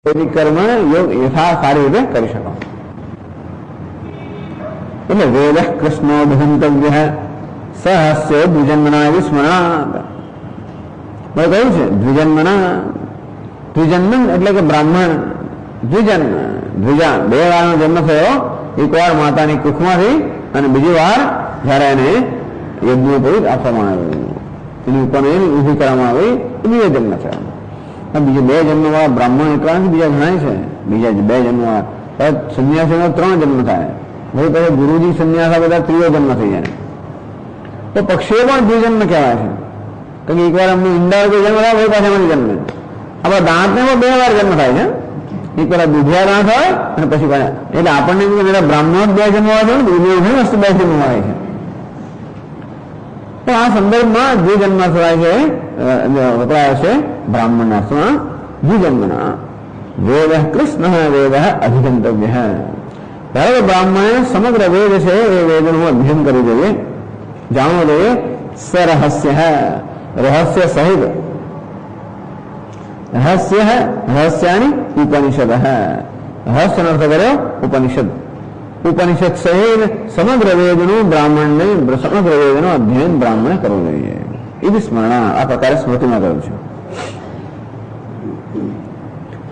કર્મ યથા સારી રીતે કરી શકો. એટલે વેદ કૃષ્ણો ભગંતવ્ય સહસ્ય દ્વિજન્મના વિસ્મરણાત. મેં કહ્યું છે દ્વિજન્મના. દ્વિજન્મન એટલે કે બ્રાહ્મણ. દ્વિજન્મ દ્વિજા બે વારનો જન્મ થયો. એકવાર માતાની કુખમાંથી અને બીજી વાર જયારે એને યજ્ઞોપવિત આપવામાં આવ્યું, એની ઉપનયન ઊભી કરવામાં આવી, એ બીજો જન્મ થયો. બીજા બે જન્મવાળા બ્રાહ્મણ એકલા નથી, બીજા ઘણા છે. બીજા બે જન્મવાળા સંન્યાસીનો 3 જન્મ થાય. ભાઈ પછી ગુરુજી સંન્યાસા બધા 3યો જન્મ થઈ જાય. તો પક્ષીઓ પણ દ્વિજન્મ કહેવાય છે. તો એકવાર અમને ઈંડા કોઈ જન્મ થાય, ભાઈ પાછા મને જન્મે. આપણા દાંતને પણ 2 વાર જન્મ થાય છે. એકવાર દૂધિયા દાંત હોય અને પછી પાછા. એટલે આપણને બ્રાહ્મણો 2 જન્મ હોય છે, દૂધિયા વસ્તુ 2 જન્મ હોય છે. તો આ સંદર્ભમાં દ્વિજન્મ થવાય છે, વપરાય છે બ્રાહ્મણના અર્થમાં દ્વિજન્મના. વેદ કૃષ્ણ વેદ અધિગંતવ્ય. ત્યારે બ્રાહ્મણે સમગ્ર વેદ છે એ વેદનું અધ્યયન કરવું જોઈએ, જાણવું જોઈએ. સરહસ્ય રહસ્ય સહિત. રહસ્યાની ઉપનિષદ. રહસ્યનો અર્થ કર્યો ઉપનિષદ. ઉપનિષદ સહિત સમગ્ર વેદનું બ્રાહ્મણને સમગ્ર વેદનું અધ્યયન બ્રાહ્મણે કરવું જોઈએ. એ બી સ્મરણા આ પ્રકારે સ્મૃતિમાં કહ્યું છે.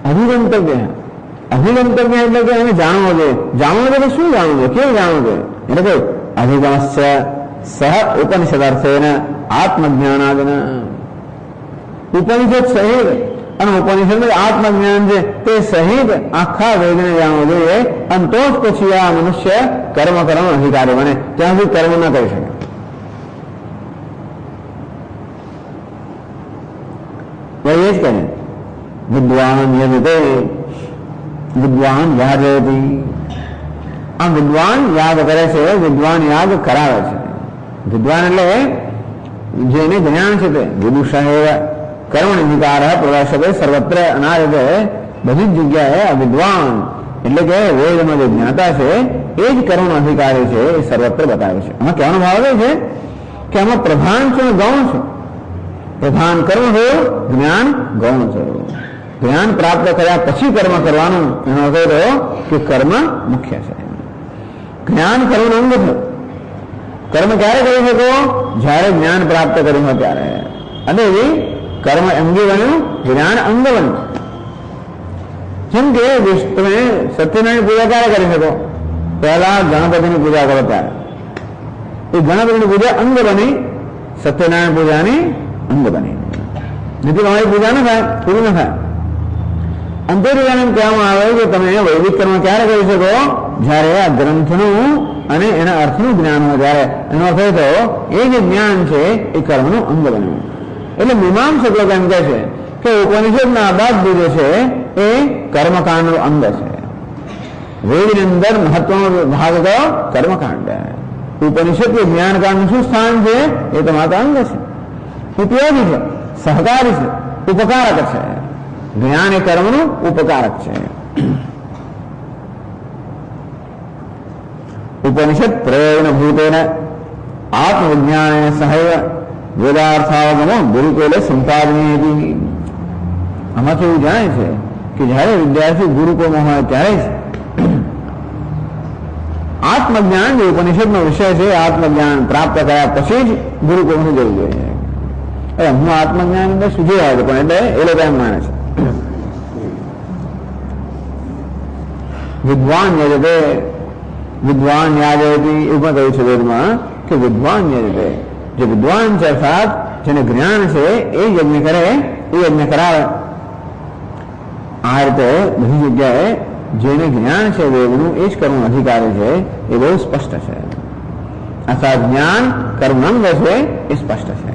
અધિગંતવ્ય. અધિગંતવ્ય એટલે કે એને જાણવો જોઈએ. જાણવું જોઈએ શું જાણવું જોઈએ, કેવું જાણવું જોઈએ? એટલે કે અધિગમસ્ય સહ ઉપનિષદાર્થેન આત્મજ્ઞાનાદિના. ઉપનિષદ સહિત અને ઉપનિષદ આત્મજ્ઞાન છે તે સહિત આખા વેદને જાણવું જોઈએ. અને તો જ પછી આ મનુષ્ય કર્મ કરવાનો અધિકારી બને. ત્યાં સુધી કર્મ ન કરી શકે. એ જ કહે વિદ્વાન યજતે વિદ્વાન યાજયતિ. આ વિદ્વાન યાગ કરે છે, વિદ્વાન યાગ કરાવે છે. વિદ્વાન એટલે જેને જ્ઞાન છે તે વિદુષા કર્મણિકાર પ્રદર્શતે સર્વત્ર અનારતે. બધી જ જગ્યાએ આ વિદ્વાન એટલે કે વેદમાં જે જ્ઞાતા છે એ જ કર્મ અધિકારી છે, એ સર્વત્ર બતાવે છે. આમાં કહેવાનો ભાવ એ છે કે આમાં પ્રધાન છે ગૌણ છે. પ્રધાન કર્મ થયું, જ્ઞાન ગૌણ થયું. જ્ઞાન પ્રાપ્ત કર્યા પછી કર્મ કરવાનું, એનો અર્થ થયો કે કર્મ મુખ્ય છે. જ્ઞાન કર્મનું અંગ થયું. કર્મ ક્યારે કરી શકો? જ્યારે જ્ઞાન પ્રાપ્ત કર્યું હોય ત્યારે. અને કર્મ અંગી બન્યું, જ્ઞાન અંગ બન્યું. જેમ કે તમે સત્યનારાયણ પૂજા ક્યારે કરી શકો? પહેલા ગણપતિની પૂજા કરો ત્યારે. એ ગણપતિની પૂજા અંગ બની, સત્યનારાયણ પૂજાની અંગ બની. નથી તમારી પૂજા ન થાય, પૂરી ન થાય. અંતર્યાન એમ કહેવામાં આવે કે તમે વૈદિક કર્મ ક્યારે કરી શકો? જ્યારે આ ગ્રંથનું અને એના અર્થનું જ્ઞાન હોય ત્યારે. એનો અર્થ એ થયો એ જે જ્ઞાન છે એ કર્મનું અંગ બન્યું. એટલે મીમાંસક લોકો એમ કહે છે કે ઉપનિષદના બાદ જે છે એ કર્મકાંડનું અંગ છે. વેદની અંદર મહત્વનો ભાગ હતો કર્મકાંડ. ઉપનિષદ કે જ્ઞાનકાંડનું શું સ્થાન છે? એ તો માત્ર અંગ છે, ઉપયોગી છે, સહકારી છે, ઉપકારક છે. જ્ઞાન એ કર્મનું ઉપકારક છે. ઉપનિષદ પ્રયોજન ભૂતેન આત્મવિજ્ઞાન સહૈવ વેદાર્થાવગમો ગુરુકુલે સંપાદનીય હતી. આમાંથી એવું જાણે છે કે જયારે વિદ્યાર્થી ગુરુકુળમાં હોય ત્યારે જ આત્મજ્ઞાન જે ઉપનિષદનો વિષય છે આત્મજ્ઞાન પ્રાપ્ત કર્યા પછી જ ગુરુકુળમાં જવું જોઈએ. હું આત્મજ્ઞાન અંદર સુધી આવ્યો પણ એટલે એ લોકો એમ માને છે. વિદ્વાન યજતે વિદ્વાન યાજયતિ એવું પણ કહ્યું છે વેદમાં કે વિદ્વાન યજતે. જે વિદ્વાન છે અર્થાત જેને જ્ઞાન છે એ યજ્ઞ કરે, એ યજ્ઞ કરાવે. આ રીતે બધી જગ્યાએ જેને જ્ઞાન છે વેદનું એ જ કર્મ અધિકારી છે, એ બહુ સ્પષ્ટ છે. અર્થાત જ્ઞાન કર્મંગ છે એ સ્પષ્ટ છે.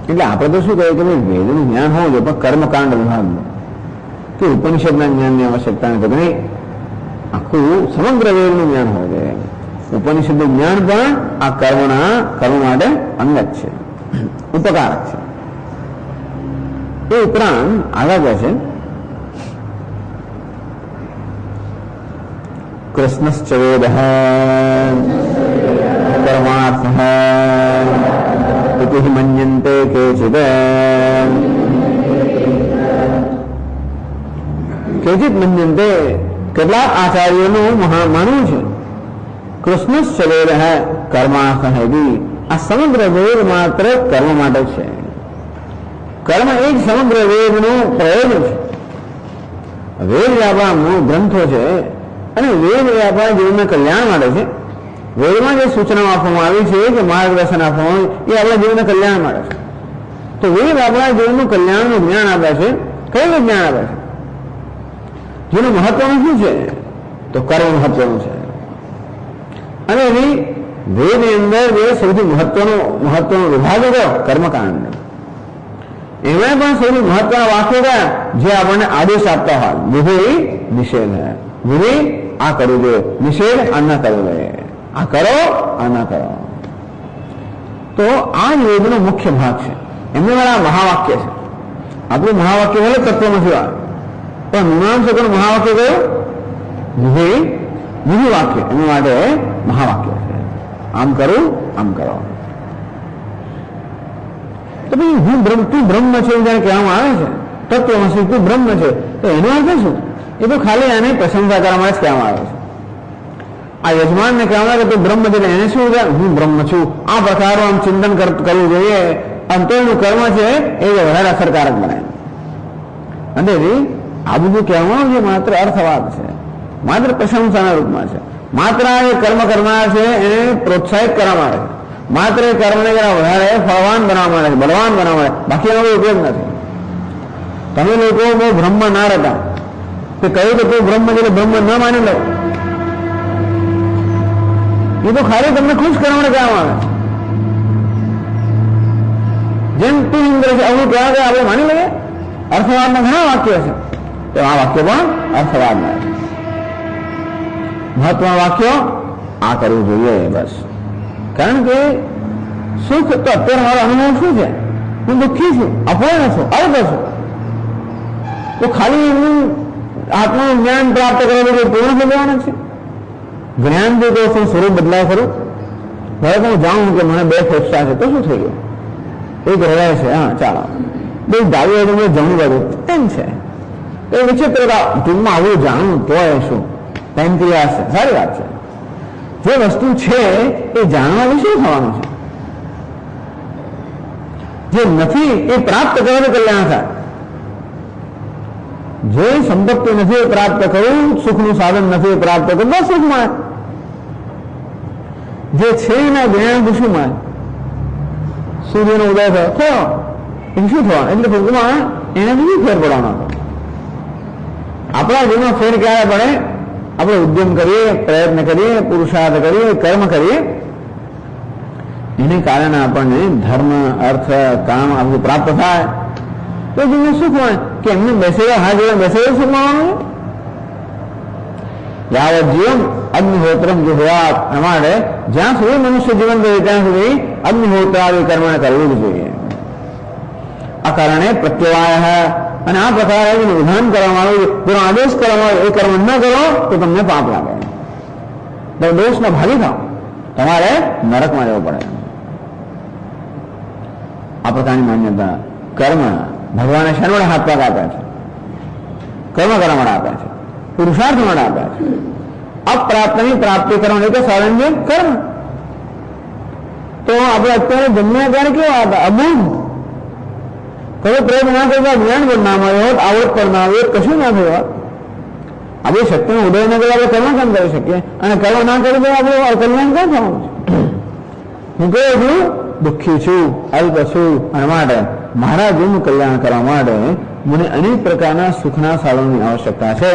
એટલે આપણે તો શું કહીએ કે વેદનું જ્ઞાન હોવું જોઈએ પણ કર્મકાંડ વિભાગનું કે ઉપનિષદના જ્ઞાનની આવશ્યકતા નથી. નહીં, આખું સમગ્ર વેદનું જ્ઞાન હોવું જોઈએ. ઉપનિષદનું જ્ઞાન પણ આ કર્મ માટે અંગ જ છે, ઉપકારક છે. એ ઉપરાંત આગળ છે કૃષ્ણશ્ચ વેદ इति मन्यन्ते केचित् केचित् मन्यन्ते કેટલાક આચાર્યોનું માનવું છે કૃષ્ણશ્ચ વેદઃ કર્માર્થહેતિ આ સમગ્ર વેદ માત્ર કર્મ માટે છે કર્મ એ જ સમગ્ર વેદનું પ્રયોજન છે વેદ આપણા ગ્રંથો છે અને વેદ એ આપણા જીવનના કલ્યાણ માટે છે વેદમાં જે સૂચનાઓ આપવામાં આવી છે કે માર્ગદર્શન આપવામાં એ આપણા જીવનના કલ્યાણ માટે છે તો વેદ આપણા જીવનનું કલ્યાણનું જ્ઞાન આપે છે કયું જ્ઞાન આપે છે જેનું મહત્વનું શું છે તો કર્મ મહત્વનું છે અને એની વેદની અંદર જે સૌથી મહત્વનો વિભાગ હતો કર્મકાંડ એમાં પણ સૌથી મહત્વના વાક્યો હતા જે આપણને આદેશ આપતા હોય વિધિ નિષેધ વિધિ આ કરવું જોઈએ નિષેધ આ ન કરવું જોઈએ આ કરો આ ન કરો તો આ જ વેદનો મુખ્ય ભાગ છે એમને મારા મહાવાક્ય છે આપણું મહાવાક્ય ભલે તત્વ નથી આવે પણ મીમાંસકોનું મહાવાક્ય કયું વિધિ વાક્ય એના માટે મહાવાક્ય છે આમ કરું આમ કરો તો ભાઈ હું તું બ્રહ્મ છે જયારે કહેવામાં આવે છે તત્વમસી તું બ્રહ્મ છે તો એનો અર્થ શું એ તો ખાલી આને પ્રશંસા કરવા માટે જ કહેવામાં આવે છે આ યજમાનને કહેવામાં આવે કે તું બ્રહ્મ છે એને શું હું બ્રહ્મ છું આ પ્રકારનું આમ ચિંતન કરવું જોઈએ અંતરનું કર્મ છે એ વધારે અસરકારક બને અને આ બધું કહેવાનું જે માત્ર અર્થવાદ છે માત્ર પ્રશંસાના રૂપમાં છે માત્ર એ કર્મ કરનાર છે એને પ્રોત્સાહિત કરવા માટે માત્ર એ કર્મને વધારે ફળવાન બનાવવા માટે બળવાન બનાવવા માટે બાકી એનો કોઈ ઉપયોગ નથી તમે લોકો બહુ બ્રહ્મ ના રહેતા તે કહ્યું કે તું બ્રહ્મ એટલે બ્રહ્મ ન માની લો એ તો ખાલી તમને ખુશ કરવા માટે કહેવામાં આવે જેમ તું ઇન્દ્ર છે આવું કહેવા કે આપણે માની લઈએ અર્થવાદના ઘણા વાક્ય છે તો આ વાક્ય પણ અર્થવાદના છે મહત્વના વાક્યો આ કરવું જોઈએ બસ કારણ કે સુખ તો અત્યારે મારો અનુભવ શું છે હું દુઃખી છું અપૂર્ણ છું અલ્પ છું તો ખાલી એનું આત્માનું જ્ઞાન પ્રાપ્ત કરેલું કોઈ પૂર્ણ થઈ જવાનું છે જ્ઞાનથી તો શું સ્વરૂપ બદલાય ખરું હવે હું જાણું કે મને 2 ફેફસા છે તો શું થઈ ગયું એક રહેવાય છે હા ચાલો બે ડાબી બાજુ જમણી બાજુ એમ છે તો વિચિત્રતા ટૂંકમાં આવું જાણવું તો શું પેન્ક્રિયાસ છે સારી વાત છે જે વસ્તુ છે એ જાણવા વિશે થવાનું છે જે નથી એ પ્રાપ્ત કરવાનું કલ્યાણ થાય જે સંપત્તિ નથી એ પ્રાપ્ત કરવું સુખનું સાધન નથી એ પ્રાપ્ત કરવું બસ સુખ મળે જે છે એના જ્ઞાન શું મળે સૂર્યનો ઉદય થયો એ શું થવાનું એટલે ટૂંકમાં એને બીજું ફેર પડવાનો હતો આપણા જીવનમાં ફેર ક્યારે પડે આપણે ઉદ્યમ કરીએ પ્રયત્ન કરીએ પુરુષાર્થ કરીએ કર્મ કરીએ એને કારણે આપણને ધર્મ અર્થ કામ આ બધું પ્રાપ્ત થાય તો જીવન સુખ હોય કે એમને બેસેલા હા જીવન બેસેલું સુખ મળવાનું યાવત જીવન અગ્નિહોત્રમ જુહવાત અમારે જ્યાં સુધી મનુષ્ય જીવન રહે ત્યાં સુધી અગ્નિહોત્રાદી કર્મ કરવું જ જોઈએ આ કારણે પ્રત્યવાય અને આ પ્રકારે વિધાન કરવામાં આવ્યું જેનો આદેશ કરવામાં આવ્યો એ કર્મ ન કરો તો તમને પાપ લાગે તો દોષના ભાગી થાવ તમારે નરકમાં જવું પડે આ પ્રકારની માન્યતા કર્મ ભગવાને શા માટે હાથ પગ આપ્યા છે કર્મ કરવા માટે આપ્યા છે પુરુષાર્થ માટે આપ્યા છે અપ્રાપ્તની પ્રાપ્તિ કરવાનું એક સાધન છે કર્મ તો આપણે અત્યારે જન્મ્યા ત્યારે કેવા હતા અબૂધ કયો પ્રયત્ન ના કરતા જ્ઞાન પણ ના મળ્યો હોત આવડત પણ ના આવ્યો કશું ના થયું હોત આપણી શક્તિનો ઉદય ન કરે આપણે કર્મ કામ કરી શકીએ અને કર્મ ના કરી તો આપણે કલ્યાણ ક્યાં થવાનું છે હું કહું છું દુઃખી છું અલ્પ છું અને માટે મારા જીવનું કલ્યાણ કરવા માટે મને અનેક પ્રકારના સુખના સાધનોની આવશ્યકતા છે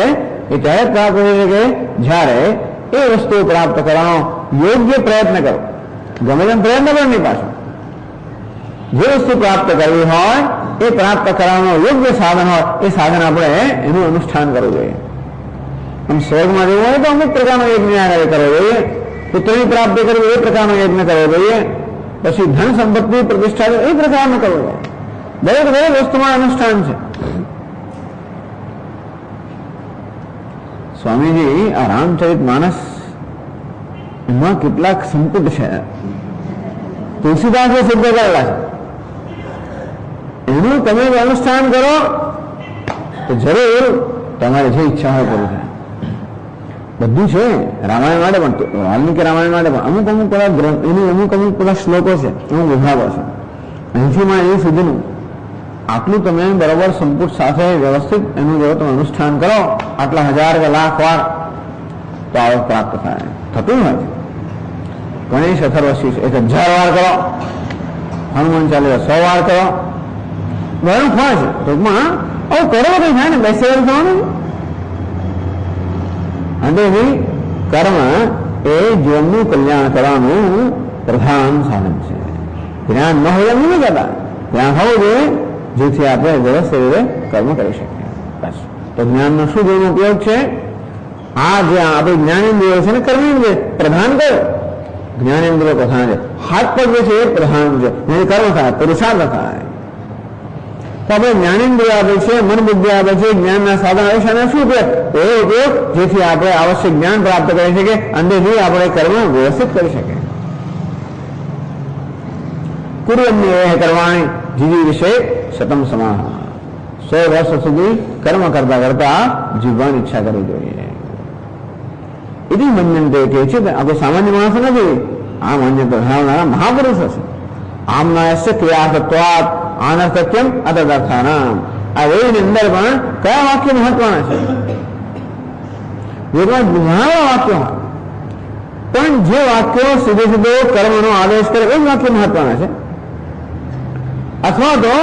એ ત્યારે પ્રાપ્ત થઈ કે જ્યારે એ વસ્તુ પ્રાપ્ત કરવાનો યોગ્ય પ્રયત્ન કરો ગમે તેમ પ્રયત્ન કરો નહીં પાછો જે વસ્તુ પ્રાપ્ત કરવી હોય એ પ્રાપ્ત કરવાનો યોગ્ય સાધન હોય એ સાધન આપણે એનું અનુષ્ઠાન કરવું જોઈએ આમ સ્વર્ગમાં જવું હોય તો અમુક પ્રકારનો યજ્ઞ કરવો જોઈએ પુત્રની પ્રાપ્તિ કરવી એ પ્રકારનો યજ્ઞ કરવો જોઈએ પછી ધન સંપત્તિ પ્રતિષ્ઠા એ પ્રકારનો કરવો જોઈએ દરેક વસ્તુમાં અનુષ્ઠાન છે સ્વામીજી આ રામચરિત માનસ એમાં કેટલાક સંકુટ છે તુલસીદાસે સિદ્ધ કરેલા છે. એનું તમે અનુષ્ઠાન કરો તો જરૂર તમારે જે ઈચ્છા હોય પૂરું થાય. બધું છે રામાયણ માટે પણ, વાલ્મીકી રામાયણ માટે પણ અમુક અમુક પેલા ગ્રંથ, એની અમુક અમુક પેલા શ્લોકો છે, અમુક વિભાગો છે, અહીંથી માં એ સુધીનું આટલું તમે બરોબર સંપુટ સાથે વ્યવસ્થિત એનું જો તમે અનુષ્ઠાન કરો આટલા હજાર કે લાખ વાર તો આવક પ્રાપ્ત થાય. થતું હોય ગણેશ અથર્વશીર્ષ 1000 વાર કરો, હનુમાન ચાલીસા 100 વાર કરો, ઘણું ફળ છે. ટૂંકમાં આવું કરો કઈ થાય ને, બેસેલ થવાનું. અને કર્મ એ જીવનનું કલ્યાણ કરવાનું પ્રધાન સાધન છે. જ્ઞાન ન હોય એમ નહીં કહેતા, જ્ઞાન હોવું જોઈએ જેથી આપણે વ્યવસ્થિત રીતે કર્મ કરી શકીએ. બસ. તો જ્ઞાનનો શું જેનો ઉપયોગ છે? આ જે આપણે જ્ઞાનેન્દ્રિયો છે ને કર્મેન્દ્રિય પ્રધાન કયો? જ્ઞાનેન્દ્રિય પ્રધાન છે. હાથ પગ જે છે એ પ્રધાન છે, એની કર્મ થાય, પુરુષાર્થ થાય. તો આપણે જ્ઞાનેન્દ્રિય આપે છે, મન બુદ્ધિ આપે છે, જ્ઞાનના સાધન આવે છે. અને શું ઉપયોગ? એ ઉપયોગ જેથી આપણે આવશ્યક જ્ઞાન પ્રાપ્ત કરી શકીએ, અંદરથી આપણે કર્મ વ્યવસ્થિત કરી શકીએ. કુર્વન્યે કરવાણી જીવી વિશે શતમ સમાહ. 100 વર્ષ સુધી કર્મ કરતા કરતા જીવવાની ઈચ્છા કરવી જોઈએ. એથી મન્યંતે કહે છે કે આપણે સામાન્ય માણસો નથી, આ માન્યતા ધરાવનારા મહાપુરુષો છે. આમનાયસ્ય ક્રિયાર્થત્વાત આનર્થક્યમ અતદર્થાનામ. આ વેદની અંદર પણ કયા વાક્ય મહત્વના છે? વેદમાં ઘણા વાક્યો હોય, પણ જે વાક્યો સીધે સીધો કર્મનો આદેશ કરે એ જ વાક્ય મહત્વના છે. અથવા તો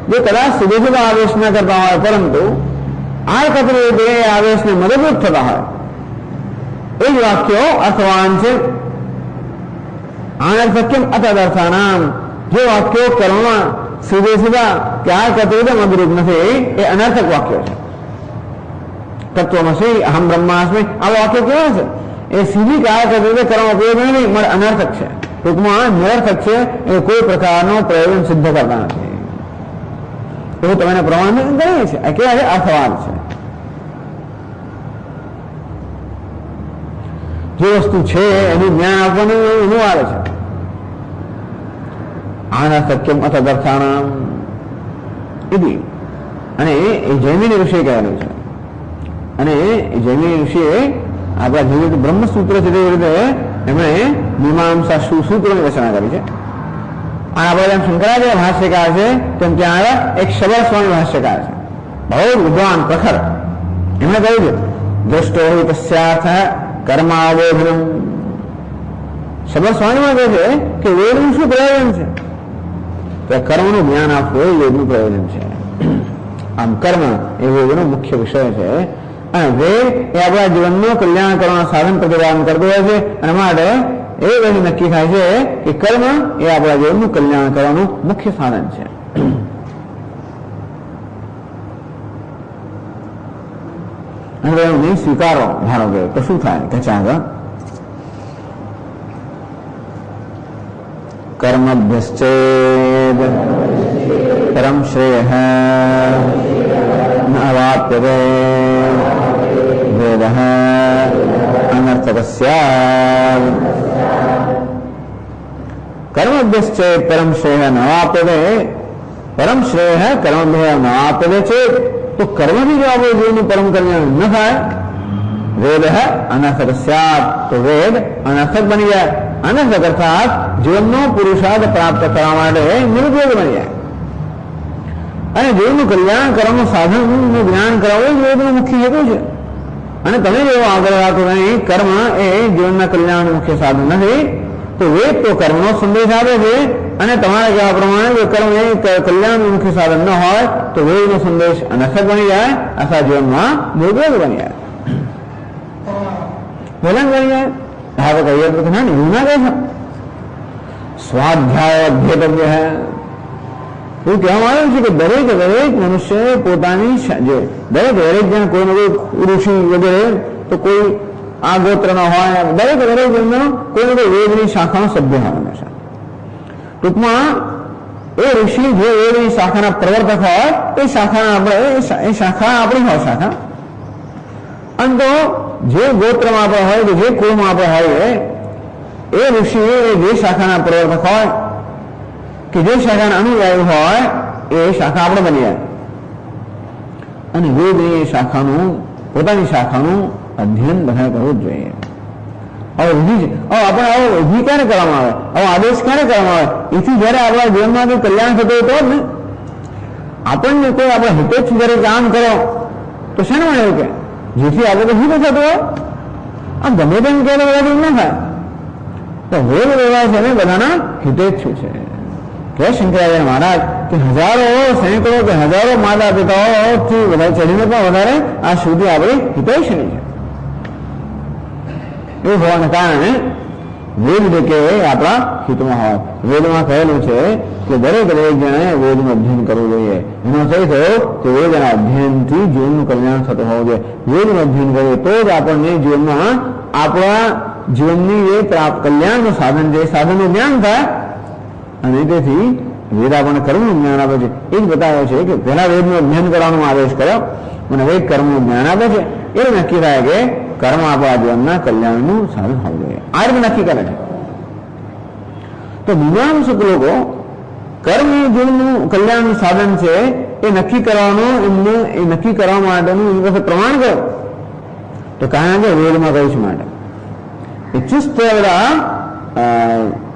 જે કદાચ સીધે સીધો આદેશ ન કરતા હોય પરંતુ આડકતરી રીતે એ આદેશને મદદરૂપ થતા હોય એ જ વાક્યો અર્થવાન છે. આનર્થક્યમ અતદર્થાનામ. જે વાક્યો કર્મમાં સીધે સીધા કે આડકતરી રીતે મદદરૂપ નથી એ અનર્થક વાક્યો છે. તત્વમસી અહમ બ્રહ્માસ્મિ આવા વાક્યો કેવા છે? એ સીધી કે આડકતરી રીતે કર્મ ઉપયોગ નહીં, પણ અનર્થક છે. ટૂંકમાં નિરર્થક છે, એ કોઈ પ્રકારનો પ્રયોજન સિદ્ધ કરતા નથી. એવું તમે પ્રમાણ કરીએ છીએ. આ કેવા છે? અર્થવાન છે. જે વસ્તુ છે એનું જ્ઞાન આપવાનું એનું આવે છે. આનર્થક્યમ અતદર્થાનામ ઇતિ. અને એ જૈમિની ઋષિએ કહેલું છે. અને એ જૈમિની ઋષિએ આપણા જેવી રીતે બ્રહ્મસૂત્ર છે તેવી રીતે એમણે મીમાંસા સૂત્રોની રચના કરી છે. અને આપણે જેમ શંકરાચાર્ય ભાષ્યકાર છે તેમ ત્યાં એક શબર સ્વામી ભાષ્યકાર છે, બહુ વિદ્વાન પ્રખર. એમણે કહ્યું છે દ્રષ્ટો હોય તસ્યાર્થ કર્માવોધનમ. શબર સ્વામીમાં કહે છે કે વેદનું શું પ્રયોજન છે? તો કર્મનું જ્ઞાન આપવું એ વેદનું પ્રયોજન છે. આમ કર્મ એ વેદનો મુખ્ય વિષય છે. અને વેદ એ આપણા જીવનનું કલ્યાણ કરવાનું સાધન પ્રતિપાદન કરતું હોય છે. અને માટે એ વેદ નક્કી થાય છે કે કર્મ એ આપણા જીવનનું કલ્યાણ કરવાનું મુખ્ય સાધન છે. અને એનું નહીં સ્વીકારો ધારો કે તો શું થાય? કે ચાલો કર્મભ્યશ્ચેદ પરમ શ્રેયઃ ન અવાપ્યતે વેદઃ અનર્થક સ્યાદ. કર્મભ્યશ્ચેદ પરમ શ્રેયઃ ન અવાપ્યતે. પરમ શ્રેયઃ કર્મભ્યઃ ન અવાપ્યતે ચેત. તો કર્મથી જો આપણે જીવનું પરમ કલ્યાણ ન થાય, વેદ અનર્થક સ્યાદ, તો વેદ અનર્થક બની જાય. અનર્થક અર્થાત જીવનનો પુરુષાર્થ પ્રાપ્ત કરવા માટે નિરુપયોગ બની જાય. અને જીવનનું કલ્યાણ કરવાનું સાધનનું જ્ઞાન કરાવવું એ વેદનો મુખ્ય હેતુ છે. અને તમે જેવો આગળ વાતો નહીં, કર્મ એ જીવનના કલ્યાણનું મુખ્ય સાધન નથી. તો વેદ તો કર્મનો સંદેશ આપે છે. અને તમારા કહેવા પ્રમાણે જો કર્મ એ કલ્યાણનું મુખ્ય સાધન ન હોય તો વેદનો સંદેશ અનર્થક બની જાય અથવા જીવનમાં નિરુપયોગ બની જાય, વિલંબ બની જાય. હવે કહીએ તો ના એવું ના કહે છે. સ્વાધ્યાય અધ્યેતવ્ય એવું કહેવામાં આવ્યું છે કે દરેક મનુષ્ય પોતાની જે દરેક જણ કોઈને કોઈ ઋષિ વગેરે તો કોઈ આ ગોત્ર ન હોય, દરેક જણનો કોઈને કોઈ વેદની શાખાનો સભ્ય હોય હંમેશા. ટૂંકમાં એ ઋષિ જે વેદની શાખાના પ્રવર્તક હોય એ શાખાના આપણે એ શાખા આપણી હોય શાખા. અને તો જે ગોત્રમાં આપણે હોય કે જે કુળમાં આપણે હોઈએ એ ઋષિ જે શાખાના પ્રવર્તક હોય કે જે શાખાના અનુયાયી હોય એ શાખા આપણે બની જાય અને વેદ એ શાખાનું પોતાની શાખાનું અધ્યયન બધા કરવું જ જોઈએ. હવે વિધિ આપણે આવો વિધિ ક્યારે કરવામાં આવે, આવો આદેશ ક્યારે કરવામાં આવે? એથી જયારે આપણા જીવનમાં કોઈ કલ્યાણ થતું હોય તો જ ને. આપણને કોઈ આપણે હિતેચ્છ જયારે કામ કરો તો શેનું એવું કે જેથી આપણે તો હિત થતું હોય, આમ ગમે તેમ કે બધા ના થાય. તો વેદ વ્યવહાર છે ને બધાના હિતેચ્છુ છે. કે શંકરાચાર્ય મહારાજ કે હજારો સેંકડો કે હજારો માતા પિતાઓથી વધારે ચડીને પણ વધારે આ શ્રુતિ આપણી હિતૈષણી છે. એવું હોવાને કારણે વેદ કે આપણા હિતમાં હોય. વેદમાં કહેલું છે કે દરેક જણાએ વેદનું અધ્યયન કરવું જોઈએ. એનો અર્થ એ થયો કે વેદના અધ્યયનથી જીવનનું કલ્યાણ થતું હોવું જોઈએ. વેદનું અધ્યયન કરીએ તો જ આપણને જીવનમાં આપણા જીવનની એ પ્રાપ્ત કલ્યાણનું સાધન છે, સાધનનું જ્ઞાન થાય. અને તેથી વેદ આપણને કર્મનું જ્ઞાન આપે છે. એ જ બતાવે છે કે પહેલા વેદનું અધ્યયન કરવાનો આદેશ કર્યો અને વેદ કર્મનું જ્ઞાન આપે છે. એ નક્કી થાય કે કર્મ આપણા જીવનના કલ્યાણનું સાધન હોવું જોઈએ. આ રીતે નક્કી કરે છે. તો મીમાંસક લોકો કર્મ એ જીવનનું કલ્યાણનું સાધન છે એ નક્કી કરવાનું એમને એ નક્કી કરવા માટેનું એની પાસે પ્રમાણ કરો તો કારણ કે વેદમાં કહ્યું છે માટે એ ચુસ્ત બધા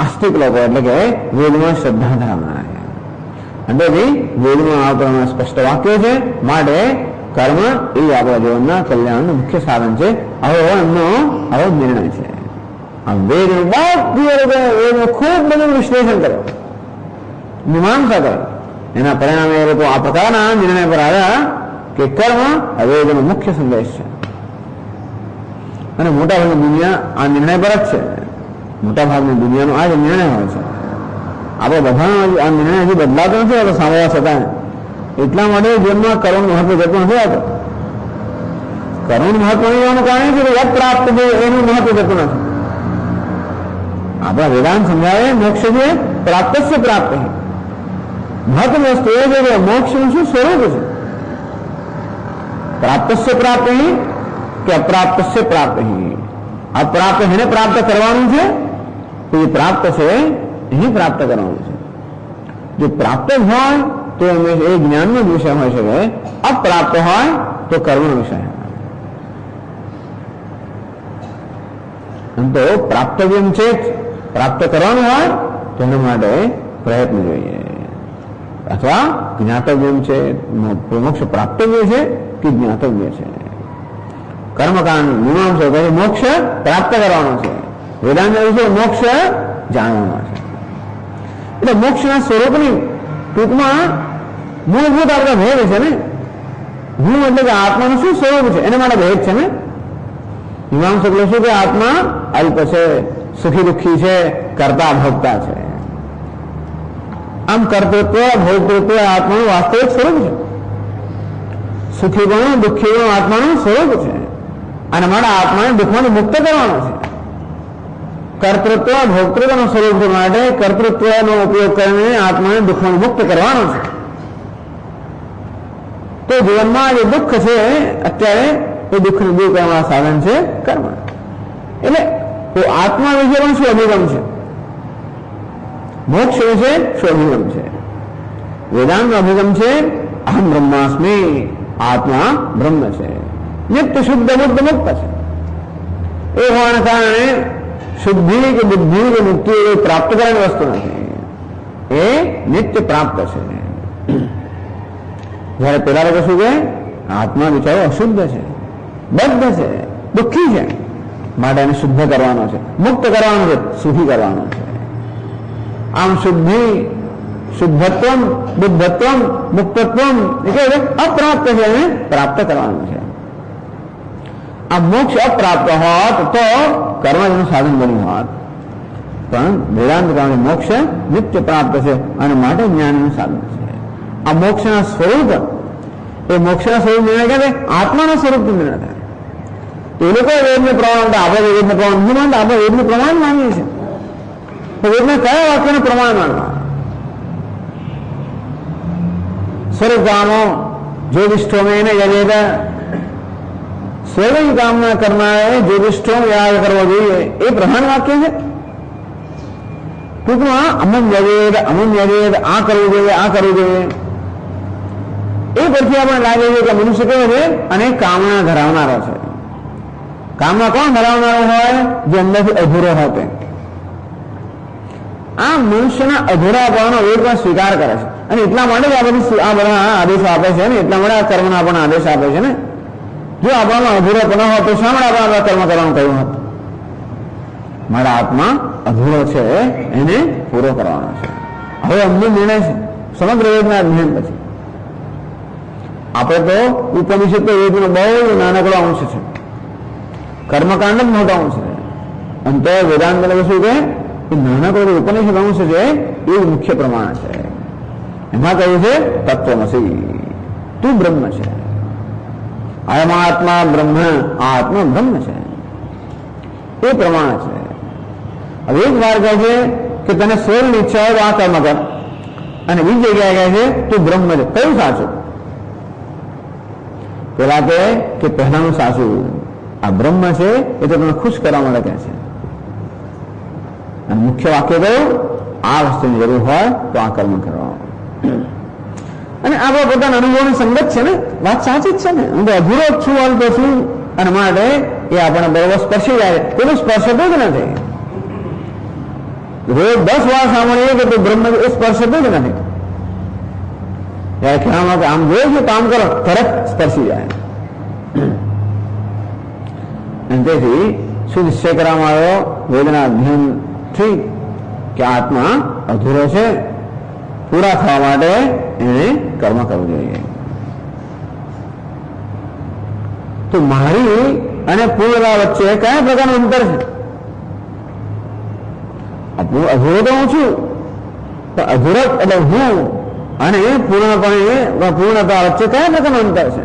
આસ્તિક લોકો એટલે કે વેદમાં શ્રદ્ધા ધરાવનારા છે. એટલે વેદમાં આ પ્રમાણે સ્પષ્ટ વાક્યો છે. માટે કર્મ એ આપણા જીવનના કલ્યાણનું મુખ્ય સાધન છે. હવે એમનો આવો નિર્ણય છે. આ વેદ વેદનું ખૂબ બધું વિશ્લેષણ કર્યું, મીમાંસા કરી. એના પરિણામે એ લોકો આ પ્રકારના નિર્ણય પર આવ્યા કે કર્મ વેદનો મુખ્ય સંદેશ છે. અને મોટાભાગની દુનિયા આ નિર્ણય પર જ છે. મોટાભાગની દુનિયાનો આ જ નિર્ણય હોય છે. આપણે બધાનો આ નિર્ણય હજી બદલાતો નથી હોતો સાંભળવા છતાં. એટલા માટે જીવનમાં કર્મનું મહત્વ જતું નથી આવતું. કર્મનું મહત્વ નહીં હોવાનું કારણ છે કે યદ પ્રાપ્ત છે એનું મહત્વ જતું નથી. આપણા વેદાંત સમજાવે મોક્ષ છે પ્રાપ્ત છે પ્રાપ્ત. મહત્વ વસ્તુ એ છે કે મોક્ષનું શું સ્વરૂપ છે. પ્રાપ્ત છે પ્રાપ્ત કે અપ્રાપ્ત છે પ્રાપ્ત. અપ્રાપ્ત એને પ્રાપ્ત કરવાનું છે તો એ પ્રાપ્ત છે અહીં પ્રાપ્ત કરવાનું છે. જો પ્રાપ્ત જ હોય તો એ જ્ઞાનનો જ વિષય હોય શકે. અપ્રાપ્ત હોય તો કર્મનો વિષય. તો પ્રાપ્તવ્યમ છે, પ્રાપ્ત કરવાનું હોય તો એના માટે પ્રયત્ન જોઈએ. અથવા જ્ઞાતવ્યમ છે, મોક્ષ પ્રાપ્તવ્ય છે કે જ્ઞાતવ્ય છે. કર્મકાંડ મીમાંસા કહે મોક્ષ પ્રાપ્ત કરવાનો છે. વેદાંત વિશે મોક્ષ જાણવાનો છે. એટલે મોક્ષના સ્વરૂપની ટૂંકમાં મૂળભૂત આપણા ભેદ છે ને. હું એટલે કે આત્માનું શું સ્વરૂપ છે એના માટે ભેદ છે ને. મીમાંસક શું કે આત્મા અલ્પ છે, સુખી દુઃખી છે, કર્તા ભોગતા છે. આમ કર્તૃત્વ ભોગતૃત્વ આત્માનું વાસ્તવિક સ્વરૂપ છે. સુખી પણ દુઃખી પણ આત્માનું સ્વરૂપ છે. અને માટે આત્માને દુઃખમાંથી મુક્ત કરવાનો છે. કર્તૃત્વ ભોક્તૃત્વનું સ્વરૂપ માટે કર્તૃત્વનો ઉપયોગ કરીને આત્માને દુઃખમાંથી મુક્ત કરવાનો છે. તો જીવનમાં જે દુઃખ છે અત્યારે એ દુઃખને દૂર કરવાના સાધન છે કર્મ. એટલે તો આત્મા વિશે પણ શું અભિગમ છે, મોક્ષ વિશે શું અભિગમ છે? વેદાંતનો અભિગમ છે અહમ બ્રહ્માસ્મિ, આત્મા બ્રહ્મ છે, નિત્ય શુદ્ધ બુદ્ધ મુક્ત છે. એ હોવાના કારણે શુદ્ધિ કે બુદ્ધિ કે મુક્તિ એ પ્રાપ્ત કરવાની વસ્તુ નથી, એ નિત્ય પ્રાપ્ત છે. જયારે પેલા લોકો શું કહે આત્મા વિચારો અશુદ્ધ છે, બદ્ધ છે, દુઃખી છે, માટે એને શુદ્ધ કરવાનો છે, મુક્ત કરવાનો છે, સુખી કરવાનો છે. આમ શુદ્ધિ શુદ્ધત્વ બુદ્ધત્વ મુક્તત્વ એ કહે અપ્રાપ્ત છે એને પ્રાપ્ત કરવાનું છે. આ મોક્ષ અપ્રાપ્ત હોત તો કર્મનું સાધન બન્યું હોત, પણ વેદાંત કારણે મોક્ષ નિત્ય પ્રાપ્ત છે અને માટે જ્ઞાનનું સાધન છે. આ મોક્ષના સ્વરૂપ એ મોક્ષના સ્વરૂપ નિર્ણય કરે આત્માના સ્વરૂપ નિર્ણય થાય. એ લોકો વેદને પ્રમાણ આપણે વેદને પ્રમાણ નથી માનતા, આપણે વેદનું પ્રમાણ માનીએ છીએ. તો વેદને કયા વાક્યનું પ્રમાણ માનવા? સ્વર્ગકામો જ્યોતિષ્ઠોમેન યજેત, સ્વર્ગની કામના કરનારે જ્યોતિષ્ઠોમ યાગ કરવો જોઈએ એ પ્રધાન વાક્ય છે. ટૂંકમાં અમુન્યવેદ આ કરવું જોઈએ, આ કરવું જોઈએ. એ પરથી આપણે લાગે છે કે મનુષ્ય કેવો છે અને કામના ધરાવનારો છે. કામના કોણ ધરાવનારો હોય? જે અંદરથી અધૂરો હોય. આ મનુષ્યના અધૂરાપણાનો એક વાર સ્વીકાર કરે છે અને એટલા માટે જ આ બધા આદેશો આપે છે ને, એટલા માટે આ કર્મના પણ આદેશ આપે છે ને. જો આપણામાં અધૂરોપણો હોય તો શા માટે આપણે કર્મ કરવાનું કહ્યું હતું? મારા આત્મા અધૂરો છે, એને પૂરો કરવાનો છે. હવે અમને નિર્ણય છે સમગ્ર વેદના અધ્યયન પછી. આપણે તો ઉપનિષદ તો વેદનો બહુ નાનકડો અંશ છે, કર્મકાંડ જ મોટો અંશ છે. અંતે વેદાંત શું કે નાનકડો ઉપનિષદ અંશ છે એ મુખ્ય પ્રમાણ છે. એમાં કહ્યું છે તત્વમસી, તું બ્રહ્મ છે. અયમ આત્મા બ્રહ્મ, આ આત્મા બ્રહ્મ છે, એ પ્રમાણ છે. હવે એક વાર કહે છે કે તને સ્વરની ઈચ્છા હોય તો આ કર્મ કર, અને બીજી જગ્યાએ કહે છે તું બ્રહ્મ છે. કયું સાચું? પેલા કે પહેલાનું સાચું, આ બ્રહ્મ છે એ તો તમે ખુશ કરવા માટે કહે છે. અને મુખ્ય વાક્ય કયું? આ વસ્તુની જરૂર હોય તો આ કર્મ કરવા. અને આપણા પોતાના અનુભવની સંગત છે ને, વાત સાચી જ છે ને. હું તો અધૂરો જ છું, હાલ તો છું, અને માટે એ આપણને બરોબર સ્પર્શી જાય. પેલું સ્પર્શતો જ નથી. રોજ 10 વાર સાંભળીએ કે તું બ્રહ્મ, એ સ્પર્શતો જ નથી. જયારે કહેવામાં કે આમ જોયું છે કામ કરો, તરત સ્પર્શી જાય. અને તેથી શું નિશ્ચય કરવામાં આવ્યો વેદના અધ્યયનથી કે આત્મા અધૂરો છે, પૂરા થવા માટે એને કર્મ કરવું જોઈએ. તો મારી અને પૂર્ણતા વચ્ચે કયા પ્રકારનું અંતર છે? અધૂરો તો હું છું, તો અધૂરો એટલે હું અને પૂર્ણતા વચ્ચે કયા પ્રકારનું અંતર છે?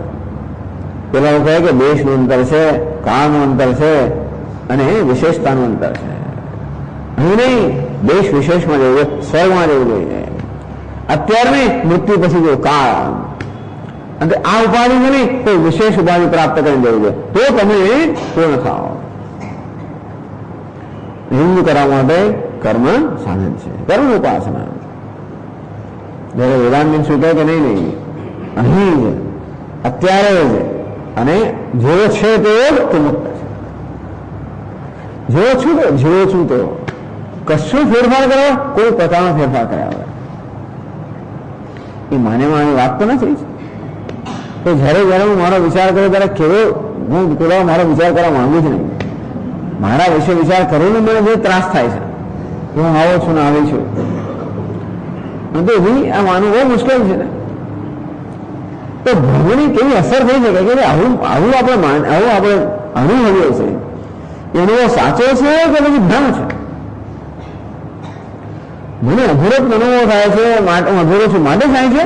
પેલા એવું કહે કે દેશનું અંતર છે, કાળનું અંતર છે અને વિશેષતાનું અંતર છે. અહીં નહીં, દેશ વિશેષમાં જવું જોઈએ, સ્વર્ગમાં જવું જોઈએ. અત્યારની મૃત્યુ પછી જો કાળ, અને આ ઉપાધિ નહીં તો વિશેષ ઉપાધિ પ્રાપ્ત કરી દેવું જોઈએ, તો તમે પૂર્ણ થાઓ. હિન્દુ કરવા માટે કર્મ સાધન છે, કર્મ ઉપાસના. જયારે વેદાંત શું કહે કે નહીં, અહીં જ અત્યારે જ, અને જેવો છે તેવો જ મુક્ત છે. જેવો છું તેવો કશું ફેરફાર કરો, કોઈ પ્રકારનો ફેરફાર કર્યા એ માનેવાની વાત તો નથી. તો જયારે હું મારો વિચાર કર્યો ત્યારે કેવો મારો વિચાર કરવા માંગુ જ નહીં. મારા વિશે વિચાર કરીને મને જે ત્રાસ થાય છે કે હું આવો છું ને આવી છું, તો આ માનવું બહુ મુશ્કેલ છે ને. તો ભ્રમની કેવી અસર થઈ શકે કે આવું આપણે અનુભવીએ છીએ, એ અનુભવ સાચો છે કે પછી ભ્રમ છે? મને અધૂરો અનુભવ થાય છે, હું અધૂરો છું માટે થાય છે,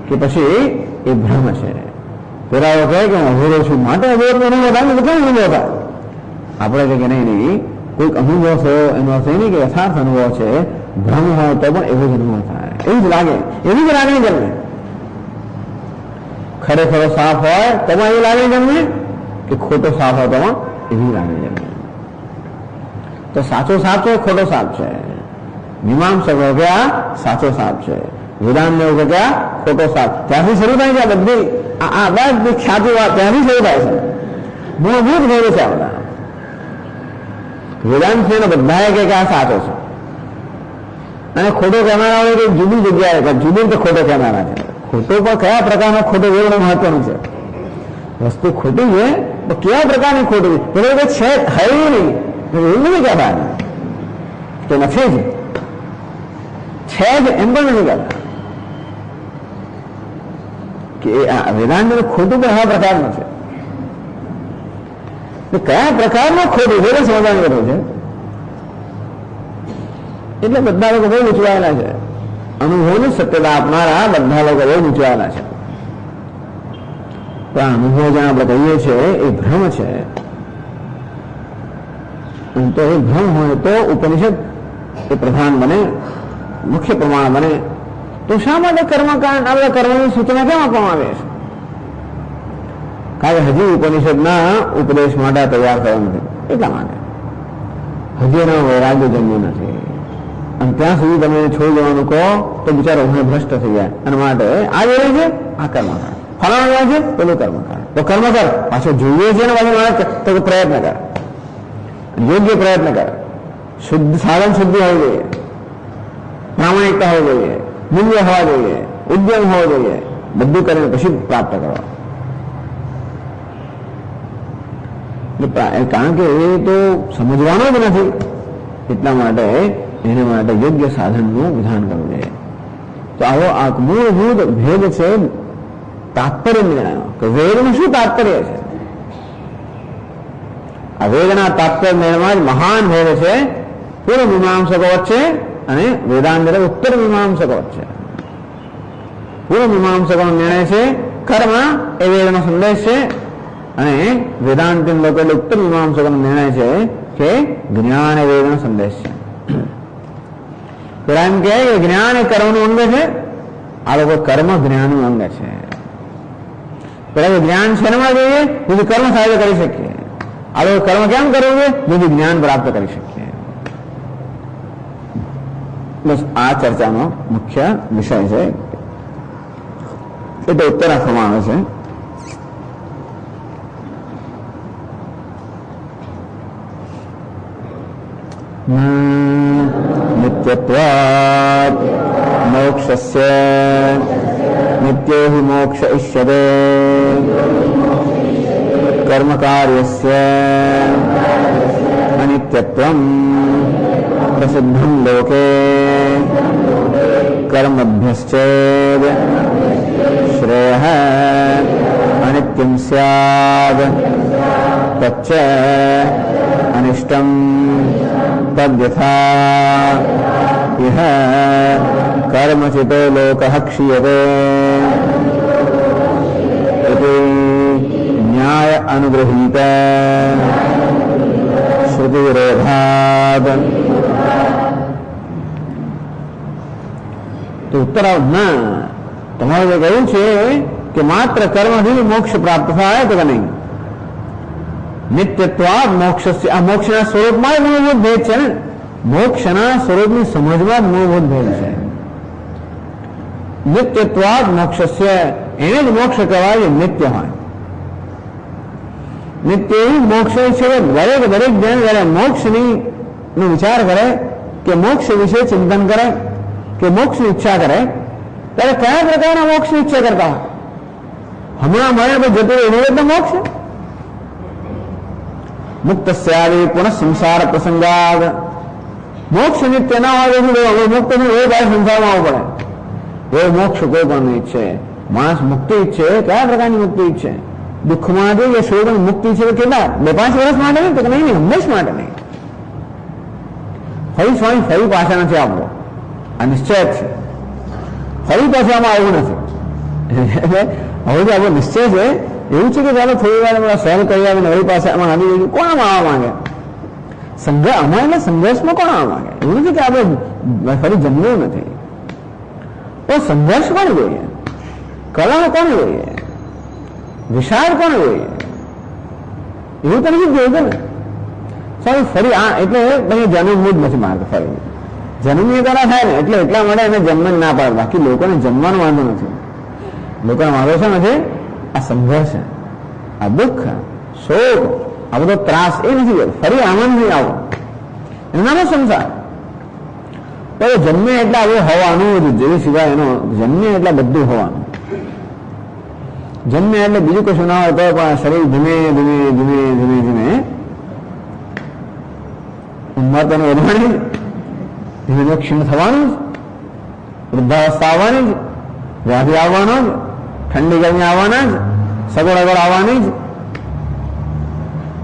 કે પછી એ ભ્રમ છે? પેલા એવો કહે કે હું અધૂરો છું માટે અધૂરો અનુભવ થાય, તો કેમ અનુભવ થાય? આપણે કહે કે નહીં, કોઈક અનુભવ થયો એનો અર્થ એ નહીં કે યથાર્થ અનુભવ છે. ભ્રમ હોય તો પણ એવો જ અનુભવ થાય, એવું જ લાગે, એવી જ લાગણી જન્મે. ખરેખરો સાફ હોય તો પણ એવી લાગણી જન્મે, કે ખોટો સાફ હોય તો પણ એવી લાગણી જન્મે. તો સાચો સાપ છે, ખોટો સાપ છે. મીમાંસકો ક્યાં સાચો સાપ છે, વેદાંત ને એવું ક્યાં ખોટો સાપ. ત્યાંથી શરૂ થાય છે બધી આ બધી ખ્યાતિ વાત, ત્યાંથી શરૂ થાય છે. મૂળભૂત ભેદ છે આ બધા. વેદાંત છે ને બધા કે આ સાચો છે, અને ખોટો કહેનારા હોય તો જુદી જગ્યાએ જુદી રીતે ખોટો કહેનારા છે. ખોટો પણ કયા પ્રકારનો ખોટો એવડો મહત્વનું છે. વસ્તુ ખોટી છે તો કેવા પ્રકારની ખોટી છે નહીં, એવું નથી કહેતા કે નથી જ, છે જ એમ પણ નથી કહેતા. કે વેદાંત ખોટું પણ એવા પ્રકારનું છે. કયા પ્રકારનું ખોટું છે એટલે સમજવાનું જરૂર છે. એટલે બધા લોકો બહુ ઊંચવાયેલા છે, અનુભવની સત્યતા આપનારા બધા લોકો બહુ ઊંચવાયેલા છે. તો આ અનુભવ જ્યાં આપણે કહીએ છીએ એ ભ્રમ છે. તો એ ભ્રમ હોય તો ઉપનિષદ એ પ્રધાન બને, મુખ્ય પ્રમાણ બને. તો શા માટે કર્મકાંડ આપણે કર્મની સૂચના કેમ આપવામાં આવે છે? કારણ કે હજી ઉપનિષદના ઉપદેશ માટે તૈયાર થયો નથી, એટલા માટે. હજી એનો વૈરાગ્ય જન્મ્યું નથી. અને ત્યાં સુધી તમે છોડી દેવાનું કહો તો બિચારો હું ભ્રષ્ટ થઈ જાય. અને માટે આ જોડે છે આ કર્મકાંડ, ફલાણા છે પેલું કર્મકાંડ. તો કર્મ કર, પાછો જોઈએ છે ને પાછું તો પ્રયત્ન કર, યોગ્ય પ્રયત્ન કર, શુદ્ધ સાધન શુદ્ધિ હોવી જોઈએ, પ્રામાણિકતા હોવી જોઈએ, મૂલ્ય હોવા જોઈએ, ઉદ્યમ હોવો જોઈએ. બધું કરીને પછી પ્રાપ્ત કરો. કારણ કે એ તો સમજવાનો જ નથી. એટલા માટે એના માટે યોગ્ય સાધનનું વિધાન કરવું જોઈએ. તો આવો આ મૂળભૂત ભેદ છે તાત્પર્ય નિર્ણયનો, કે વેદનું શું તાત્પર્ય છે. આ વેદના તાત્પર્ય નિર્ણયમાં જ મહાન ભેદ છે પૂર્વ મીમાંસકો વચ્ચે અને વેદાંત ઉત્તર મીમાંસકો વચ્ચે. પૂર્વ મીમાંસકોનો નિર્ણય છે કર્મ એ વેદનો સંદેશ છે, અને વેદાંતિન લોકો એટલે ઉત્તર મીમાંસકોનો નિર્ણય છે કે જ્ઞાન એ વેદનો સંદેશ છે. પેલા એમ કહે કે જ્ઞાન એ કર્મનું અંગ છે, આ લોકો કર્મ જ્ઞાનનું અંગ છે. પેલા જ્ઞાન શેમાં જોઈએ જેથી કર્મ સાથે કરી શકીએ. આ લોકો કર્મ કેમ કરવું જોઈએ જેથી જ્ઞાન પ્રાપ્ત કરી શકીએ. બસ આ ચર્ચાનો મુખ્ય વિષય છે. એ તો ઉત્તર આપવામાં આવે છે. નિત્યત્વાत् મોક્ષસ્ય નિત્યો હિ મોક્ષ ઇષ્યતે કર્મ કાર્યસ્ય અનિત્યત્વં પ્રસિદ્ધં લોકે કર્મભ્યશ્ચેદ શ્રેયઃ અનિત્યં સ્યાદ તચ્ચ અનિષ્ટં તદ્યથા ઇહ કર્મચિતો લોકઃ ક્ષીયતે ઇતિ ન્યાય અનુગૃહીત શ્રુતિ વિરોધાદ. તો ઉત્તરાર્ધમાં તમારે જે કહ્યું છે કે માત્ર કર્મથી મોક્ષ પ્રાપ્ત થાય તો કે નહીં. નિત્યત્વાદ મોક્ષ, આ મોક્ષના સ્વરૂપમાં જ મૂળભૂત ભેદ છે ને. મોક્ષના સ્વરૂપની સમજમાં જ મૂળભૂત ભેદ છે. નિત્યત્વાદ મોક્ષસ્ય, એને જ મોક્ષ કહેવાય નિત્ય હોય. નિત્ય મોક્ષ છે. દરેક જણ જયારે મોક્ષની નો વિચાર કરે કે મોક્ષ વિશે ચિંતન કરે કે મોક્ષની ઈચ્છા કરે ત્યારે કયા પ્રકારના મોક્ષની ઈચ્છા કરતા હોય. હમણાં મળે તો જતું એનો એટલે મોક્ષ. મુક્ત સ્યાદી પુનઃ સંસાર પ્રસંગાદ. મોક્ષ નિત્ય ના હોય તો મુક્ત એ બાર સંસારમાં આવવું પડે. એ મોક્ષ કોઈ પણ નહીં ઈચ્છે. માણસ મુક્તિ ઈચ્છે. કયા પ્રકારની મુક્તિ ઈચ્છે? દુઃખમાંથી એ શોધન મુક્તિ છે કેટલા 2-5 વર્ષ માટે નહીં તો નહીં, હંમેશ માટે નહીં. ફરી સ્વામી ફરી પાછા નથી આપવો, આ નિશ્ચય છે. ફરી પાછું આમાં આવવું નથી. હવે તો આપણો નિશ્ચય છે એવું છે કે ચાલો થોડી વાર સહન કરી આવે વળી પાસે આમાં આવી ગયું. કોણ આમાં આવવા માંગે? સંઘર્ષ અમારે એટલે સંઘર્ષમાં કોણ આવવા માંગે? એવું નથી કે આપણે ફરી જન્મ્યું નથી. તો સંઘર્ષ કોણ જોઈએ? કળા કોણ જોઈએ? વિશાળ કોણ જોઈએ? એવું તો નથી જોયું ને. સારું ફરી આ એટલે પછી જન્મવું જ નથી મારે. ફરી જન્મની કળા થાય ને એટલે એટલા માટે એને જન્મ ના પાડે. બાકી લોકોને જમવાનો વાંધો નથી. લોકોને વાંધો છે નથી આ સંઘર્ષ, આ દુઃખ, શોક, આ બધો ત્રાસ એ નથી. ફરી આનંદ નહીં આવો એનું નામ સંસાર. તો જન્મે એટલે આવું હોવાનું જ, જેવી સિવાય એનો જન્મે એટલે બધું હોવાનું. જન્મે એટલે બીજું કશું ના હોય તો પણ શરીર ધીમે ધીમે ધીમે ધીમે ધીમે ઉંમર તો વધવાની જ, ધીમે ધીમે ક્ષીણ થવાનું જ, વૃદ્ધાવસ્થા આવવાની જ, વ્યાધિ આવવાનો જ, ઠંડી ગરમી આવવાના જ, સગવડ અગવડ આવવાની જ.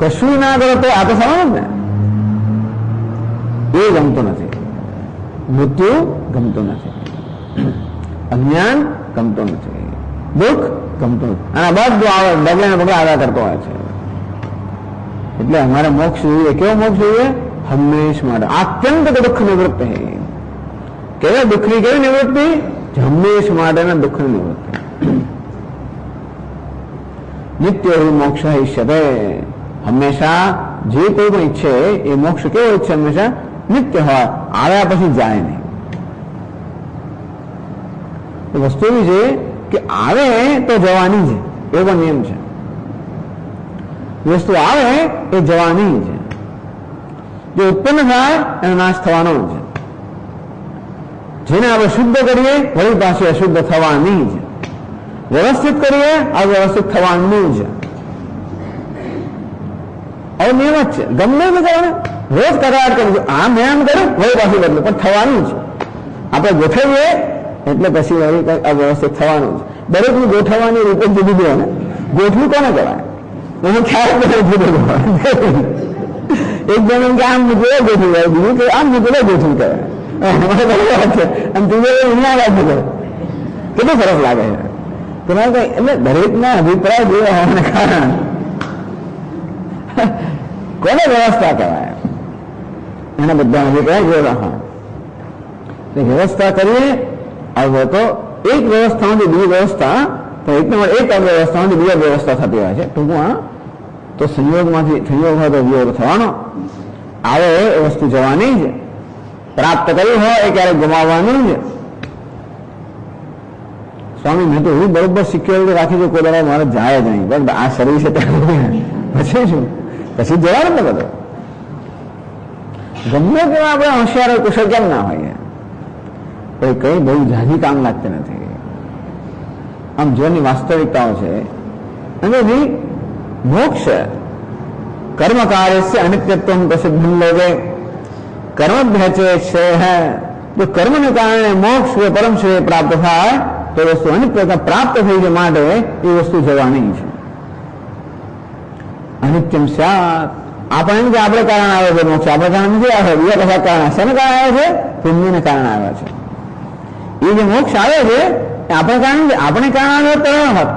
કશું ના કરો તો આ તો થવાનું જ ને. એ ગમતું નથી. મૃત્યુ ગમતું નથી, અજ્ઞાન ગમતું નથી, દુઃખ ગમતું નથી. અને બધું આવે ડગલે ને પગલે આવ્યા કરતો હોય છે. એટલે અમારે મોક્ષ જોઈએ. કેવો મોક્ષ જોઈએ? હંમેશ માટે આત્યંત દુઃખ નિવૃત્તિ. કેવા દુઃખની કેવી નિવૃત્તિ? હંમેશ માટેના દુઃખની નિવૃત્તિ. નિત્ય મોક્ષ ઈષ્યતે, હંમેશા જે કોઈ પણ ઈચ્છે એ મોક્ષ કેવો ઈચ્છે હંમેશા નિત્ય હોય, આવ્યા પછી જાય નહીં. વસ્તુ એવી છે કે આવે તો જવાની છે, એવો પણ નિયમ છે. વસ્તુ આવે એ જવાની છે, જે ઉત્પન્ન થાય એનો નાશ થવાનો છે. જેને આપણે શુદ્ધ કરીએ વળી પાછી અશુદ્ધ થવાની છે, વ્યવસ્થિત કરીએ અવ્યવસ્થિત થવાનું છે. હવે નિયમ જ છે, ગમે તે કરો ને રોજ કરાર કરીશું, આમ એમ કર્યું વળી પાછું બદલું, પણ થવાનું છે. આપણે ગોઠવીએ એટલે પછી વળી કઈ અવ્યવસ્થિત થવાનું છે. દરેકનું ગોઠવવાની રીતે જુદી જુદી ને ગોઠવું કોને કહેવાય એનો ખ્યાલ જુદો એક જણ કે આમ મૂકવે ગોઠવું કહેવાય, બીજું કે આમ મૂકવે ગોઠવું કહેવાય. આમ તું કેટલું સરસ લાગે છે. તમારે કઈ એટલે દરેકના અભિપ્રાય જે હોવાને કારણે કોને વ્યવસ્થા કહેવાય, એના બધા અભિપ્રાય જોવા. વ્યવસ્થા કરીએ હવે તો એક વ્યવસ્થામાંથી બીજી વ્યવસ્થા, તો એક વ્યવસ્થામાંથી બીજા વ્યવસ્થા થતી હોય છે. ટૂંકમાં તો સંયોગમાંથી સંયોગ હોય તો વિયોગ થવાનો, આવે એ વસ્તુ જવાની છે, પ્રાપ્ત કરી હોય એ ક્યારેક ગુમાવવાનું છે. સ્વામી મેં તો એવી બરોબર સિક્યોરિટી રાખી છે, કોઈ દાડા મારે જાય જ નહીં, બસ આ સર્વિસ પછી શું, પછી જવાનું ને બધું. ગમે તેવા આપણે હોશિયાર કુશળ કેમ ના હોઈએ, કોઈ કઈ બહુ જાજી કામ લાગતી નથી. આમ જીવનની વાસ્તવિકતાઓ છે. અને મોક્ષ કર્મ કાર્ય से अनित्यत्व प्रसिद्ध लोगे कर्म भ्यचे છે જો કર્મને કારણે મોક્ષ પરમ શ્રેય પ્રાપ્ત થાય તો વસ્તુ અનિત્યતા પ્રાપ્ત થઈ જાય, માટે એ વસ્તુ જવાની છે. અનિત્યમ સ્યાત. આપણે કે આપણે કારણે આવે છે મોક્ષ, આપણે કારણે નથી આવે, બીજા બધા કારણે શેને કારણે આવે છે? પુણ્યને કારણે આવે છે. એ જે મોક્ષ આવે છે એ આપણે કારણે, આપણે કારણે આવે તો હોત.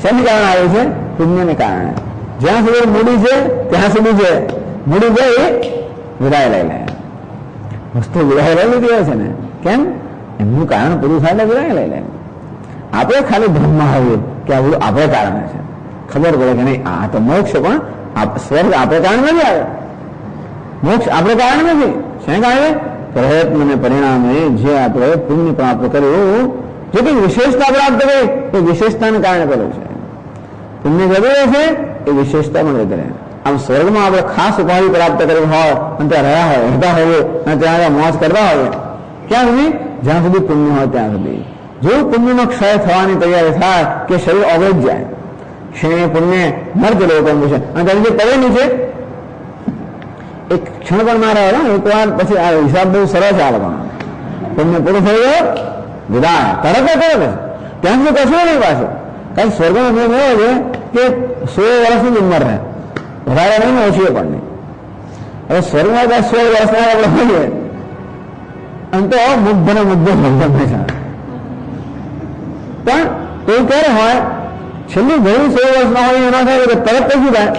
શેને કારણે આવે છે? પુણ્યને કારણે. જ્યાં સુધી મૂડી છે ત્યાં સુધી છે, મૂડી ગઈ વિદાય લઈ લે. વસ્તુ વિદાય લઈ લીધી હોય છે ને, કેમ? એમનું કારણ પૂરું થાય એટલે વિદાય લઈ લે. આપણે ખાલી ભ્રમમાં આવીએ કે આ બધું આપણે કારણે છે, ખબર પડે કે નહીં આ તો મોક્ષ પણ સ્વર્ગ આપણે કારણે નથી આવે, મોક્ષ આપણે કારણે નથી. શેને કારણે? પ્રયત્ન ને પરિણામે જે આપણે પુણ્ય પ્રાપ્ત કર્યું, જે કંઈ વિશેષતા પ્રાપ્ત કરી એ વિશેષતાને કારણે કર્યું છે. પુણ્ય વધે છે એ વિશેષતા પણ વધે. આમ સ્વર્ગમાં આપણે ખાસ ઉપાધિ પ્રાપ્ત કરી હોય અને ત્યાં રહ્યા હોય, રહેતા હોઈએ અને ત્યાં મોજ કરતા હોઈએ, ક્યાં સુધી? જ્યાં સુધી પુણ્ય હોય ત્યાં સુધી. જો પુણ્યનો ક્ષય થવાની તૈયારી થાય કે શરીર અવૈધ જાય, ક્ષણે પુણ્ય મર્દ લોકોનું છે અને ત્યાં જે પડેલું છે એક ક્ષણ પણ ના રહે. એક વાર પછી આ હિસાબ બહુ સરસ આવે, પુણ્ય પૂરું થઈ ગયો વિદાય તરત કરે, ત્યાં સુધી કશું નહીં પાછું. કારણ સ્વર્ગનો નિયમ એવો છે કે 100 વર્ષની ઉંમર રહે, વધારે નહીં ઓછી પણ નહીં. હવે સ્વર્ગમાં 100 વર્ષના આપણે હોઈએ અને તો મુગ્ધ ને મુગ્ધ હંમેશા. પણ એ ક્યારે હોય? છેલ્લી ઘણી 100 વર્ષના હોય એના થાય કે તરત કશું થાય,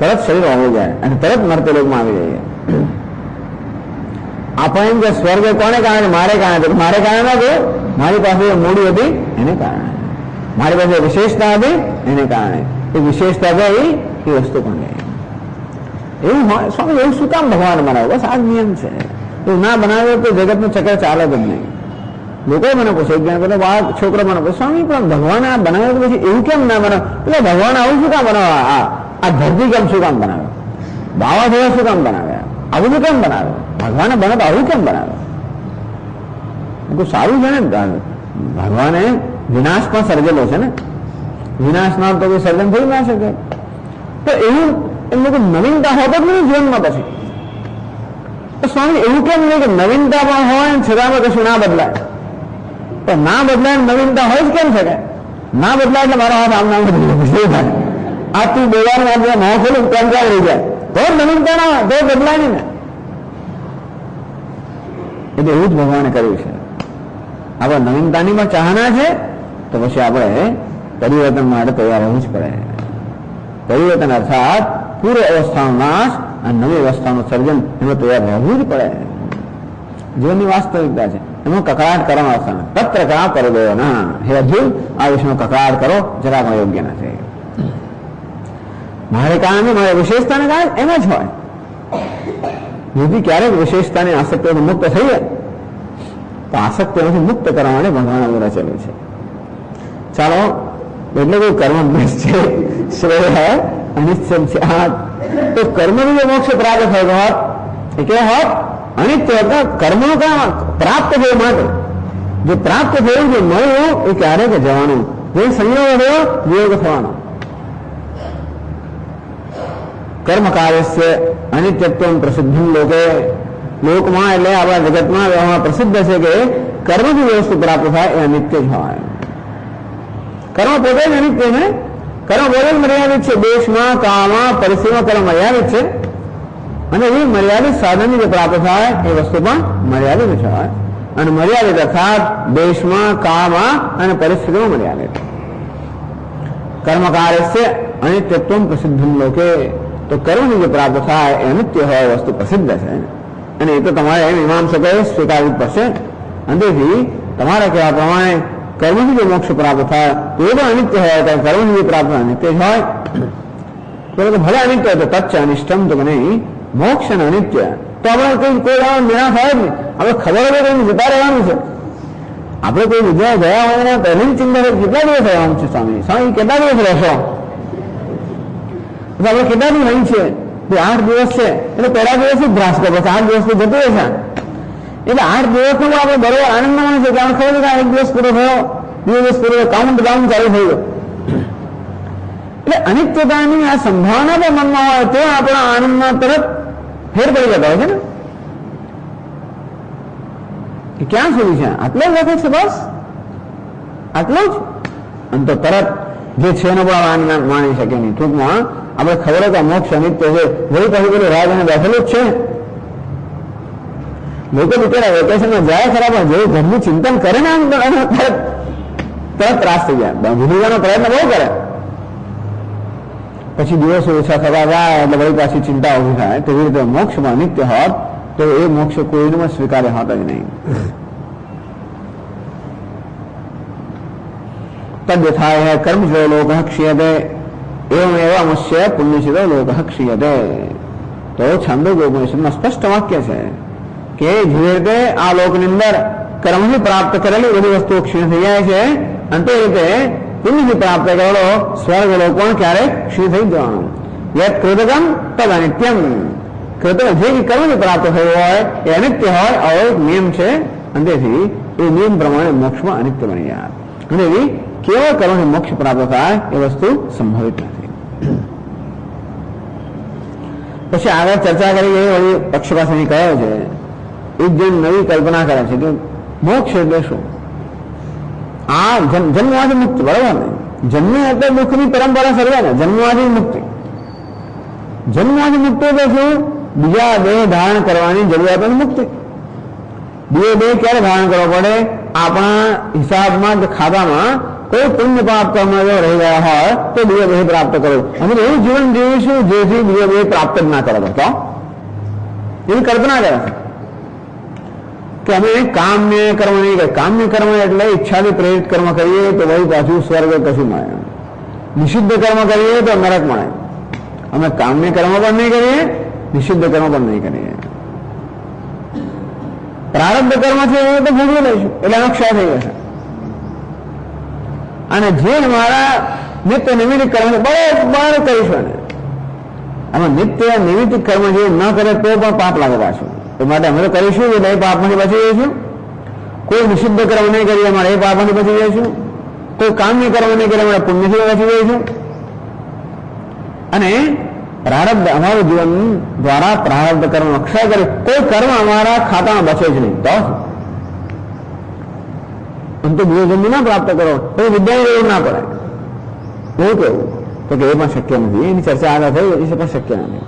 તરત શરીર હોવું જાય અને તરત મરતે લોકમાં આવી જઈએ. આપણે એમ કે સ્વર્ગ કોને કારણે? મારે કારણે. મારે કારણે ના કે મારી પાસે મૂડી હતી એને કારણે, મારી પાસે વિશેષતા હતી એને કારણે. એ વિશેષતા ગઈ એ વસ્તુ પણ ગઈ. એવું હોય સ્વામી, એવું શું કામ ભગવાન બનાવે? બસ આ નિયમ છે. એવું ના બનાવે તો જગતનું ચક્ર ચાલે જ નહીં. લોકો મને પૂછે, પેલો બાળક છોકરો મને પૂછે, સ્વામી પણ ભગવાન આ બનાવે તો પછી એવું કેમ ના બનાવે? એટલે ભગવાન આવું શું કામ બનાવે? આ ધરતી કેમ શું કામ બનાવે? વાવાઝોડા શું કામ બનાવે? આવું શું કેમ બનાવે? ભગવાને બને તો આવું કેમ બનાવે? સારું છે ને, ભગવાને વિનાશ પણ સર્જેલો છે ને, વિનાશ ના તો કોઈ સર્જન થઈ ના શકે. તો એવું એમ લોકો નવીનતા હોતો જ નહીં જીવનમાં પછી. તો સ્વામી એવું કેમ નહીં કે નવીનતા પણ હોય છતાં કશું ના બદલાય? તો ના બદલાય નવીનતા હોય જ કેમ શકે? ના બદલાય એટલે મારો હાથ આમ નામ શું થાય? આ તું બોલવાનું આપણે મોં ખોલું કંટાળ રહી જાય તો નવીનતા ના તો બદલાય નહીં ને. એટલે એવું જ ભગવાને કર્યું છે. આપણે નવીનતાની પણ ચાહના છે તો પછી આપણે પરિવર્તન માટે તૈયાર રહેવું જ પડે. પરિવર્તન અર્થાત પૂર્વ અવસ્થાનો નાશ અને નવી અવસ્થાનું સર્જન એમાં તૈયાર રહેવું જ પડે. જીવનની વાસ્તવિકતા છે, એમાં કકડાટ કરવાનો અર્થ નથી. તત્ર કા કરી દો ના, હે અર્જુન આ વિષયમાં કકડાટ કરો જરા પણ યોગ્ય નથી. મારે કારણે મારે વિશેષતાને કારણે એમ જ હોય. જેથી ક્યારેક વિશેષતાની આસક્તિઓથી મુક્ત થઈએ તો આસક્તિઓથી મુક્ત કરવા માટે ભગવાન આગળ રચેલું છે. ચાલો, એટલે કોઈ કર્મ છે, શ્રેય અનિશ્ચય છે. તો કર્મનું જે મોક્ષ પ્રાપ્ત થયો હોત એ કેવો હોત? અનિત્ય હતા. કર્મનું કામ પ્રાપ્ત થયું માટે જે પ્રાપ્ત થયું, જે મળ્યું એ ક્યારેક જવાનું, જે સંયોગ થયો વિયોગ થવાનો. કર્મ કાર્ય અનિત્યત્વ પ્રસિદ્ધ લોકે, લોકમાં એટલે આપણા જગતમાં વ્યવહારમાં પ્રસિદ્ધ છે કે કર્મથી જે વસ્તુ પ્રાપ્ત થાય એ અનિત્ય જ હોય. કર્મ પોતે જ અનિત્ય છે. કર્મ પોતે જ મર્યાદિત છે. દેશમાં, કાળમાં, પરિસ્થિતિમાં કર્મ મર્યાદિત છે અને એ મર્યાદિત સાધનની જે પ્રાપ્ત થાય એ વસ્તુ પણ મર્યાદિત છે. અને મર્યાદિત અર્થાત દેશમાં, કાળમાં અને પરિસ્થિતિમાં મર્યાદિત. કર્મ કાર્ય અનિત્યત્વ પ્રસિદ્ધ લોકે, તો કર્મની જે પ્રાપ્ત થાય એ અનિત્ય હોય વસ્તુ પ્રસિદ્ધ છે અને એ તો તમારે એમ મીમાંસકોએ સ્વીકારવું પડશે. અંતેથી તમારા કહેવા પ્રમાણે કર્મથી જે મોક્ષ પ્રાપ્ત થાય તો એ પણ અનિત્ય હોય, તો કર્મની જે પ્રાપ્ત અનિત્ય જ હોય. તો ભલે અનિત્ય હોય તો તચ્ચ અનિષ્ટમ, તો નહીં મોક્ષ અને અનિત્ય તો આપણે કોઈ નિરાશ થાય જ નહીં. આપણે ખબર હોય તો જતા રહેવાનું છે. આપણે કોઈ બીજા ગયા હોય પહેલી ચિંતા કેટલા દિવસ રહેવાનું છે? સ્વામી કેટલા દિવસ રહેશો? આપણે કેટલા દિવસ અહીં છે? 8 દિવસ છે એટલે પહેલા દિવસ જ ધ્રાસ કરો, પછી 8 દિવસ તો જતું રહેશે. એટલે 8 દિવસનો આપણે બરોબર આનંદ માને છે કે આપણે ખબર છે કે 1 દિવસ પૂરો થયો, 2 દિવસ પૂરો થયો, કાઉન્ટ ડાઉન ચાલુ થઈ ગયો. એટલે અનિત્યતાની આ સંભાવના પણ મનમાં હોય તો આપણા આનંદમાં તરત ફેર પડી જતા હોય છે ને. ક્યાં સુધી છે? આટલો જ લખે છે, બસ આટલો જ. અને તો તરત જે છે એનો પણ આનંદ માણી શકે નહીં. ટૂંકમાં આપણે ખબર કે મોક્ષ અનિત્ય છે, વળી પાછું પેલું રાજ અને બેઠેલું જ છે. લોકો બિચારા વેકેશનમાં જાય ખરા, પણ જેવું ઘરનું ચિંતન કરે ને તરત ત્રાસ થઈ જાય. ભૂલવાનો પ્રયત્ન બહુ કરે, પછી દિવસો ઓછા થવા જાય એટલે વળી પાછી ચિંતા ઉભી થાય. તેવી રીતે મોક્ષમાં અનિત્ય હોત તો એ મોક્ષ કોઈનું સ્વીકાર્ય હોત જ નહીં. તદ્યથા કર્મજો લોક ક્ષીયતે એવમેવ અમસ્ય પુણ્યશીલો લોક ક્ષીયતે. તો છાંદોગ્યોપનિષદમાં સ્પષ્ટ વાક્ય છે કે જે રીતે આ લોકની અંદર કર્મથી પ્રાપ્ત કરેલી બધી વસ્તુઓ ક્ષીણ થઈ જાય છે અને તે રીતે પુણ્યથી પ્રાપ્ત કરેલો સ્વર્ગ લોક પણ ક્યારેક ક્ષીણ થઈ જવાનું. યત કૃતકમ તદ અનિત્યમ. જે કર્મથી પ્રાપ્ત થયું હોય એ અનિત્ય હોય, આવો એક નિયમ છે. અને તેથી એ નિયમ પ્રમાણે મોક્ષમાં અનિત્ય બની જાય. અને એવી કેવળ કર્મથી મોક્ષ પ્રાપ્ત થાય એ વસ્તુ સંભવિત નથી. પછી આગળ ચર્ચા કરી એ વળી પક્ષપાતની કહે છે, એક જણ નવી કલ્પના કરે છે કે મોક્ષ એટલે શું? આ જન્મવાદી મુક્તિ, બરાબર ને? જન્મ એટલે દુઃખની પરંપરા સર્વે ને, જન્મવાદી મુક્તિ. જન્મવાદી મુક્તિ એટલે શું? બીજા દેહ ધારણ કરવાની જરૂરિયાતોની મુક્તિ. બીજો દેહ ક્યારે ધારણ કરવો પડે? આપણા હિસાબમાં કે ખાતામાં કોઈ પુણ્ય પાપ કર્મ જો રહી ગયા હોય તો બીજો દેહ પ્રાપ્ત કરો. અમે એવું જીવન જીવીશું જેથી બીજો દેહ પ્રાપ્ત જ ના કરે. તો એવી કલ્પના કરે કે અમે કામ્ય કર્મ નહીં કરીએ. કામ્ય કર્મ એટલે ઈચ્છાથી પ્રેરિત કર્મ કરીએ તો વળી પાછું સ્વર્ગ કશું મળે. નિષિદ્ધ કર્મ કરીએ તો નરક મળે. અમે કામ્ય કર્મ પણ નહીં કરીએ, નિષિદ્ધ કર્મ પણ નહીં કરીએ. પ્રારબ્ધ કર્મ છે એ તો ભોગવી લઈશું એટલે એનો ક્ષય થઈ જશે. અને જે અમારા નિત્ય નિમિત્ત કર્મ બરાબર કરીશું. આમાં નિત્ય નિમિત્ત કર્મ જે ન કરે તો પણ પાપ લાગે પાછું. એ માટે અમે તો કરીશું એટલે એ પાપમાંથી બચી જઈશું. કોઈ નિષિદ્ધ કર્મ નહીં કરીએ અમારે એ પાપમાંથી બચી જઈશું. કોઈ કામ્ય કર્મ નહીં કરીએ અમારે પુણ્યથી બચી જઈશું. અને પ્રારબ્ધ અમારું જીવન દ્વારા પ્રારબ્ધ કર્મ અક્ષય કરે. કોઈ કર્મ અમારા ખાતામાં બચે જ નહીં. તો બીજો જન્મ ના પ્રાપ્ત કરો તો વિદ્યાની જરૂર ના પડે. એવું કેવું તો કે એ પણ શક્ય નથી. એની ચર્ચા આગળ થઈ એ પણ શક્ય નથી.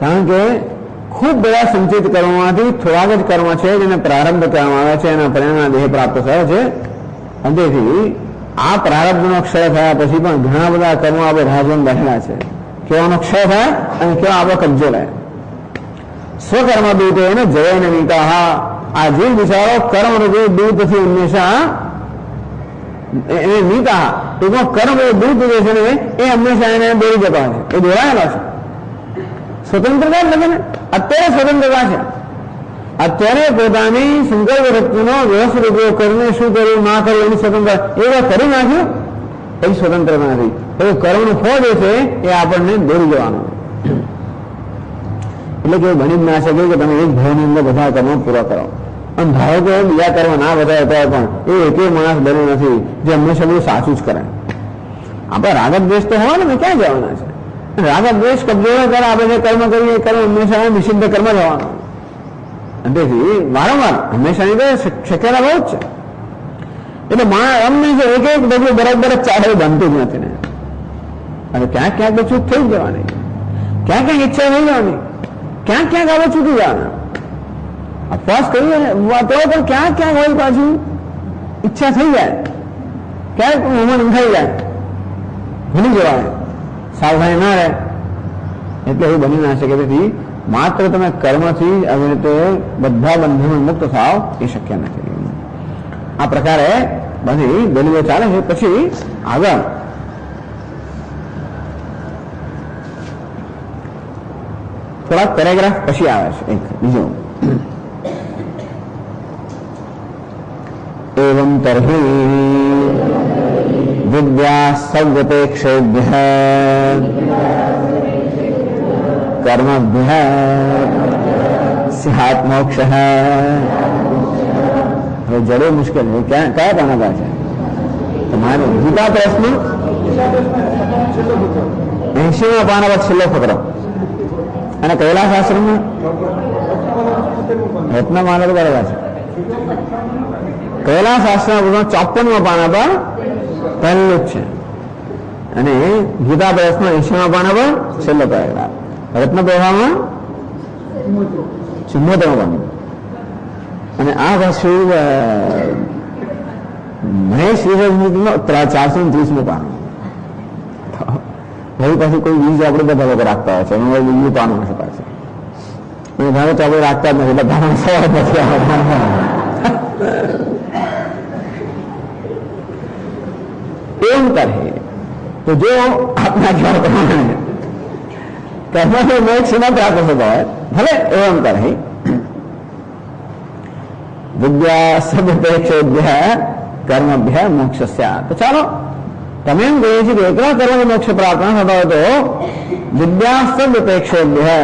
કારણ કે ખૂબ બધા સંચિત કર્મોમાંથી થોડાક જ કર્મ છે જેને પ્રારબ્ધ કહેવામાં આવે છે, એના પરિણામ દેહ પ્રાપ્ત થયો છે. અને તેથી આ પ્રારબ્ધનો ક્ષય થયા પછી પણ ઘણા બધા કર્મો આપણે રાહ જોઈને બેઠેલા છે. કેવાનો ક્ષય થાય અને કેવા આપણો કબજો લે. સ્વકર્મ દૂતો એને જય નીતા. આ જીવ બિચારો કર્મ રૂપે દૂતથી હંમેશા એને નીતા ટૂંકમાં કર્મ એ દૂત જે છે ને એ હંમેશા એને દોરી જતો હોય છે, એ દોરાયેલો છે. સ્વતંત્રતા જ નથી ને, અત્યારે સ્વતંત્રતા છે. અત્યારે પોતાની સંકલ્પ વૃત્તિનો વ્યવસ્થિત ઉપયોગ કરીને શું કરવું ના કરવું એની સ્વતંત્રતા એ કરી નાખ્યું, એ સ્વતંત્રતા નથી. તો કર્મનું ફળ જે છે એ આપણને દોરી જવાનું. એટલે કે બની જ ના શકે કે તમે એક ભાવની અંદર બધા કર્મો પૂરા કરો. અને ધારો કે બીજા કર્મ ના બતાવતા પણ એ એકે માણસ બન્યો નથી જે હંમેશા બધું સાચું જ કરે. આપણે રાગ દ્વેષ તો હોવાના ને ક્યાં જવાના છે? રાગ દ્વેષ કબજો કરે, આપણે જે કર્મ કરીએ એ કર્મ હંમેશા નિષિદ્ધ કર્મ જવાનું. તેથી વારંવાર હંમેશાની તો શક્યતા બહુ જ છે. એટલે એમ નહીં છે એક ડગલું બરાબર જ ચાલે બનતું જ નથી ને. અને ક્યાંક ક્યાંક તો ચૂક થઈ જ જવાની, ક્યાંક ક્યાંક ઈચ્છા થઈ જવાની, ક્યાંક ક્યાંક આપણે ચૂકી જવાના. અપવાસ કરીએ તો પણ ક્યાંક ક્યાંક હોય પાછું ઈચ્છા થઈ જાય, ક્યાંક મન થઈ જાય, ભૂલી જવાય, સાવધાની ના રહે. એટલે એવું બની ના શકે. તેથી માત્ર તમે કર્મથી આવી રીતે બધા બંધનો મુક્ત થાવ એ શક્ય નથી. આ પ્રકારે બધી દલીલો ચાલે છે. પછી આગળ થોડાક પેરેગ્રાફ પછી આવે છે એક બીજો. एवं तर्हि विद्या सव्यपेक्षेभ्यः कर्मभ्यः स्यात् मोक्षः. હવે જડો મુશ્કેલ છે. કયા પાના પર છે તમારે? ગીતા પ્રશ્ન 80મા પાના પર છેલ્લો ફકરો. અને કૈલાસ આશ્રમમાં રત્નમાલા તો બરાબર છે. કૈલાસ આશ્રમ 54મા પાના પર પહેલું જ છે. અને ગીતા પ્રશ્ન 80મા પાના પર છેલ્લો પેરેગ્રાફ. રત્ન પ્રવાહમાં 74મા પાનું. અને આ પાછું મહેશ વિજયનો 430મું પાનું. હવે પાછું કોઈ બીજ આપણે બધા લોકો રાખતા હોય છે, એનું બીજું પાનું હશે પાછું. અને ધારો તો આપણે રાખતા જ નથી, બધાનો સવાલ નથી આવતા. એમ કરે તો જો આપના ખ્યાલ પ્રમાણે કર્મથી મોક્ષ ન પ્રાપ્ત થતો હોય, ભલે એમ કરે વિદ્યા સદપેક્ષેભ્ય કર્મભ્ય મોક્ષ. તો ચાલો તમે એમ કહીએ છીએ કે એકલા કર્મ મોક્ષ પ્રાપ્ત ન થતો હોય તો વિદ્યા સદપેક્ષેભ્ય,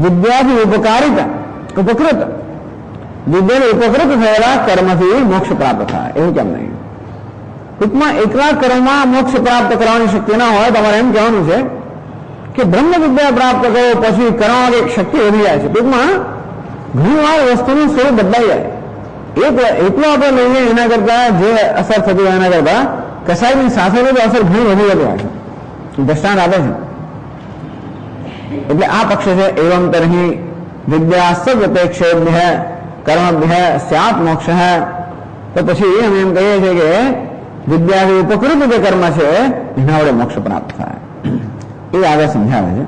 વિદ્યાથી ઉપકૃત વિદ્યાને ઉપકૃત થયેલા કર્મથી મોક્ષ પ્રાપ્ત થાય. એવું કેમ નહીં? ટૂંકમાં એકલા કર્મમાં મોક્ષ પ્રાપ્ત કરવાની શક્તિ ના હોય. તમારે એમ કહેવાનું છે કે બ્રહ્મ વિદ્યા પ્રાપ્ત કરો પછી કરવાની એક શક્તિ વધી જાય છે. ટૂંકમાં ઘણી વાર વસ્તુનું સ્વરૂપ બદલાઈ જાય. એટલો આપણે લઈએ એના કરતા જે અસર થતી હોય એના કરતા કસાયની સાથે અસર ઘણી વધી જતી હોય છે. દ્રષ્ટાંત આપે છે. એટલે આ પક્ષ છે એવં તર્હિ વિદ્યા સદપેક્ષેભ્ય કર્મભ્ય સ્યાત મોક્ષ. તો પછી અમે એમ કહીએ છીએ કે વિદ્યાથી ઉપકૃત જે કર્મ છે એના વડે મોક્ષ પ્રાપ્ત થાય. એ આગળ સમજાવે છે.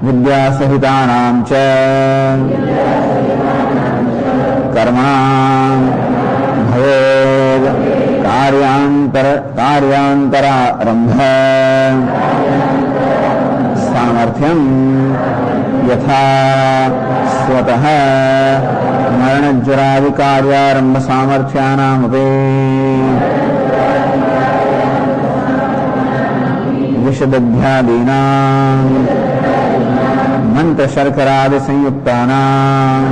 વિદ્યા સહિતાનામ ચ કર્મણામ ભવેદ કાર્યાંતરારંભ સામર્થ્યમ યથા સ્વતઃ મરણજ્વરાદિ કાર્યારંભ સામર્થ્યાનામપી વિષદધ્યાદીનાં મંત્રશર્કરાદિ સંયુક્તાનાં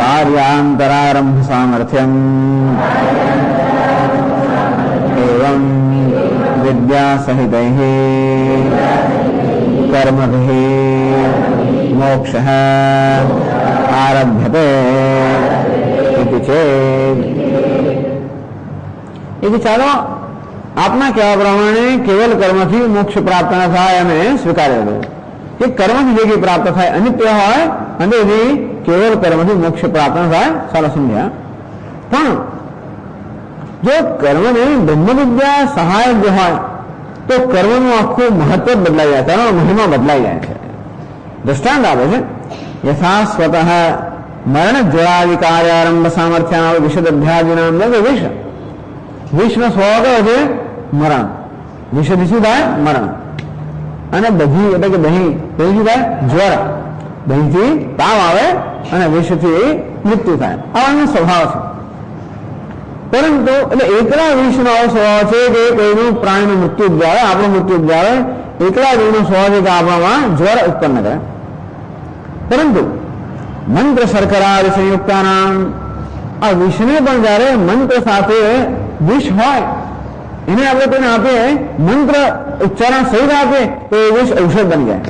કાર્યાંતરારંભ સામર્થ્યમ એવં વિદ્યા સહિતૈઃ કર્મભિઃ મોક્ષઃ આરભ્યતે ઇતિ ચેદ. એટલે ચાલો આપના કહેવા પ્રમાણે કેવલ કર્મથી મોક્ષ પ્રાપ્ત ન થાય અમે સ્વીકાર્યો હતો કે કર્મથી જે કંઈ પ્રાપ્ત થાય અનિત્ય હોય અને કેવલ કર્મથી મોક્ષ પ્રાપ્ત ન થાય. ચાલો સમજ્યા. પણ જો કર્મને બ્રહ્મ વિદ્યા સહાયક જે હોય તો કર્મનું આખું મહત્વ બદલાઈ જાય, કર્મ મહિમા બદલાઈ જાય છે. દ્રષ્ટાંત આપે છે યથા સ્વતઃ मरण ज्वरा विकार्यारंभ सामर्थ्य विशद अध्यादिनाम विष विषનો સ્વભાવ કયો છે મરણ વિષથી શું થાય મરણ અને દહીં એટલે કે દહીં શું થાય જ્વર દહીંથી તાવ આવે અને વિષથી મૃત્યુ થાય આવાનો સ્વભાવ છે પરંતુ એટલે એકલા વિષનો આવો સ્વભાવ છે કે કોઈનું પ્રાણીનું મૃત્યુ ઉપજાવે આપણું મૃત્યુ ઉપજાવે એકલા વિષનો સ્વભાવ છે કે આપણામાં જ્વર ઉત્પન્ન કરે પરંતુ મંત્ર શર્કરા સંયુક્તાનામ આ વિષને પણ જ્યારે મંત્ર સાથે વિષ હોય એને આપણે કોઈને આપીએ મંત્ર ઉચ્ચારણ સહિત આપે તો એ વિષ ઔષધ બની જાય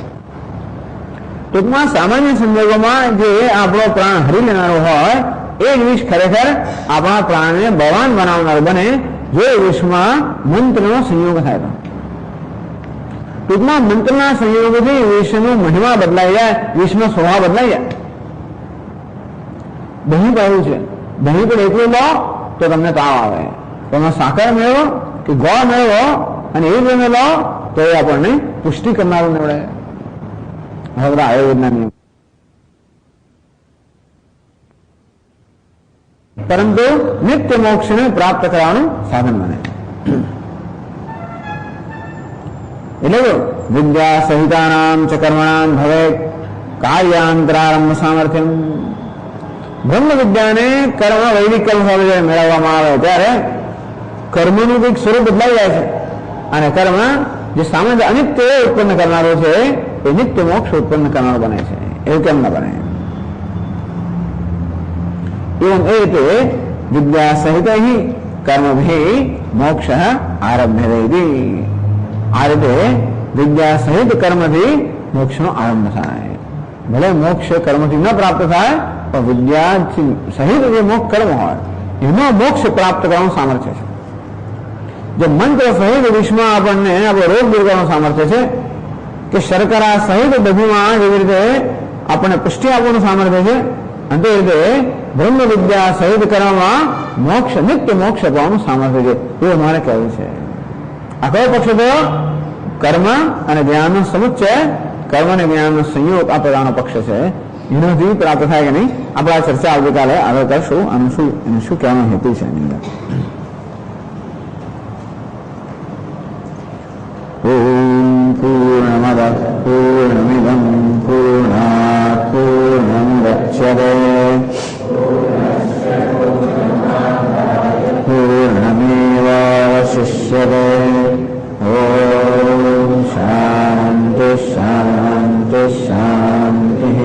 ટૂંકમાં સામાન્ય સંજોગોમાં જે આપણો પ્રાણ હરી લેનારો હોય એ જ વિષ ખરેખર આપણા પ્રાણને બળવાન બનાવનાર બને જો એ વિષમાં મંત્રનો સંયોગ થાય તો ટૂંકમાં મંત્રના સંયોગથી વિષનો મહિમા બદલાઈ જાય વિષનો સ્વભાવ બદલાઈ જાય દહીં કહ્યું છે દહીં પણ એકલું લો તો તમને તાવ આવે તમે સાકર મેળવો કે ગોળ મેળવો અને એ તમે લો તો એ આપણને પુષ્ટિ કરનારું નીવડે હવે બધા આયુર્વેદના નિયમ પરંતુ નિત્ય મોક્ષને પ્રાપ્ત કરવાનું સાધન બને એટલે વિદ્યા સહિતાનામ ચ કર્મણામ ભવે કાર્યાંતરારંભ સામર્થ્યમ બ્રહ્મ વિદ્યાને કર્મ વૈદિક કર્મ સાથે મેળવવામાં આવે ત્યારે કર્મનું કંઈક સ્વરૂપ બદલાઈ જાય છે અને કર્મ જે સામાન્ય અનિત્ય ઉત્પન્ન કરનારો છે એ નિત્ય મોક્ષ ઉત્પન્ન કરનારો બને છે એવું કેમ ન બને एवं एते विद्या सहित ही कर्म भी मोक्ष आरभ्य आ रीते विद्या सहित कर्म थी मोक्ष नो आरंभ थाय भले मोक्ष कर्म थी न प्राप्त थाय तो विद्या सहित जो मोक्ष कर्म हो एनो मोक्ष प्राप्त करવાનું સામર્થ્ય છે जो मंत्र सहित विश्व આપણને આપણો રોગ દૂર કરવાનું સામર્થ્ય છે કે શર્કરા સહિત દહીંમાં જેવી રીતે આપણને પુષ્ટિ આપવાનું સામર્થ્ય છે અને તે રીતે બ્રહ્મ વિદ્યા સહિત કરવામાં મોક્ષ નિત્ય મોક્ષ અપાવવાનું સામર્થ્ય છે એવું મારે કહેવું છે આ કયો પક્ષ થયો કર્મ અને જ્ઞાનનો સમુચ્ચય કર્મ અને જ્ઞાનનો સંયોગ આ પ્રકારનો પક્ષ છે એનાથી પ્રાપ્ત થાય કે નહીં આપણે આ ચર્ચા આવતીકાલે આગળ કરશું આનું શું એનું શું કહેવાનો હેતુ છે એની અંદર ઓમ પૂર્ણમદ પૂર્ણમિદં પૂર્ણાત પૂર્ણમુદચ્યતે पूर्णमेवावशिष्यते ॐ शान्ति शान्ति शान्तिः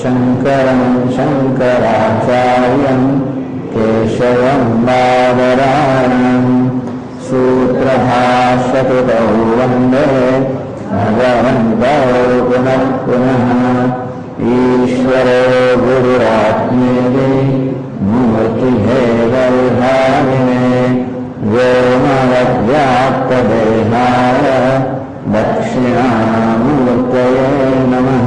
शङ्करं शङ्कराचार्यं केशवं बादरायणं सूत्रभाष्यकृतौ वन्दे भगवन्तौ पुनः पुनः ईश्वरो गुरुरात्मेति मूर्तिभेदविभागिने व्योमवद्व्याप्तदेहाय दक्षिणामूर्तये नमः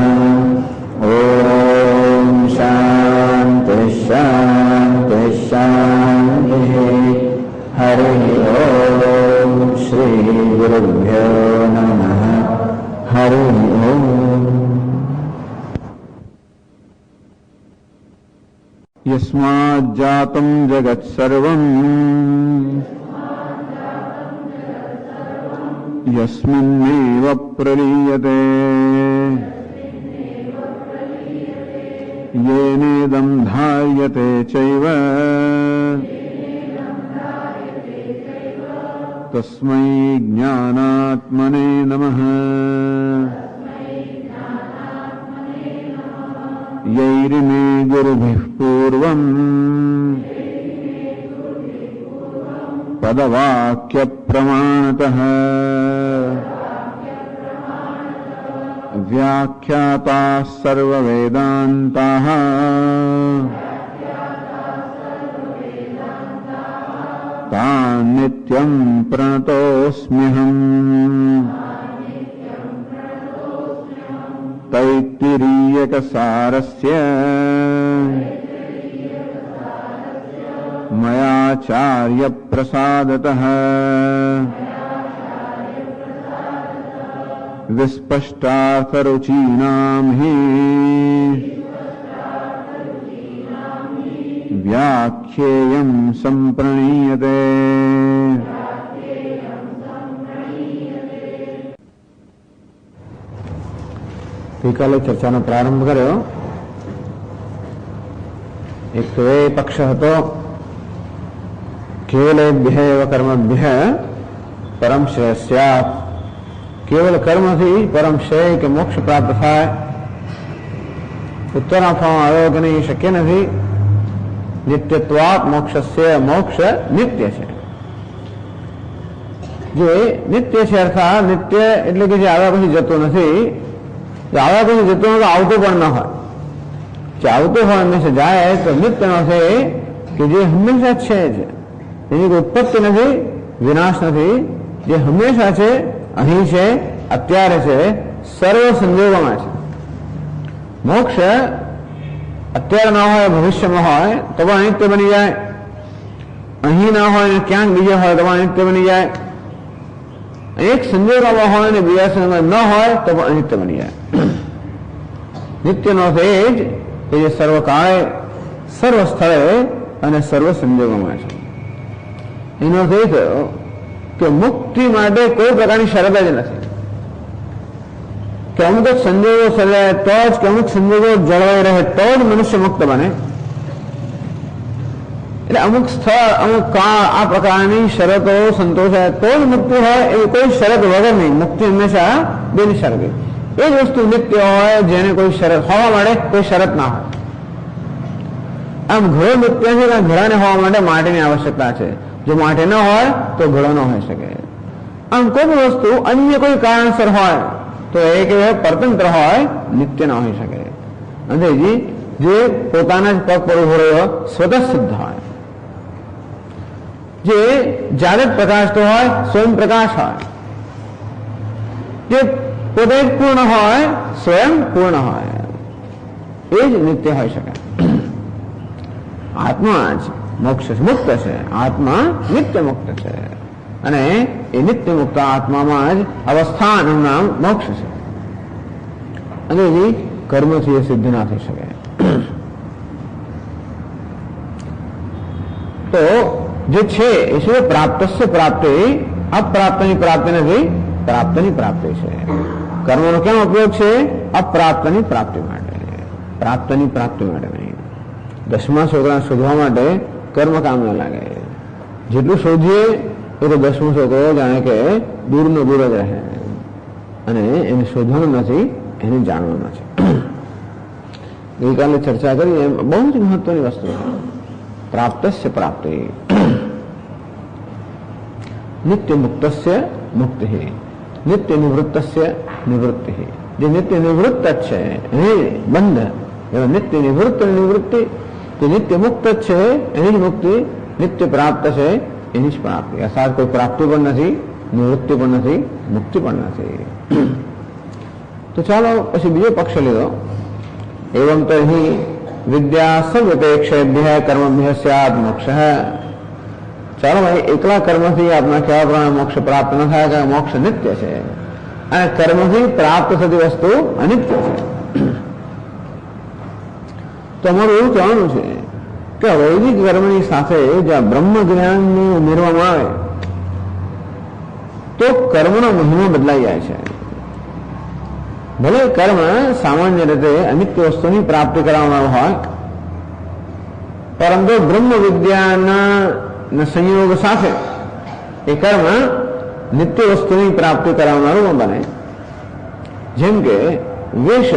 ॐ शान्ति शान्ति शान्तिः हरिः ॐ श्रीगुरुभ्यो नमः हरिः ॐ यस्माज्जातं जगत्सर्वं यस्मिन्नेव प्रलीयते येनेदं धार्यते चैव तस्मै ज्ञानात्मने नमः यैरिमे गुरुभिः पूर्वम् पदवाक्यप्रमाणतः व्याख्याताः सर्ववेदान्ताः तान् नित्यं प्रणतोऽस्म्यहम् तैत्तिरीयकसारस्य मयाचार्यप्रसादतः विस्पष्टार्थरुचीनां हि व्याख्येयं संप्रणीयते। ગઈકાલે ચર્ચાનો પ્રારંભ કર્યો. એક તો એ પક્ષ હતો કેવલેભ્ય એવ કર્મભ્ય પરમ શ્રેય સ્યાત. કેવલ કર્મથી પરમ શ્રેય કે મોક્ષ પ્રાપ્ત થાય. ઉત્તર આપવામાં આવ્યો કે નહીં, શક્ય નથી. નિત્યત્વાત મોક્ષસ્ય, મોક્ષ નિત્ય છે. જે નિત્ય છે અર્થાત નિત્ય એટલે કે જે આવ્યા પછી જતો નથી. આવ્યા પછી જતો આવતો પણ ન હોય. જે આવતો હોય હંમેશા જાય તો નિત્ય નો છે કે જે હંમેશા છે જ, એની કોઈ ઉત્પત્તિ નથી, વિનાશ નથી. જે હંમેશા છે, અહીં છે, અત્યારે છે, સર્વ સંજોગોમાં છે. મોક્ષ અત્યારે ના હોય, ભવિષ્યમાં હોય તો પણ અનિત્ય બની જાય. અહીં ના હોય ને ક્યાંક બીજે હોય તો પણ અનિત્ય બની જાય. એક સંજોગોમાં હોય ને બીજા સંજોગોમાં ન હોય તો પણ અનિત્ય બની જાય. નિત્યનો અર્થ એ જ કે જે સર્વકાળે, સર્વ સ્થળે અને સર્વ સંજોગોમાં છે. એનો અર્થ એ થયો કે મુક્તિ માટે કોઈ પ્રકારની શરત જ નથી કે અમુક સંજોગો સર્જાય તો જ, કે અમુક સંજોગો જળવાઈ રહે તો જ મનુષ્ય મુક્ત બને. એટલે અમુક સ્થળ, અમુક કાળ, આ પ્રકારની શરતો સંતોષાય તો જ મુક્તિ હોય, એવી કોઈ શરત વગર નહીં. મુક્તિ હંમેશા બિનશરતી. એ જ વસ્તુ નિત્ય હોય જેને કોઈ શરત હોવા માટે કોઈ શરત ના હોય. આમ ઘોડો નિત્ય છે, ઘોડાને હોવા માટે માટીની આવશ્યકતા છે. જો માટી ન હોય તો ઘોડો ન હોઈ શકે. આમ કોઈ પણ વસ્તુ અન્ય કોઈ કારણસર હોય તો એ કે પરતંત્ર હોય, નિત્ય ન હોઈ શકે. અંધેજી જે પોતાના જ પગ પર ઉભો રહ્યો સ્વતઃ સિદ્ધ હોય, જે જાતે જ પ્રકાશતો હોય, સ્વયં પ્રકાશ હોય, જે પોતે પૂર્ણ હોય, સ્વયં પૂર્ણ હોય, એ જ નિત્ય હોઈ શકે. આત્મા જ મોક્ષ મુક્ત છે, આત્મા નિત્ય મુક્ત છે. અને એ નિત્ય મુક્ત આત્મામાં જ અવસ્થાનું નામ મોક્ષ છે. અને એ કર્મથી એ સિદ્ધ ના થઈ શકે. તો જે છે એ શું? પ્રાપ્તસ્ય પ્રાપ્તિ, અપ્રાપ્તની પ્રાપ્તિ નથી, પ્રાપ્તની પ્રાપ્તિ છે. કર્મનો કેમ ઉપયોગ છે? અપ્રાપ્તની પ્રાપ્તિ માટે, પ્રાપ્તની પ્રાપ્તિ માટે નહીં. 10મા છોકરા શોધવા માટે કર્મ કામ ન લાગે. જેટલું શોધીએ એ તો 10મો છોકરો જાણે કે દૂરનો દૂર જ રહે, અને એને શોધવાનું નથી, એને જાણવાનું નથી. ગઈકાલે ચર્ચા કરી એમ બહુ જ મહત્વની વસ્તુ છે. પ્રાપ્તસ્ય પ્રાપ્તિ, નિત્ય મુક્તસ્ય મુક્તિ, નિત્ય નિવૃત્તસ્ય નિવૃત્તિ. જે નિત્ય નિવૃત્ત જ છે એ બંધ, એવા નિત્ય નિવૃત્ત નિવૃત્તિ. જે નિત્ય મુક્ત જ છે એની જ મુક્તિ, નિત્ય પ્રાપ્ત છે એની જ પ્રાપ્તિ. અર્થાત કોઈ પ્રાપ્તિ પણ નથી, નિવૃત્તિ પણ નથી, મુક્તિ પણ નથી. તો ચાલો પછી બીજો પક્ષ લીધો. એવમ તો અહીં વિદ્યા સર્વપેક્ષેભ્ય કર્મભ્ય સ્યાદ મોક્ષ. ચાલો ભાઈ, એકલા કર્મથી આપના કહેવા પ્રમાણે મોક્ષ પ્રાપ્ત ન થાય, કે મોક્ષ નિત્ય છે અને કર્મથી પ્રાપ્ત થતી વસ્તુ અનિત્ય છે. તો અમારું એવું કહેવાનું છે કે વૈદિક કર્મની સાથે જ્યાં બ્રહ્મ જ્ઞાનને ઉમેરવામાં આવે તો કર્મનો મહિમા બદલાઈ જાય છે. ભલે કર્મ સામાન્ય રીતે અનિત્ય વસ્તુની પ્રાપ્તિ કરવામાં હોય, પરંતુ બ્રહ્મ વિદ્યાના સંયોગ સાથે એ કર્મ નિત્ય વસ્તુની પ્રાપ્તિ કરાવનારું બને. જેમ કે વિષ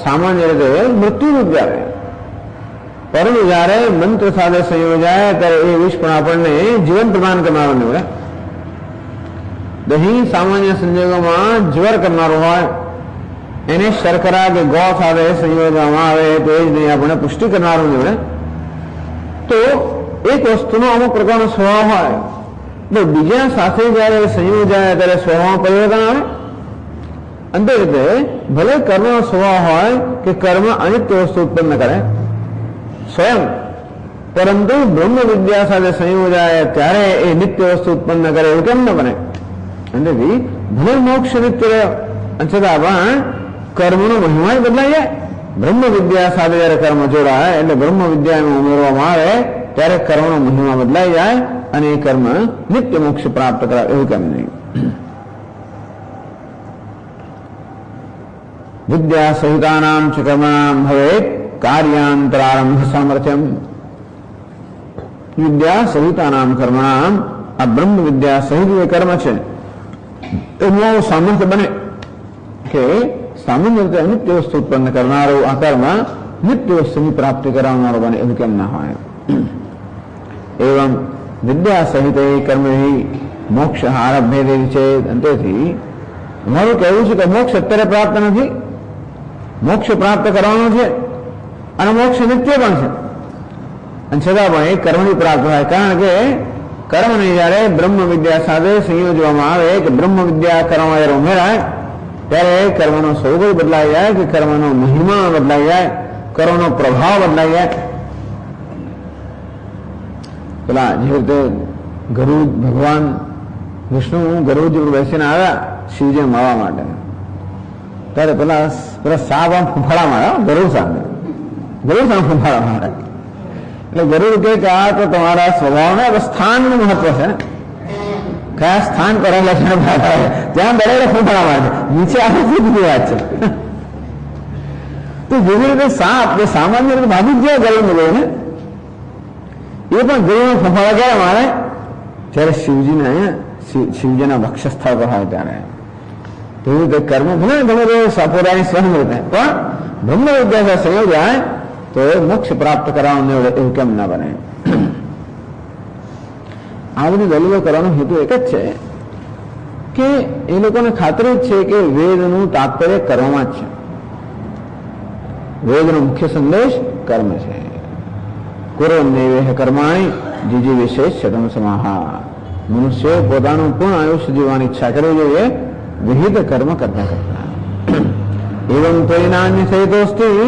સામાન્ય રીતે મૃત્યુરૂપ આવે, પરંતુ જયારે મંત્ર સાથે સંયોજાય ત્યારે એ વિષ પણ આપણને જીવન પ્રદાન કરનારો નીવડે. દહીં સામાન્ય સંજોગોમાં જ્વર કરનારો હોય, એને શર્કરા કે ગો સાથે સંયોજવામાં આવે તો એ જ નહીં આપણને પુષ્ટિ કરનારું નીવડે. તો એક વસ્તુનો અમુક પ્રકારનો સ્વભાવ હોય તો બીજા સાથે જયારે સંયોજાય ત્યારે સ્વભાવમાં પરિવર્તન આવે. અંતે રીતે ભલે કર્મનો સ્વભાવ હોય કે કર્મ અનિત્ય વસ્તુ ઉત્પન્ન કરે સ્વયં, પરંતુ બ્રહ્મ વિદ્યા સાથે સંયોજાય ત્યારે એ નિત્ય વસ્તુ ઉત્પન્ન કરે, એવું કેમ ન બને? અંતેથી ભલે મોક્ષ નિત્ય રહ્યો છતાં પણ કર્મનો મહિમા બદલાઈ જાય. બ્રહ્મ વિદ્યા સાથે જયારે કર્મ જોડાય એટલે બ્રહ્મ વિદ્યામાં ઉમેરવામાં આવે ત્યારે કર્મનો મહિમા બદલાઈ જાય અને એ કર્મ નિત્ય મોક્ષ પ્રાપ્ત કરાવે એવું કેમ નહીં. વિદ્યા સહિતાનામ ચ કર્મણામ ભવેત કાર્યાંતરારંભ સામર્થ્યમ. વિદ્યા સહિતાનામ કર્મણામ, આ બ્રહ્મ વિદ્યા સહિત જે કર્મ છે એનું સામર્થ્ય બને કે સામાન્ય રીતે અનિત્ય વસ્તુ ઉત્પન્ન કરનારો આ કર્મ નિત્ય વસ્તુની પ્રાપ્તિ કરાવનારો બને એવું કેમ ના હોય. એવં વિદ્યા સહિત કર્મ મોક્ષ આરભ્ય છે. અંતેથી અમારું કહેવું છે કે મોક્ષ અત્યારે પ્રાપ્ત નથી, મોક્ષ પ્રાપ્ત કરવાનો છે અને મોક્ષ નિત્ય પણ છે અને છતાં પણ એ કર્મની પ્રાપ્ત થાય. કારણ કે કર્મને જયારે બ્રહ્મ વિદ્યા સાથે સંયોજવામાં આવે કે બ્રહ્મ વિદ્યા કર્મ ઉમેરાય ત્યારે કર્મનો સ્વરૂપ બદલાઈ જાય કે કર્મનો મહિમા બદલાઈ જાય, કર્મનો પ્રભાવ બદલાઈ જાય. પેલા જે રીતે ગરુડ ભગવાન વિષ્ણુ ગરુડ ઉપર બેસીને આવ્યા શિવજીને મળવા માટે, ત્યારે પેલા સાપ આમ ફૂંફાળામાં આવ્યા, ગરુડ સામે ફૂંફાળામાં આવ્યા. એટલે ગરુડ કે આ તો તમારા સ્વભાવને સ્થાનનું મહત્વ છે, કયા સ્થાન પર ત્યાં દરેક ફૂંફાળામાં છે, નીચે આખી બધી વાત છે. તો જેવી રીતે સાપ જે સામાન્ય રીતે ભાગી જ જાય ગરુડ ને એ પણ ગરુડ ફૂંફાળા ક્યારે મારે જયારે શિવજીના વક્ષસ્થળ પર હોય ત્યારે. તેવું તે કર્મ ભલે ગમે તે સપોરાની સ્વયં પણ બ્રહ્મ વિદ્યા સંયોગ જાય તો એ મોક્ષ પ્રાપ્ત કરવાનું એવું કેમ ના બને. આ બધી દલીલો કરવાનો હેતુ એક જ છે કે એ લોકોને ખાતરી જ છે કે વેદનું તાત્પર્ય કરવામાં જ છે. વેદનો મુખ્ય સંદેશ કર્મ છે. કુર્વન્નેવેહ કર્માણિ જીજી વિશેષ શતમ સમાહા. મનુષ્ય પોતાનું પૂર્ણ આયુષ્ય જીવવાની ઈચ્છા કરવી જોઈએ વિહિત કર્મ કરતા કરતા. એવં તો નાન્ય સહિતોસ્તી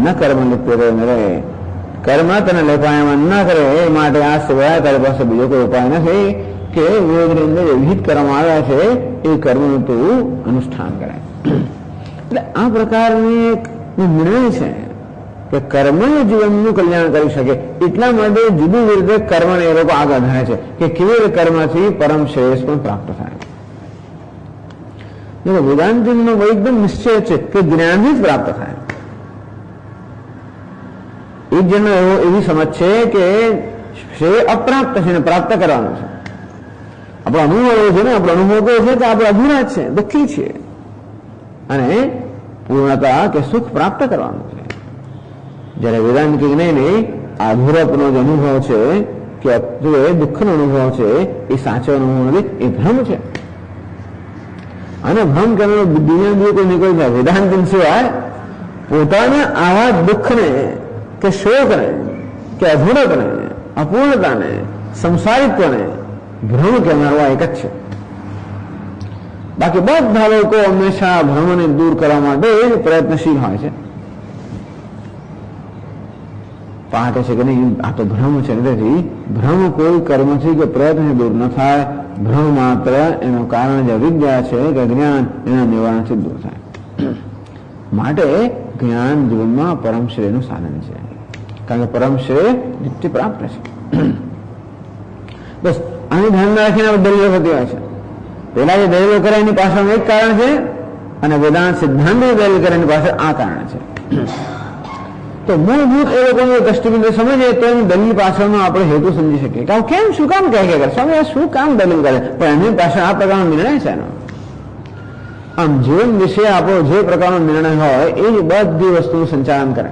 ન કર્મ લિપ્યતે નરે. કર્મ તને લેપાયમાં ન કરે એ માટે આ સિવાય તારી પાસે બીજો કોઈ ઉપાય નથી કે વેદની અંદર જે વિહિત કર્મ આવ્યા છે એ કર્મનું તું અનુષ્ઠાન કરે. એટલે આ પ્રકારની એક નિર્ણય છે કે કર્મ જીવનનું કલ્યાણ કરી શકે એટલા માટે જુદી રીતે કર્મને એ લોકો આગળ ધરે છે કે કેવી રીતે કર્મથી પરમ શ્રેયસ પણ પ્રાપ્ત થાય. વેદાંતિનો એકદમ નિશ્ચય છે કે જ્ઞાનથી જ પ્રાપ્ત થાય. એક જણનો એવી સમજ છે કે શ્રેય અપ્રાપ્ત છે ને પ્રાપ્ત કરવાનું છે. આપણો અનુભવ એવો છે ને, આપણો અનુભવ કયો છે કે આપણે અધૂરા છે, દુઃખી છીએ અને પૂર્ણતા કે સુખ પ્રાપ્ત કરવાનું છે. જયારે વેદાંત કે નહીં અધૂરાપનો જે અનુભવ છે કે એ દુઃખનો અનુભવ છે એ સાચો અનુભવ નથી, એ ભ્રમ છે. અને ભ્રમ કરવાનો દુનિયા કોઈ નીકળી જાય. વેદાંત સિવાય પોતાના આવા દુઃખને કે શોકને કે અધૂરપને અપૂર્ણતાને સંસારિત્વને ભ્રમ કહેનારો એક જ છે. બાકી બધા લોકો હંમેશા ભ્રમને દૂર કરવા માટે પ્રયત્નશીલ હોય છે. પાકે છે કે નહીં આ તો ભ્રમ છે. તેથી ભ્રમ કોઈ કર્મથી કે પ્રયત્નથી દૂર ન થાય. ભ્રમ માત્ર એનું કારણ જે વિદ્યા છે કે જ્ઞાન એના નિવારણથી દૂર થાય. માટે જ્ઞાન જીવનમાં પરમ શ્રેયનું સાધન છે. કારણ કે પરમ શ્રેય નિત્ય પ્રાપ્ત છે. બસ આને ધ્યાન રાખીને દલીલો થતી હોય છે. પેલા જે દલીલો કરે એની પાછળ એક કારણ છે અને વેદાંત સિદ્ધાંત દલીલ કરે એની પાછળ આ કારણ છે. તો મૂળભૂત એ લોકોને દ્રષ્ટિબિંદુ સમજે તો એની દલીલ પાછળનો આપણે હેતુ સમજી શકીએ કે કેમ શું કામ કહે કરે સ્વામી શું કામ દલીલ કરે, પણ એની પાછળ આ પ્રકારનો નિર્ણય છે એનો. આમ જીવન વિશે આપણો જે પ્રકારનો નિર્ણય હોય એ જ બધી વસ્તુનું સંચાલન કરે.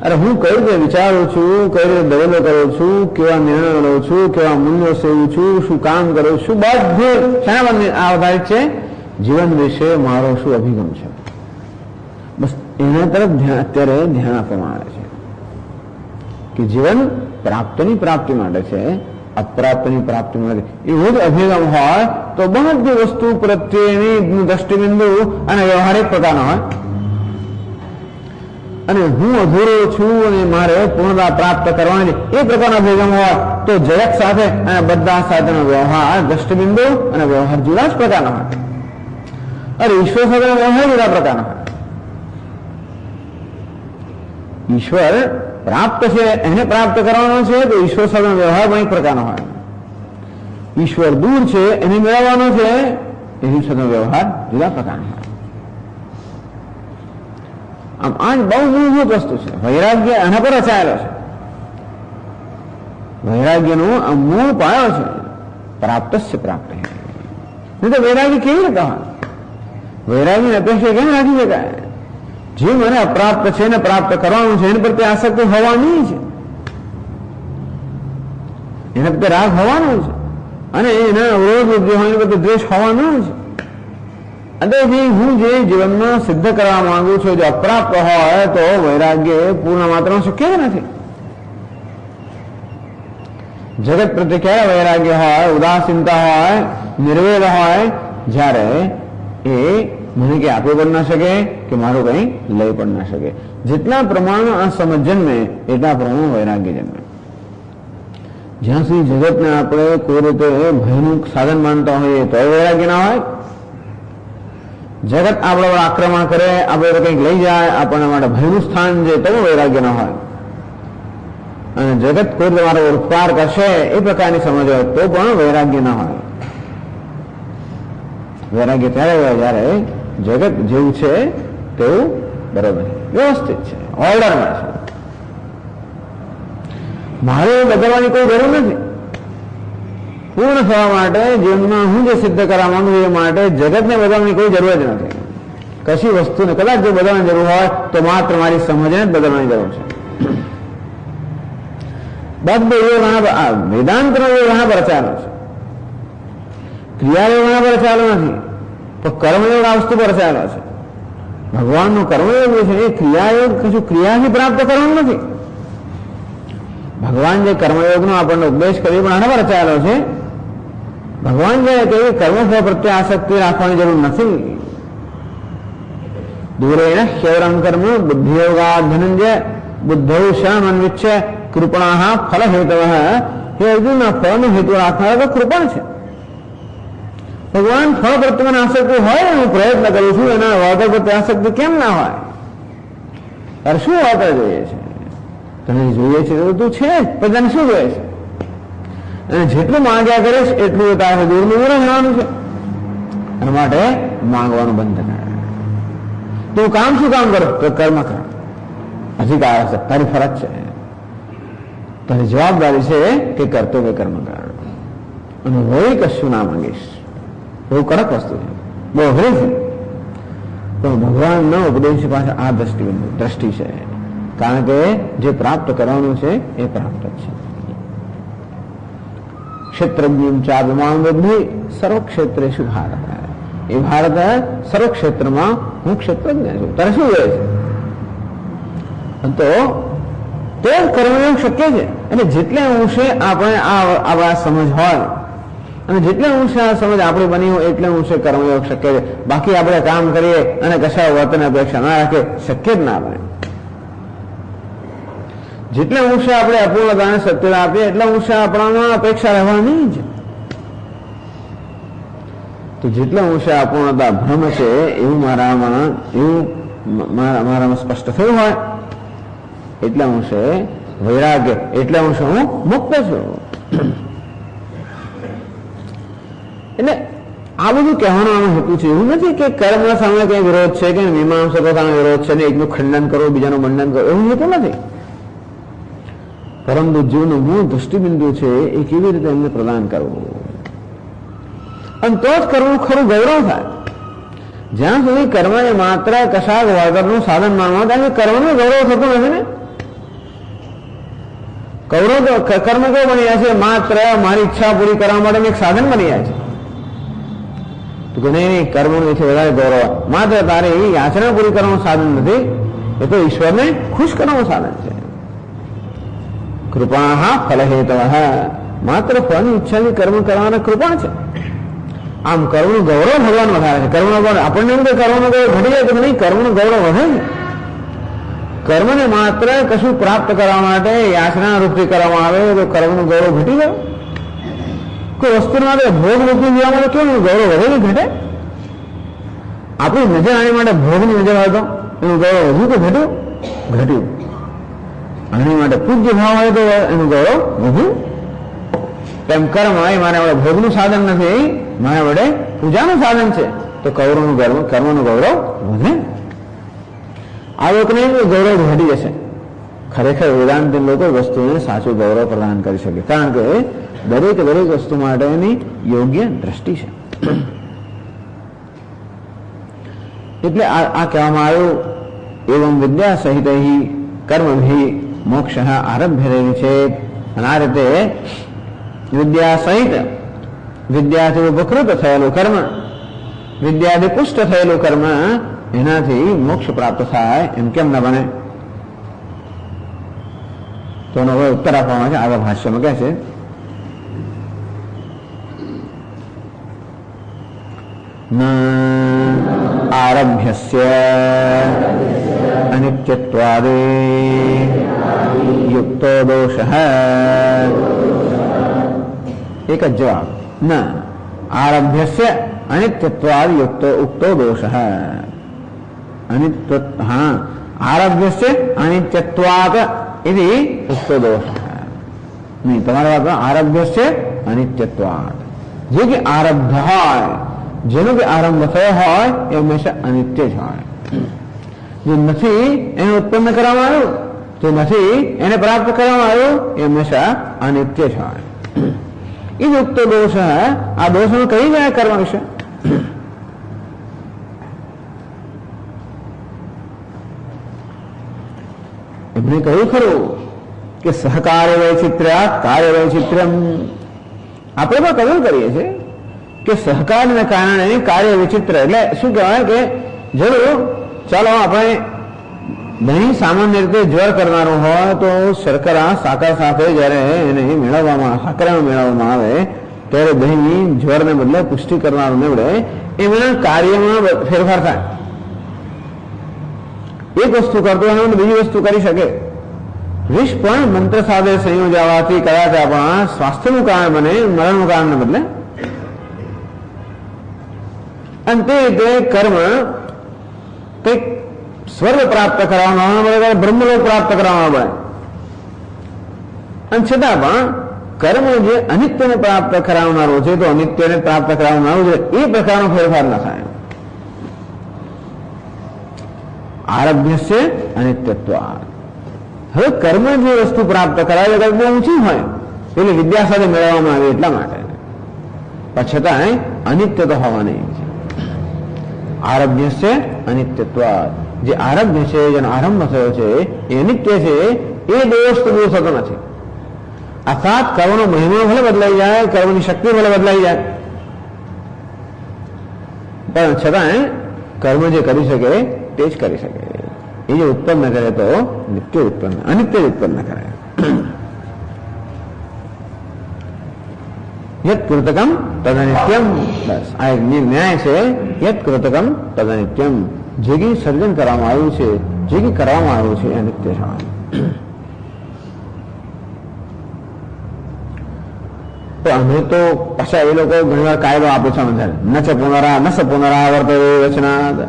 અરે હું કઈ રીતે વિચારું છું, કઈ રીતે દલીલો કરું છું, કેવા નિર્ણયો લઉં છું, કેવા મૂલ્યો સેવું છું, શું કામ કરું છું, બધું શાના પર આધારિત છે? જીવન વિશે મારો શું અભિગમ છે. બસ એના તરફ અત્યારે ધ્યાન આપવામાં આવે છે કે જીવન પ્રાપ્તિની પ્રાપ્તિ માટે છે, અપ્રાપ્તની પ્રાપ્તિ માટે. એવો જ અભિગમ હોય તો બધી વસ્તુ પ્રત્યેની દ્રષ્ટિબિંદુ અને વ્યવહારિક પ્રકારનો હોય. અને હું અધૂરો છું અને મારે પૂર્ણતા પ્રાપ્ત કરવાની એ પ્રકારનો અભિગમ હોય તો જગત સાથે અને બધા સાથેનો વ્યવહાર દ્રષ્ટિબિંદુ અને વ્યવહાર જુદા જ પ્રકારનો હોય. અરે ઈશ્વર સાથેનો વ્યવહાર જુદા પ્રકારનો હોય. ઈશ્વર પ્રાપ્ત છે, એને પ્રાપ્ત કરવાનો છે તો ઈશ્વર સાથે વ્યવહાર પણ એક પ્રકારનો હોય. ઈશ્વર દૂર છે, એને મેળવવાનો છે, એની સાથે વ્યવહાર જુદા પ્રકારનો હોય. આમ આ જ બહુ મૂળભૂત વસ્તુ છે. વૈરાગ્ય આના પર રચાયેલો છે. વૈરાગ્યનો આ મૂળ પાયો છે. પ્રાપ્ત છે પ્રાપ્ત. નહીં તો વૈરાગ્ય કેવી રીતે હોય? વૈરાગ્યની અપેક્ષા કેમ રાખી શકાય? જે મને અપ્રાપ્ત છે ને પ્રાપ્ત કરવાનું છે એની પ્રત્યે આસક્તિ હોવાની છે, એના પ્રત્યે રાગ હોવાનો છે, અને એના અવરોધ બુદ્ધિ હોય એની પ્રત્યે દ્વેષ હોવાનો છે. અને હું જે જીવનમાં સિદ્ધ કરવા માંગુ છું જો અપ્રાપ્ત હોય તો વૈરાગ્ય પૂર્ણ માત્રામાં શક્ય નથી. જગત પ્રત્યે ક્યારે વૈરાગ્ય હોય, ઉદાસીનતા હોય, નિર્વેદ હોય, જ્યારે એ મને કંઈ આપી પણ ના શકે કે મારું કંઈ લઈ પણ ના શકે. જેટલા પ્રમાણમાં આ સમજ જન્મે એટલા પ્રમાણમાં વૈરાગ્ય જન્મે. જ્યાં સુધી જગતને આપણે કોઈ રીતે ભયનું સાધન માનતા હોઈએ તો વૈરાગ્ય ના હોય. જગત આપણા પર આક્રમણ કરે, આપણે કંઈક લઈ જાય, આપણા માટે ભયનું સ્થાન છે તો વૈરાગ્ય ના હોય. અને જગત કોઈ તમારો ઉપકાર કરશે એ પ્રકારની સમજ હોય તો પણ વૈરાગ્ય ના હોય. વૈરાગ્ય ત્યારે હોય જ્યારે જગત જેવું છે તેવું બરાબર વ્યવસ્થિત છે, ઓર્ડરમાં છે. મારે બદલવાની કોઈ જરૂર નથી. પૂર્ણ થવા માટે જીવનમાં હું જે સિદ્ધ કરવા માંગુ એ માટે જગતને બદલવાની કોઈ જરૂર જ નથી. કશી વસ્તુને કદાચ જો બદલવાની જરૂર હોય તો માત્ર મારી સમજને જ બદલવાની જરૂર છે. વેદાંતનો ઘણા પર ચાલો છે, ક્રિયાયોગ ઘણા પર ચાલો નથી, તો કર્મયોગ આ વસ્તુ પર ચાલો છે. ભગવાનનો કર્મયોગ જે છે એ ક્રિયાયોગ કશું ક્રિયાથી પ્રાપ્ત કરવાનું નથી. ભગવાન જે કર્મયોગનો આપણને ઉપદેશ કર્યો પણ આના પર ચાલો છે. ભગવાન જે કહે કર્મફળ પ્રત્યે આસક્તિ રાખવાની જરૂર નથી. દૂરેણ ક્ષેત્રમ કર્મ બુદ્ધિયોગા ધનંજય બુદ્ધૌ શમન્વિચ્છ કૃપણાઃ ફલ હેતવ. હે અર્જુન, ફળનો હેતુ રાખનારા તો કૃપણ છે. ભગવાન ફળ પ્રત્યે આસક્તિ હોય, હું પ્રયત્ન કરું છું, એના વળતર પ્રત્યે આસક્તિ કેમ ના હોય? તારે શું વળતર જોઈએ છે? તને જોઈએ છે તો તું છે, પણ તને શું જોઈએ છે? અને જેટલું માંગ્યા કરીશ એટલું તારે દૂરનું દૂર જવાનું છે. એના માટે માંગવાનું બંધ કર. તું કામ શું કામ કરો તો કર્મ કર. અધિકાર છે, તારી ફરજ છે, તારી જવાબદારી છે કે કર્તવ્ય કર્મ કર. અને વળી કશું ના માંગીશ. બહુ કડક વસ્તુ છે, બહુ અઘરી છે. તો ભગવાનના ઉપદેશ પાસે આ દ્રષ્ટિ છે. કારણ કે જે પ્રાપ્ત કરવાનું છે એ પ્રાપ્ત જ છે. ક્ષેત્રજ્ઞ ચાર્યમાન બુદ્ધિ સર્વક્ષેત્રેષુ ભારત. એ ભારત સર્વ ક્ષેત્રમાં હું ક્ષેત્રજ્ઞ છું. તારે શું જોઈએ છે? તો કર્મયોગ શક્ય છે. અને જેટલે અંશે આપણે આ સમજ હોય અને જેટલે અંશે આ સમજ આપણી બની હોય એટલે અંશે કર્મયોગ શક્ય છે. બાકી આપણે કામ કરીએ અને કશા વર્તન અપેક્ષા ના રાખે, શક્ય જ ના બને. જેટલા અંશે આપણે અપૂર્ણતાને સત્યતા આપીએ એટલા અંશે આપણામાં અપેક્ષા રહેવાની જ. તો જેટલા અંશે અપૂર્ણતા ભ્રમ છે એવું મારામાં સ્પષ્ટ થયું હોય એટલા અંશે વૈરાગ્ય, એટલા અંશે હું મુક્ત છું. એટલે આ બધું કહેવાનો આનો હેતુ છે. એવું નથી કે કર્મ સામે કઈ વિરોધ છે કે મીમાંસકો સામે વિરોધ છે ને એકનું ખંડન કરો બીજાનું મંડન કરો, એવું હેતુ નથી. પરંતુ જીવનું મૂળ દૃષ્ટિબિંદુ છે એ કેવી રીતે એમને પ્રદાન કરવું, અને તો જ કરવું ખરું ગૌરવ થાય. જ્યાં સુધી કર્મને માત્ર કશાક વળતરનું સાધન માનવા ત્યાં કર્મનું ગૌરવ થતું નથી ને. કર્મ કેવું બની જાય છે? માત્ર મારી ઈચ્છા પૂરી કરવા માટે એક સાધન બની જાય છે. તો કે નહીં, કર્મનું એથી વધારે ગૌરવ માત્ર તારી યાચના પૂરી કરવાનું સાધન નથી, એ તો ઈશ્વરને ખુશ કરવાનું સાધન છે. કૃપા ફલ હેતવ. માત્ર ફળની ઈચ્છાથી કર્મ કરવાના કૃપા છે. આમ કર્મનું ગૌરવ ભગવાન વધારે છે. કર્મનો ગૌરવ આપણને એમ કે કર્મનો ગૌરવ ઘટી જાય તો નહીં, કર્મનું ગૌરવ વધે છે. કર્મને માત્ર કશું પ્રાપ્ત કરવા માટે યાચના રૂપથી કરવામાં આવે તો કર્મનું ગૌરવ ઘટી જાય. કોઈ વસ્તુ માટે ભોગ રૂપી દેવા માટે કેમ ગૌરવ વધે કે ઘટે? આપણી નજર આની માટે ભોગની નજર હોય તો એનું ગૌરવ વધુ કે ઘટ્યું? ઘટ્યું. આની માટે પૂજ્ય ભાવ હોય તો એનું ગૌરવ વધુ. એમ કર્મ એ મારા વડે ભોગનું સાધન નથી, મારા વડે પૂજાનું સાધન છે, તો કર્મનું ગૌરવ વધે. આ લોકોને ગૌરવ ઘટી જશે. ખરેખર વેદાંત લોકો વસ્તુને સાચું ગૌરવ પ્રદાન કરી શકે, કારણ કે દરેક વસ્તુ માટેની યોગ્ય દ્રષ્ટિ છે. એટલે આ કહેવામાં આવ્યું એવં વિદ્યા સહિત કર્મભી મોક્ષ આરભ્ય રહેલી છે. અને આ રીતે વિદ્યા સહિત વિદ્યાથી ઉપકૃત થયેલું કર્મ, વિદ્યાથી પુષ્ટ થયેલું કર્મ, એનાથી મોક્ષ પ્રાપ્ત થાય એમ કેમ ન બને? તો એનો હવે ઉત્તર આપવામાં છે. આગળ ભાષ્યમાં કહે છે ન આરભ્યસ્ય અનિત્યત્વાદે યુક્તો દોષઃ. એક જ જવાબ. ન આરભ્યસ્ય અનિત્યત્વાદ ઉક્તો દોષઃ. આરભ્યસ્ય અનિત્યત્વાદ इति उक्तो दोषः. नहीं, તમારા વાત આરભ્યસ્ય અનિત્યત્વાદ. જે કે આરબ્ધ હોય, જેનો કે આરંભ થયો હોય એ હંમેશા અનિત્ય જ હોય. જે નથી એને ઉત્પન્ન કરવામાં આવ્યું, જે નથી એને પ્રાપ્ત કરવામાં આવ્યું એ હંમેશા અનિત્ય જ હોય. એ જ ઉક્તો દોષ. આ દોષનું કઈ ગયા કરવા વિશે? એમણે કહ્યું ખરું કે સહકાર્ય વૈચિત્ર્યાત કાર્ય વૈચિત્ર્યમ. આપણે પણ કબૂલ કરીએ છીએ કે સહકારને કારણે કાર્ય વિચિત્ર. એટલે શું કહેવાય કે જરૂર ચાલો આપણે દહીં સામાન્ય રીતે જ્વર કરનારું હોય તો શર્કરા સાકર સાથે જયારે એને મેળવવામાં સાકરામાં મેળવવામાં આવે ત્યારે દહીં જ્વરને બદલે પુષ્ટિ કરનારું નીવડે, એમના કાર્યમાં ફેરફાર થાય. એક વસ્તુ કરતો હોય બીજી વસ્તુ કરી શકે. વિષ પણ મંત્ર સાથે સંયોજાવાથી કદાચ આપણા સ્વાસ્થ્યનું કારણ બને, મરણનું કારણ બદલે. અને તે રીતે કર્મ કંઈક સ્વર્ગ પ્રાપ્ત કરવાનો પડે, બ્રહ્મલોક પ્રાપ્ત કરવાનો પડે. અને છતાં પણ કર્મ જે અનિત્યને પ્રાપ્ત કરાવનારું છે તો અનિત્યને પ્રાપ્ત કરાવનારું છે એ પ્રકારનો ફેરફાર ન થાય. આરભ્યસ્ય અનિત્યત્વાદ. હવે કર્મ જે વસ્તુ પ્રાપ્ત કરાવે એ બહુ ઊંચી હોય એટલે વિદ્યા સાથે મેળવવામાં આવે એટલા માટે, પણ છતાં અનિત્ય તો હોવા નહીં છે. આરભ્યસ્ય અનિત્યત્વાદ. જે આરભ્ય છે, જેનો આરંભ થયો છે એ અનિત્ય છે, એ દોષ તો દૂર થતો નથી. અર્થાત કર્મનો મહિમા ભલે બદલાઈ જાય, કર્મની શક્તિ ભલે બદલાઈ જાય, પણ છતાં કર્મ જે કરી શકે તે જ કરી શકે. એ જે ઉત્પન્ન કરે તો નિત્ય ઉત્પન્ન, અનિત્ય ઉત્પન્ન કરે. યત કૃતકમ તદનિત્યમ. બસ આ એક ન્યાય છે. યત કૃતકમ તદનિત્યમ. જે કંઈ સર્જન કરવામાં આવ્યું છે, જે કંઈ કરવામાં આવ્યું છે એ અનિત્ય છે. તો અમે તો પાછા એ લોકો ઘણીવાર કાયદો આપે છે વધારે, ન સ પુનરાવર્તતે વચનાદ.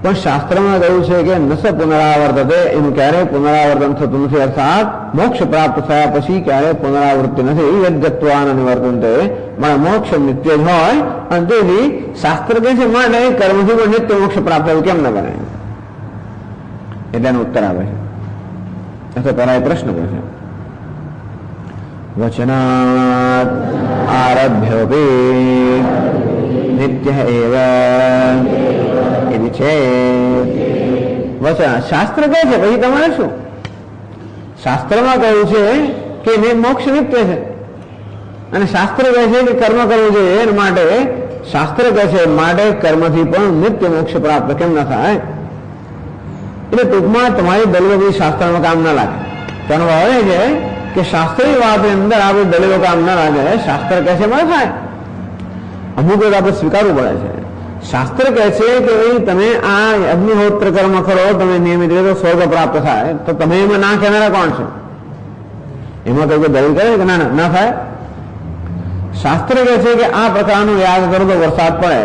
પણ શાસ્ત્રમાં કહ્યું છે કે ન સ પુનરાવર્તતે, એનું ક્યારેય પુનરાવર્તન થતું નથી. અર્થાત મોક્ષ પ્રાપ્ત થયા પછી ક્યારેય પુનરાવૃત્તિ નથી. યદ્ગત્વાન નિવર્તન્તે. પણ મોક્ષ નિત્ય જ હોય. અને તેથી શાસ્ત્ર કહે છે માટે કર્મથી પણ નિત્ય મોક્ષ પ્રાપ્ત થયું કેમ ન બને? એટલે એનો ઉત્તર આવે છે. અથવા પહેલા એ પ્રશ્ન પૂછે વચનાત આરભ્યોપી નિત્ય એવ છે. વચન શાસ્ત્ર કહે છે, પછી તમારે શું? શાસ્ત્રમાં કહ્યું છે કે મોક્ષ નિત્ય છે, અને શાસ્ત્ર કહે છે કે કર્મ કરવું જોઈએ. એના માટે શાસ્ત્ર કહે છે માટે કર્મથી પણ નિત્ય મોક્ષ પ્રાપ્ત કેમ ન થાય? એટલે ટૂંકમાં તમારી દલીલો શાસ્ત્રમાં કામ ના લાગે. તેનો ભાવ એ છે કે શાસ્ત્રની વાતની અંદર આપણે દલીલો કામ ના લાગે. શાસ્ત્ર કહે છે મને થાય, અમુક આપણે સ્વીકારવું પડે છે. શાસ્ત્ર કહે છે કે તમે આ અગ્નિહોત્ર કર્મ કરો, તમે નિયમિત રીતે સ્વર્ગ પ્રાપ્ત થાય, તો તમે એમાં ના કહેનારા કોણ છો? એમાં કઈ દલીલ કરે કે ના ના થાય? શાસ્ત્ર કહે છે કે આ પ્રકારનો યાગ કરો તો વરસાદ પડે.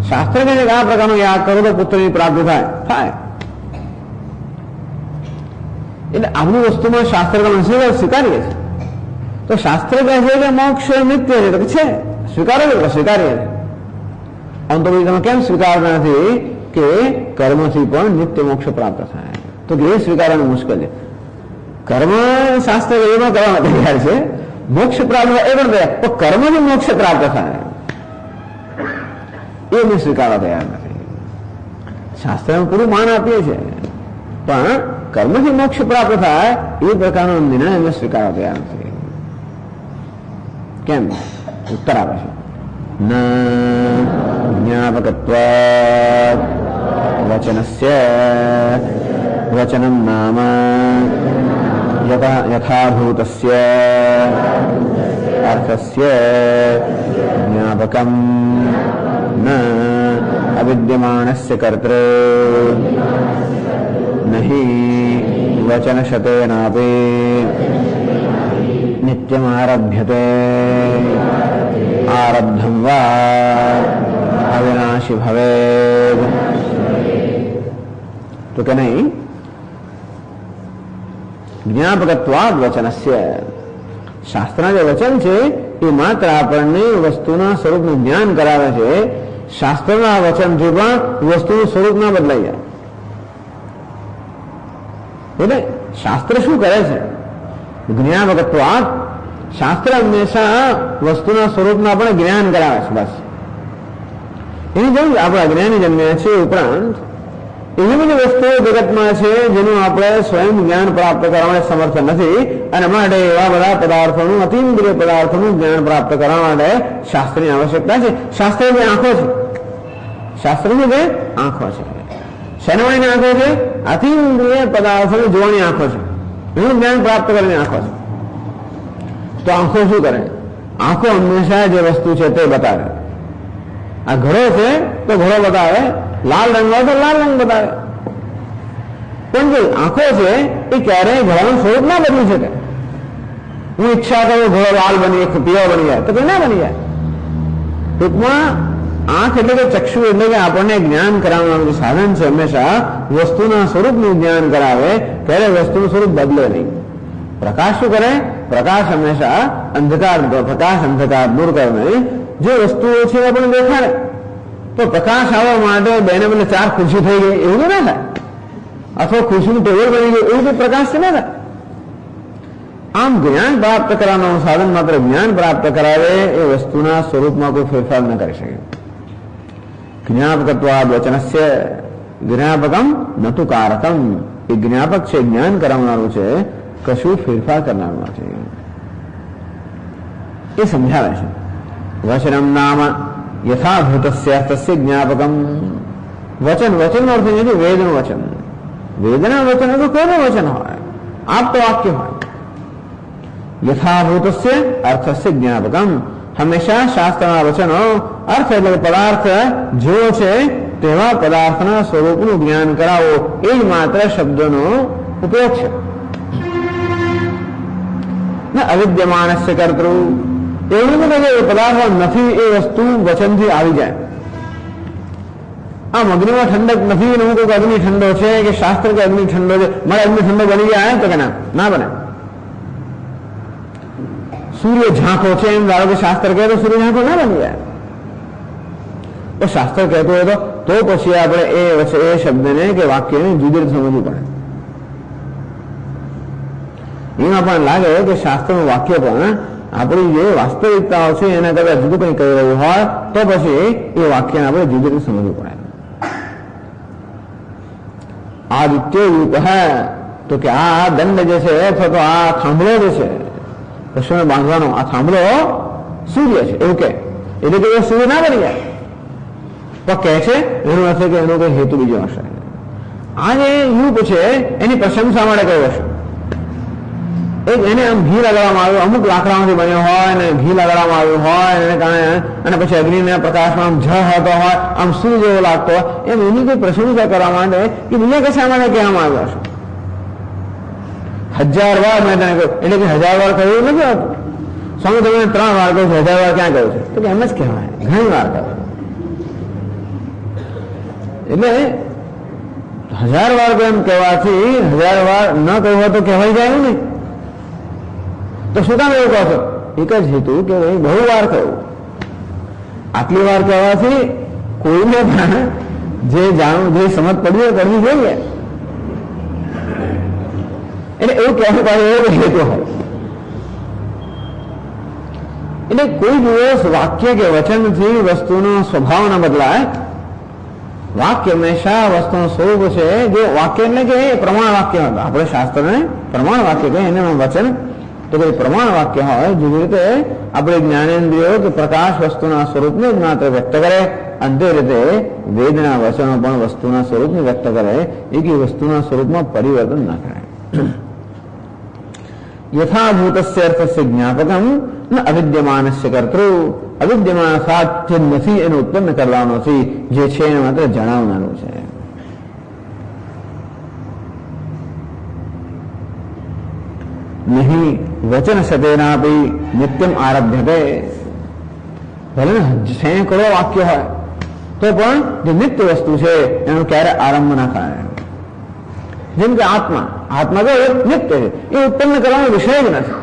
શાસ્ત્ર કહે છે કે આ પ્રકારનો યાગ કરો તો પુત્રની પ્રાપ્તિ થાય. એટલે આવી વસ્તુમાં શાસ્ત્ર સ્વીકારીએ છીએ. તો શાસ્ત્ર કહે છે કે મોક્ષ નિત્ય છે, તો છે સ્વીકારો છો, સ્વીકારીએ છીએ. આમ તો તમે કેમ સ્વીકારતા નથી કે કર્મથી પણ નિત્ય મોક્ષ પ્રાપ્ત થાય? તો કે એ સ્વીકારવાનું મુશ્કેલ છે. કર્મ શાસ્ત્ર એમાં કરવા તૈયાર છે, મોક્ષ પ્રાપ્ત થાય એ પણ તૈયાર, તો કર્મથી મોક્ષ પ્રાપ્ત થાય એ અમે સ્વીકારવા તૈયાર નથી. શાસ્ત્રમાં પૂરું માન આપીએ છીએ, પણ કર્મથી મોક્ષ પ્રાપ્ત થાય એ પ્રકારનો નિર્ણય અમે સ્વીકારવા તૈયાર નથી. કેમ? ઉત્તર આપે છે, ન જ્ઞાપકત્વાદ વચનસ્ય વચનમ નામ યથાભૂતસ્ય અર્થસ્ય જ્ઞાપકમ ન અવિદ્યમાનસ્ય કર્તૃ નહીં વચનશતેનાપી નિત્યમારભ્યતે આરબ્ધમ વા અવિનાશી ભવેદ. તો કે નહીં, જ્ઞાપકત્વાદ વચનસ્ય, શાસ્ત્રના જે વચન છે એ માત્ર આપણને વસ્તુના સ્વરૂપનું જ્ઞાન કરાવે છે. શાસ્ત્રના વચનથી પણ વસ્તુનું સ્વરૂપ ના બદલાઈ જાય. એટલે શાસ્ત્ર શું કરે છે? જ્ઞાપકત્વાદ, શાસ્ત્ર હંમેશા વસ્તુના સ્વરૂપના પણ જ્ઞાન કરાવે છે. બસ એની જરૂર આપણા જ્ઞાની જન્મ્યા છે. ઉપરાંત એવી બધી વસ્તુઓ જગતમાં છે જેનું આપણે સ્વયં જ્ઞાન પ્રાપ્ત કરવા સમર્થ નથી, અને માટે એવા બધા પદાર્થોનું, અતિન્દ્રિય પદાર્થોનું જ્ઞાન પ્રાપ્ત કરવા માટે શાસ્ત્રની આવશ્યકતા છે. શાસ્ત્રની આંખો છે, શાસ્ત્રની જે આંખો છે, શેનવાની આંખો છે? અતિન્દ્રિય પદાર્થોને જોવાની આંખો છે, એનું જ્ઞાન પ્રાપ્ત કરવાની આંખો છે. તો આંખો શું કરે? આંખો હંમેશા જે વસ્તુ છે તે બતાવે. આ ઘડો છે તો ઘડો બતાવે, લાલ રંગ હોય તો લાલ રંગ બતાવે. પણ જે આંખો છે એ ક્યારેય ઘોડાનું સ્વરૂપ ના બદલી શકે. હું ઈચ્છા કરું ઘોડો લાલ બની પીળો બની જાય તો કે ના બની જાય. ટૂંકમાં આંખ એટલે કે ચક્ષુ એટલે કે આપણને જ્ઞાન કરાવવાનું સાધન છે. હંમેશા વસ્તુના સ્વરૂપનું જ્ઞાન કરાવે, ત્યારે વસ્તુનું સ્વરૂપ બદલે નહીં. પ્રકાશ શું કરે? પ્રકાશ હંમેશા અંધકાર દૂર કરીને જે વસ્તુઓ છે એ આપણને દેખાડે. તો પ્રકાશ આવવા માટે બેને બને 4 ખુરશી થઈ ગઈ એવું ના થાય, અથવા ખુરશીનું ટેબલ બની ગયું એવું કોઈ પ્રકાશ ના થાય. આમ જ્ઞાન પ્રાપ્ત કરવાનું સાધન માત્ર જ્ઞાન પ્રાપ્ત કરાવે, એ વસ્તુના સ્વરૂપમાં કોઈ ફેરફાર ન કરી શકે. જ્ઞાપકત્વાદ વચનસ્ય જ્ઞાપકમ નતુ કારકમ, એ જ્ઞાપક છે, જ્ઞાન કરાવનારું છે, કશું ફેરફાર કરનારું નથી. એ સમજાવે છે. વચનમ નામ યથાભૂતસ્ય તસ્ય જ્ઞાપકમ. વચન, વચનનો અર્થ નથી વેદનું વચન. વેદના વચન તો કોઈનું વચન હોય, આપતો વાક્ય હોય. યથાભૂતસ્ય અર્થસ્ય જ્ઞાપકમ, હંમેશા શાસ્ત્રના વચનો અર્થ એટલે પદાર્થ જેવો છે તેવા પદાર્થના સ્વરૂપનું જ્ઞાન કરાવો, એ જ માત્ર શબ્દનો ઉપયોગ છે. અવિદ્યમાનસ્ય કર્તૃ, એવું નથી કે પદાર્થ નથી એ વસ્તુ વચનથી આવી જાય. આમ અગ્નિમાં ઠંડક નથી, હું કોઈ અગ્નિ ઠંડો છે કે શાસ્ત્ર કે અગ્નિ ઠંડો છે, મારે અગ્નિ ઠંડો બની જાય તો કે ના બને. સૂર્ય ઝાંખો છે એમ ધારો કે શાસ્ત્ર કહે તો સૂર્ય ઝાંખો ના બની જાય. તો શાસ્ત્ર કહેતો હોય તો પછી આપણે એ શબ્દને કે વાક્યને જુદી રીતે સમજવું પડે. એમાં પણ લાગે કે શાસ્ત્રનું વાક્ય પણ આપણી જે વાસ્તવિકતાઓ છે એના કરતા જુદું કંઈ કહી રહ્યું હોય તો પછી એ વાક્યને આપણે જુદી રીતે સમજવું પડે. આદિત્ય યુગ હે, તો કે આ દંડ જે છે અથવા તો આ થાંભલો જે છે પશુને બાંધવાનો, આ થાંભલો સૂર્ય છે એવું કે, એટલે કે એ સૂર્ય ના બની જાય. તો કહે છે એનો અર્થ કે એનો કોઈ હેતુ બીજો હશે. આ જે યુગ છે એની પ્રશંસા માટે કયો હશે? એક એને આમ ઘી લગાડવામાં આવ્યું, અમુક લાકડામાંથી બન્યો હોય અને ઘી લગાડવામાં આવ્યું હોય એને કારણે, અને પછી અગ્નિના પ્રકાશમાં આમ ઝ હોતો હોય, આમ સૂર્ય જેવો લાગતો હોય, એમ એની કોઈ પ્રશંસા કરવા માટે કે બીજા કશા માટે કહેવામાં આવ્યો હશે. 1000 વાર મેં તને કહ્યું, એટલે કે 1000 વાર કહ્યું નથી હોતું. સ્વામી તમે 3 વાર કહ્યું છે, 1000 વાર ક્યાં કહ્યું છે? તો કે એમ જ કહેવાય, ઘણી વાર કહ્યું. એટલે 1000 વાર એમ કહેવાથી 1000 વાર ન કહ્યું તો કહેવાય જાય ને. તો શું કામ એવું કહો છો? એક જ હેતુ કે ભાઈ બહુ વાર કહ્યું. આટલી વાર કહેવાથી કોઈને પણ જે જાણવું જે સમજ પડવી એ કરવી જોઈએ. એટલે એવું કહેવું પાડે એવો હેતુ હોય. એટલે કોઈ દિવસ વાક્ય કે વચનથી વસ્તુનો સ્વભાવ ન બદલાય. વાક્ય હંમેશા વસ્તુનું સ્વરૂપ છે. જે વાક્ય એટલે કે પ્રમાણ વાક્ય હતા. આપણે શાસ્ત્રને પ્રમાણ વાક્ય કહે એને વચન તો કોઈ પ્રમાણ વાક્ય હોય. જેવી રીતે આપણે જ્ઞાનેન્દ્રિયો કે પ્રકાશ વસ્તુના સ્વરૂપને જ માત્ર વ્યક્ત કરે, અંતે રીતે વેદના વચનો પણ વસ્તુના સ્વરૂપને વ્યક્ત કરે. એક વસ્તુના સ્વરૂપમાં પરિવર્તન ના કરે. યથાભૂતસ્ય અર્થસ્ય જ્ઞાપકમ ન અવિદ્યમાનસ્ય કર્તૃ. અવિદ્યમાન સાધ્ય નથી એને ઉત્પન્ન કરવાનો નથી, જે છે એને માત્ર જણાવનારું છે. નહીં વચન સતેનાપી નિત્યમ આરભ્યતે. ભલે સેંકડો વાક્ય હોય તો પણ જે નિત્ય વસ્તુ છે એનો ક્યારે આરંભ ના થાય. જેમ કે આત્મા તો નિત્ય છે, એ ઉત્પન્ન કરવાનો વિષય જ નથી,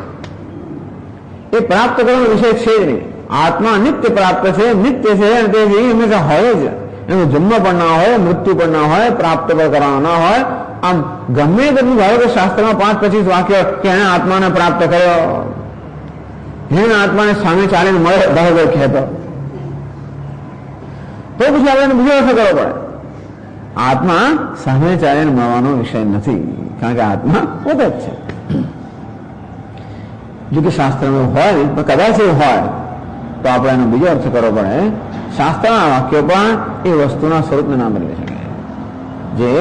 એ પ્રાપ્ત કરવાનો વિષય છે જ નહીં. આત્મા નિત્ય પ્રાપ્ત છે, નિત્ય છે અને તે હંમેશા હોય જ. એનો જન્મ પણ ના હોય, મૃત્યુ પણ ના હોય, પ્રાપ્ત પણ કરવાનો ના હોય. આમ ગમે તેટલું ધારો કે શાસ્ત્રમાં 5-25 વાક્ય કે એને આત્માને પ્રાપ્ત કર્યો, એને આત્માને સામે ચાલીને મળે ધારો કે કહેતો, તો પછી આપણે બીજો અર્થ કરવો પડે. આત્મા સામે ચાલીને મળવાનો વિષય નથી, કારણ કે આત્મા પોતે જ છે. જો કે શાસ્ત્રમાં હોય તો કદાચ એવું હોય તો આપણે એનો બીજો અર્થ કરવો પડે. શાસ્ત્રના વાક્યો પણ એ વસ્તુના સ્વરૂપને ના બદલી શકે. જે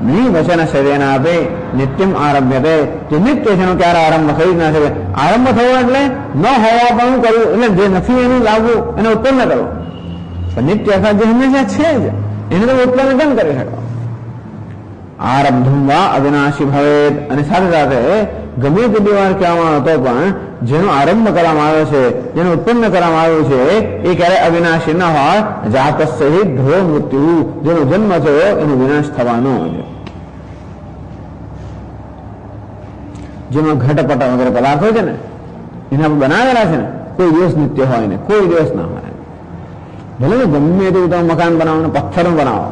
નહીં વચન શરીરના આપે નિત્યમ આરભ્યતે, જે નિત્ય છે એનો ક્યારે આરંભ થઈ જ ના શકે. આરંભ થવો એટલે ન હોવા પણ કરવું, એટલે જે નથી એનું લાવવું, એને ઉત્પન્ન કરવું. પણ નિત્ય અર્થાત જે હંમેશા છે જ એને તો ઉત્પન્ન કેમ કરી શકો? આરબ્ધમ વા અવિનાશી ભવેત. અને સાથે સાથે ગમે તેટલી વાર કહેવામાં હતો પણ જેનો આરંભ કરવામાં આવ્યો છે, જેનું ઉત્પન્ન કરવામાં આવ્યું છે એ ક્યારે અવિનાશી ન હોય. જાતસ્ય હિ ધ્રુવ મૃત્યુ. જેનો જન્મ થયો એનો વિનાશ થવાનો છે. જેમાં ઘટપટ વગેરે પદાર્થો છે ને એને બનાવેલા છે ને, કોઈ દિવસ નિત્ય હોય ને કોઈ દિવસ ના હોય. ભલે ને ગમે તેવું તમે મકાન બનાવો ને પથ્થરનું બનાવો,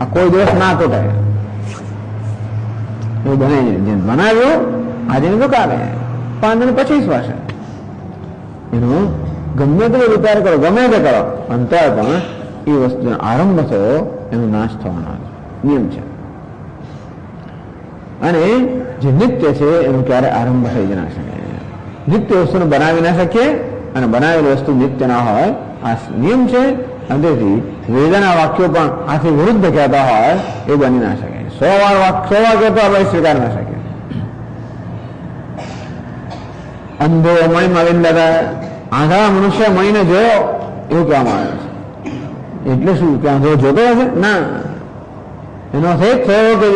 આ કોઈ દિવસ ના તૂટે. એવું બને જેમ બનાવ્યું આજે તો કાલે 5 અને 25 વર્ષે એનો ગમે તે રિપેર કરો, ગમે તે કરો, અંતર પણ એ વસ્તુનો આરંભ થયો એનો નાશ થવાનો નિયમ છે. અને જે નિત્ય છે એનો ક્યારે આરંભ થઈ જ ના શકે. નિત્ય વસ્તુને બનાવી ના શકીએ અને બનાવેલી વસ્તુ નિત્ય ના હોય, આ નિયમ છે. અને તેથી વેદના વાક્યો પણ આથી વિરુદ્ધ કહેતા હોય એ બની ના શકે. 100 વાક્યો તો આપણે સ્વીકાર ના શકીએ. અંધો મણીમાં વિંદતા, આંધળા મનુષ્ય મણીને જોયો એવું કહેવામાં આવે છે. એટલે શું કે આંધળો જોતો હશે? ના, એનો અર્થ એ થયો કે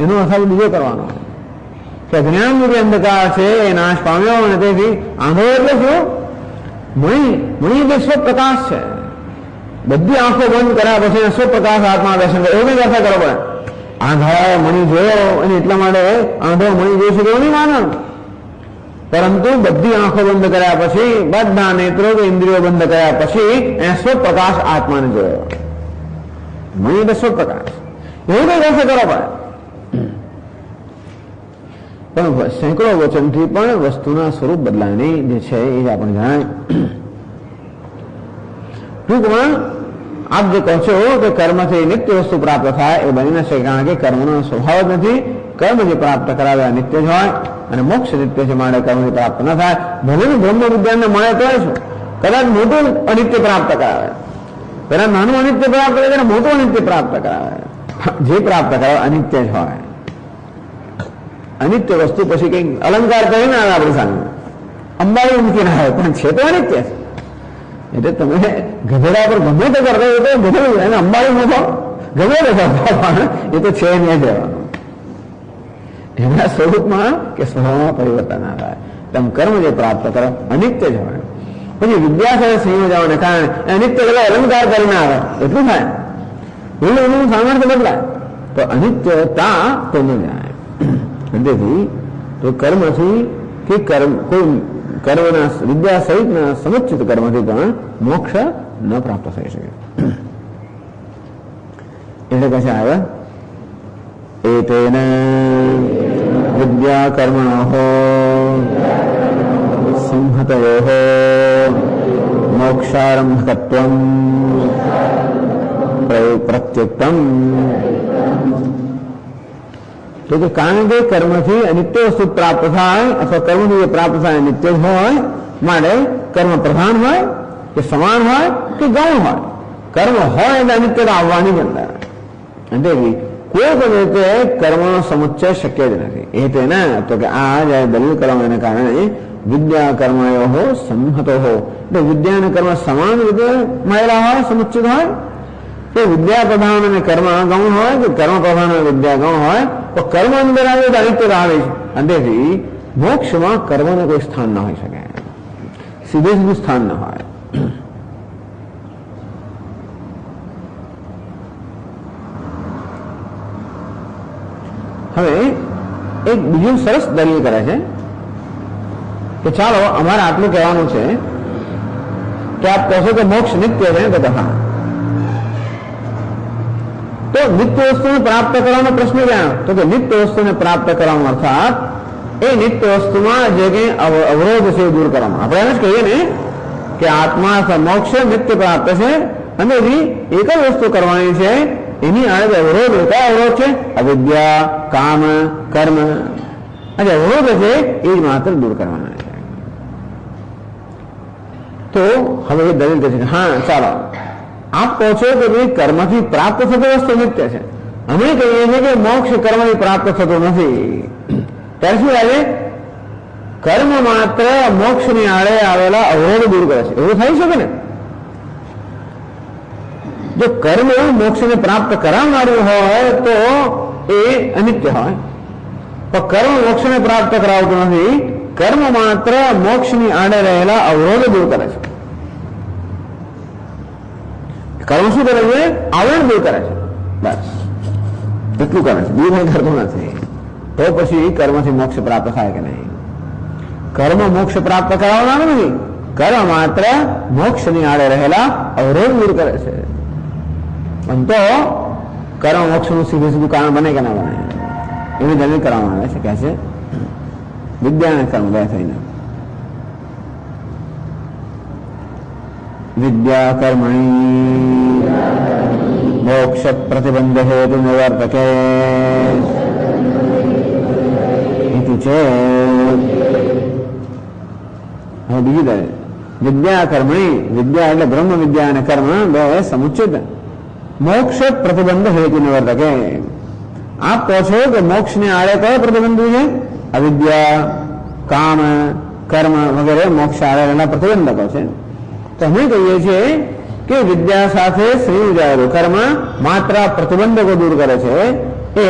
એનો અર્થ બીજો કરવાનો કે જ્ઞાન રૂપી અંધકાર છે એ નાશ પામ્યો. અને તેથી આંધળો એટલે શું? મણી જે સ્વપ્રકાશ છે. બધી આંખો બંધ કર્યા પછી સ્વપ્રકાશ આત્મા દર્શન કરે એવું અર્થ કરવો પડે. આંધળાએ મણી જોયો અને એટલા માટે આંધળો મણી જોઈ શકે એવું નહીં માનો. પરંતુ બધી આંખો બંધ કર્યા પછી, બધા નેત્રો કે ઇન્દ્રિયો બંધ કર્યા પછી એને સ્વપ્રકાશ આત્માને જોયો. મણી એટલે સ્વપ્રકાશ એવું કઈ અર્થ કરવો પડે. પણ સેંકડો વચનથી પણ વસ્તુના સ્વરૂપ બદલાય નહીં, જે છે એ જ આપણે જણાય. ટૂંકમાં આપ જે કહો છો કે કર્મથી નિત્ય વસ્તુ પ્રાપ્ત થાય એ બની ન શકે, કારણ કે કર્મનો સ્વભાવ જ નથી. કર્મ જે પ્રાપ્ત કરાવે આ નિત્ય જ હોય અને મોક્ષ નિત્ય છે, માટે કર્મથી પ્રાપ્ત ન થાય. ભલે બ્રહ્મ વિજ્ઞાનને મળે તો શું કદાચ મોટું અનિત્ય પ્રાપ્ત કરાવે, પેલા નાનું અનિત્ય પ્રાપ્ત કરે ત્યારે મોટું અનિત્ય પ્રાપ્ત કરાવે. જે પ્રાપ્ત કરાવે અનિત્ય જ હોય. અનિત્ય વસ્તુ પછી કઈક અલંકાર કરીને આવે આપણી સામે, અંબાડી મૂકી ના આવે, પણ છે તો અનિત્ય. એટલે તમે ગધેડા પર ગમે તે કરતા હોય તો ગધેડું એને અંબાડી મૂકો, ગમે તે કરતા પણ એ તો છે નહીં જ રહેવાનું. એના સ્વરૂપમાં કે સ્વભાવમાં પરિવર્તન ના થાય. તમે કર્મ જે પ્રાપ્ત કરો અનિત્ય જ હોય. પછી વિદ્યા સાથે સંયોજવાને કારણે અનિત્ય અલંકાર કરીને આવે એટલું થાય. એનું સામર્થ્ય બદલાય. તો અનિત્યતા તો ન જાય. તેથી તો કર્મથી કે કોઈ કર્મના વિદ્યા સહિતના સમુચ્ચિત કર્મથી પણ મોક્ષ ન પ્રાપ્ત થઈ શકે. એટલે કહે છે આગળ એતેન વિદ્યા કર્મણોઃ સંહતયોઃ મોક્ષારંભકત્વં પ્રત્યક્તમ. તો કે કારણ કે કર્મથી અનિત્ય વસ્તુ પ્રાપ્ત થાય અથવા કર્મથી જે પ્રાપ્ત થાય નિત્ય હોય માટે કર્મ પ્રધાન હોય કે સમાન હોય કે ગૌણ હોય, કર્મ હોય એટલે અનિત્યતા આવવાની જ અંદર. એટલે કોઈ પણ રીતે કર્મનો સમુચ્ચય શક્ય જ નથી. એ તેને તો કે આ જ્યારે દલીલ કરવાને કારણે વિદ્યા કર્મયોઃ સંહતોઃ, એટલે વિદ્યા અને કર્મ સમાન રીતે મળેલા હોય, સમુચ્ચિત હોય, કે વિદ્યા પ્રધાન અને કર્મ ગૌણ હોય કે કર્મ પ્રધાન અને વિદ્યા ગૌણ હોય, તો કર્મ અંદર આવે તો અનિત્યતા આવે છે. અને તેથી મોક્ષમાં કર્મને કોઈ સ્થાન ન હોઈ શકે, સીધે સીધું સ્થાન ન હોય. હવે એક બીજું સરસ દલીલ કરે છે કે ચાલો અમારે આટલું કહેવાનું છે કે આપ કહો કે મોક્ષ નિત્ય છે, તો હા, તો નિત્ય વસ્તુને પ્રાપ્ત કરવાનો પ્રશ્ન ક્યાં? તો કે નિત્ય વસ્તુને પ્રાપ્ત કરવાનો અર્થાત એ નિત્ય વસ્તુમાં જે કંઈ અવરોધ છે એ દૂર કરવાનો. આપણે એમ જ કહીએ ને કે આત્મા અથવા મોક્ષ નિત્ય પ્રાપ્ત છે અને એની એક જ વસ્તુ કરવાની છે, એની આડે અવરોધ કયા અવરોધ છે? અવિદ્યા, કામ, કર્મ. અને અવરોધ છે એ જ માત્ર દૂર કરવાના છે. તો હવે એ દલીલ કહે છે હા ચાલો આપ કહો છો કે ભાઈ કર્મથી પ્રાપ્ત થતો વસ્તુ નિત્ય છે, અમે કહીએ છીએ કે મોક્ષ કર્મથી પ્રાપ્ત થતો નથી. ત્યારે શું લાગે? કર્મ માત્ર મોક્ષની આડે આવેલા અવરોધ દૂર કરે છે, એવું થઈ શકે ને? જો કર્મ મોક્ષને પ્રાપ્ત કરાવનારું હોય તો એ અનિત્ય હોય, પણ કર્મ મોક્ષને પ્રાપ્ત કરાવતું નથી. કર્મ માત્ર મોક્ષની આડે રહેલા અવરોધ દૂર કરે છે. કર્મ શું કરે છે? આવરણ દૂર કરે છે, બસ એટલું કરે છે, દૂર નહીં કરતું નથી. તો પછી કર્મથી મોક્ષ પ્રાપ્ત થાય કે નહીં? કર્મ મોક્ષ પ્રાપ્ત કરાવવાનું નથી, કર્મ માત્ર મોક્ષની આડે રહેલા અવરોધ દૂર કરે છે. પણ તો કર્મ મોક્ષનું સીધું સીધું કારણ બને કે ના બને એવી દલીલ કરવામાં આવે છે. કે છે વિદ્યા અને કર્મ બે થઈને વિદ્યા કર્મણી મોક્ષ પ્રતિબંધ હેતુ નિવર્તકે છે. હવે બીજી દલીલ વિદ્યા કર્મણી, વિદ્યા એટલે બ્રહ્મ વિદ્યા અને કર્મ બે સમુચ્ચિત મોક્ષ પ્રતિબંધ હેતુ નિવર્તકે. આપ કહો છો કે મોક્ષની આડે કયો પ્રતિબંધ છે? અવિદ્યા, કામ, કર્મ વગેરે મોક્ષ આડે રહેલા પ્રતિબંધકો છે. તો અમે કહીએ છીએ કે વિદ્યા સાથે સંયોજાયેલું કર્મ માત્ર પ્રતિબંધકો દૂર કરે છે, એ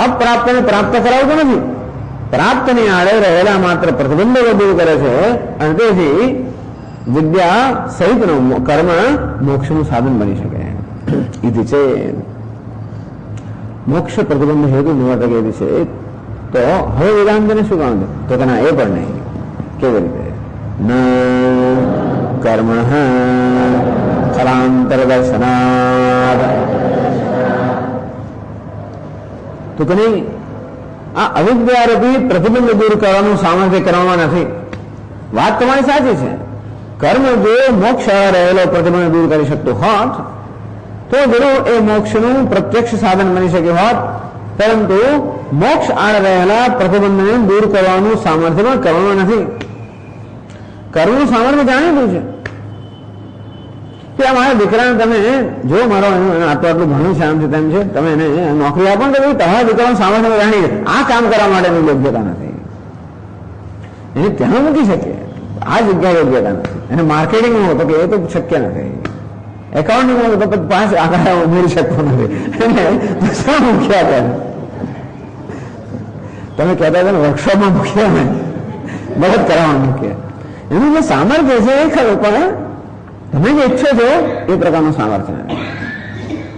અપ્રાપ્તને પ્રાપ્ત કરાવતો નથી. પ્રાપ્તની આડે રહેલા માત્ર પ્રતિબંધકો દૂર કરે છે અને તેથી વિદ્યા સહિતનું કર્મ મોક્ષનું સાધન બની શકે. ઇતિ છે મોક્ષ પ્રતિબંધ હેતુ નિવર્તક એવી છે. તો હવે વેદાંતને શું કામ છે? તો કે ના, એ પણ નહીં. કેવી રીતે? ન કર્મ ફલાંતર દર્શનાદ. તો કે નહીં, આ અવિદ્યારૂપી પ્રતિબંધ દૂર કરવાનું સામર્થ્ય કરવામાં નથી. વાત તમારી સાચી છે. કર્મ જો મોક્ષ રહેલો પ્રતિબંધ દૂર કરી શકતો હોત તો જરૂર એ મોક્ષનું પ્રત્યક્ષ સાધન બની શકે હોત, પરંતુ મોક્ષ આડ રહેલા પ્રતિબંધને દૂર કરવાનું સામર્થ્ય પણ કર્મમાં નથી. કર્મનું સામર્થ્ય જાણીતું છે કે મારા દીકરાને તમે જો મારો આટલું ભણ્યું છે, આમ છે તેમ છે, તમે એને નોકરી આપો ને તો તમારા દીકરાનું સામર્થ્ય જાણી આ કામ કરવા માટેની યોગ્યતા નથી, એને ત્યાં મૂકી શકીએ. આ જગ્યા યોગ્યતા નથી. એને માર્કેટિંગમાં હતો કે એ તો શક્ય નથી. એકાઉન્ટિંગમાં તો પાંચ આંકડા ઉમેરી શકતો નથી. શું મૂક્યા હતા? તમે કહેતા હતા ને વર્કશોપમાં મૂક્યા ને મદદ કરાવવાનું મૂક્યા. એનું જે સામર્થ્ય છે એ ખરું, પણ તમે જે ઈચ્છો છો એ પ્રકારનું સામર્થ્ય નથી.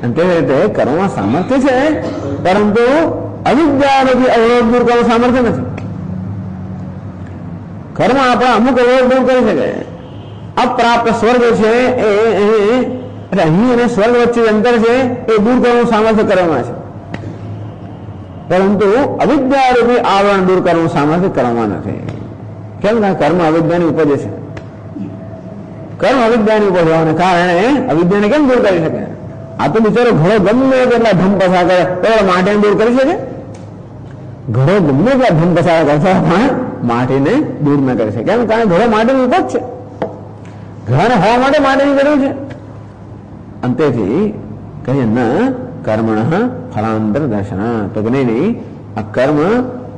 અને તે રીતે કર્મમાં સામર્થ્ય છે, પરંતુ અવિદ્યારૂપી અવરોધ દૂર કરવાનું સામર્થ્ય નથી. કર્મ આપણા અમુક અવરોધ દૂર કરી શકે. અપ્રાપ્ત સ્વર્ગ છે એટલે અહીં અને સ્વર્ગ વચ્ચે અંતર છે એ દૂર કરવાનું સામર્થ્ય કરવામાં છે, પરંતુ અવિદ્યારૂપી આવરણ દૂર કરવાનું સામર્થ્ય કરવામાં નથી. કેમ કે કર્મ અવિદ્યાની ઉપજ છે. કર્મ અવિદ્યાની ઉપજ હોવાને કારણે અવિદ્યાને કેમ દૂર કરી શકે? આ તો બિચારો ઘણો ગમે એટલા ધમ પસાર કરે તો માટીને દૂર કરી શકે? ઘણો ગમે એટલા ધમ પસાર કરતા પણ માટીને દૂર ન કરી શકે. કેમ? કારણ ઘણો માટીની ઉપજ છે. ઘર હોવા માટે માટીની જરૂર છે. અંતેથી કહીએ ન કર્મણ ફલાંતર દર્શન, તો કે નહીં, આ કર્મ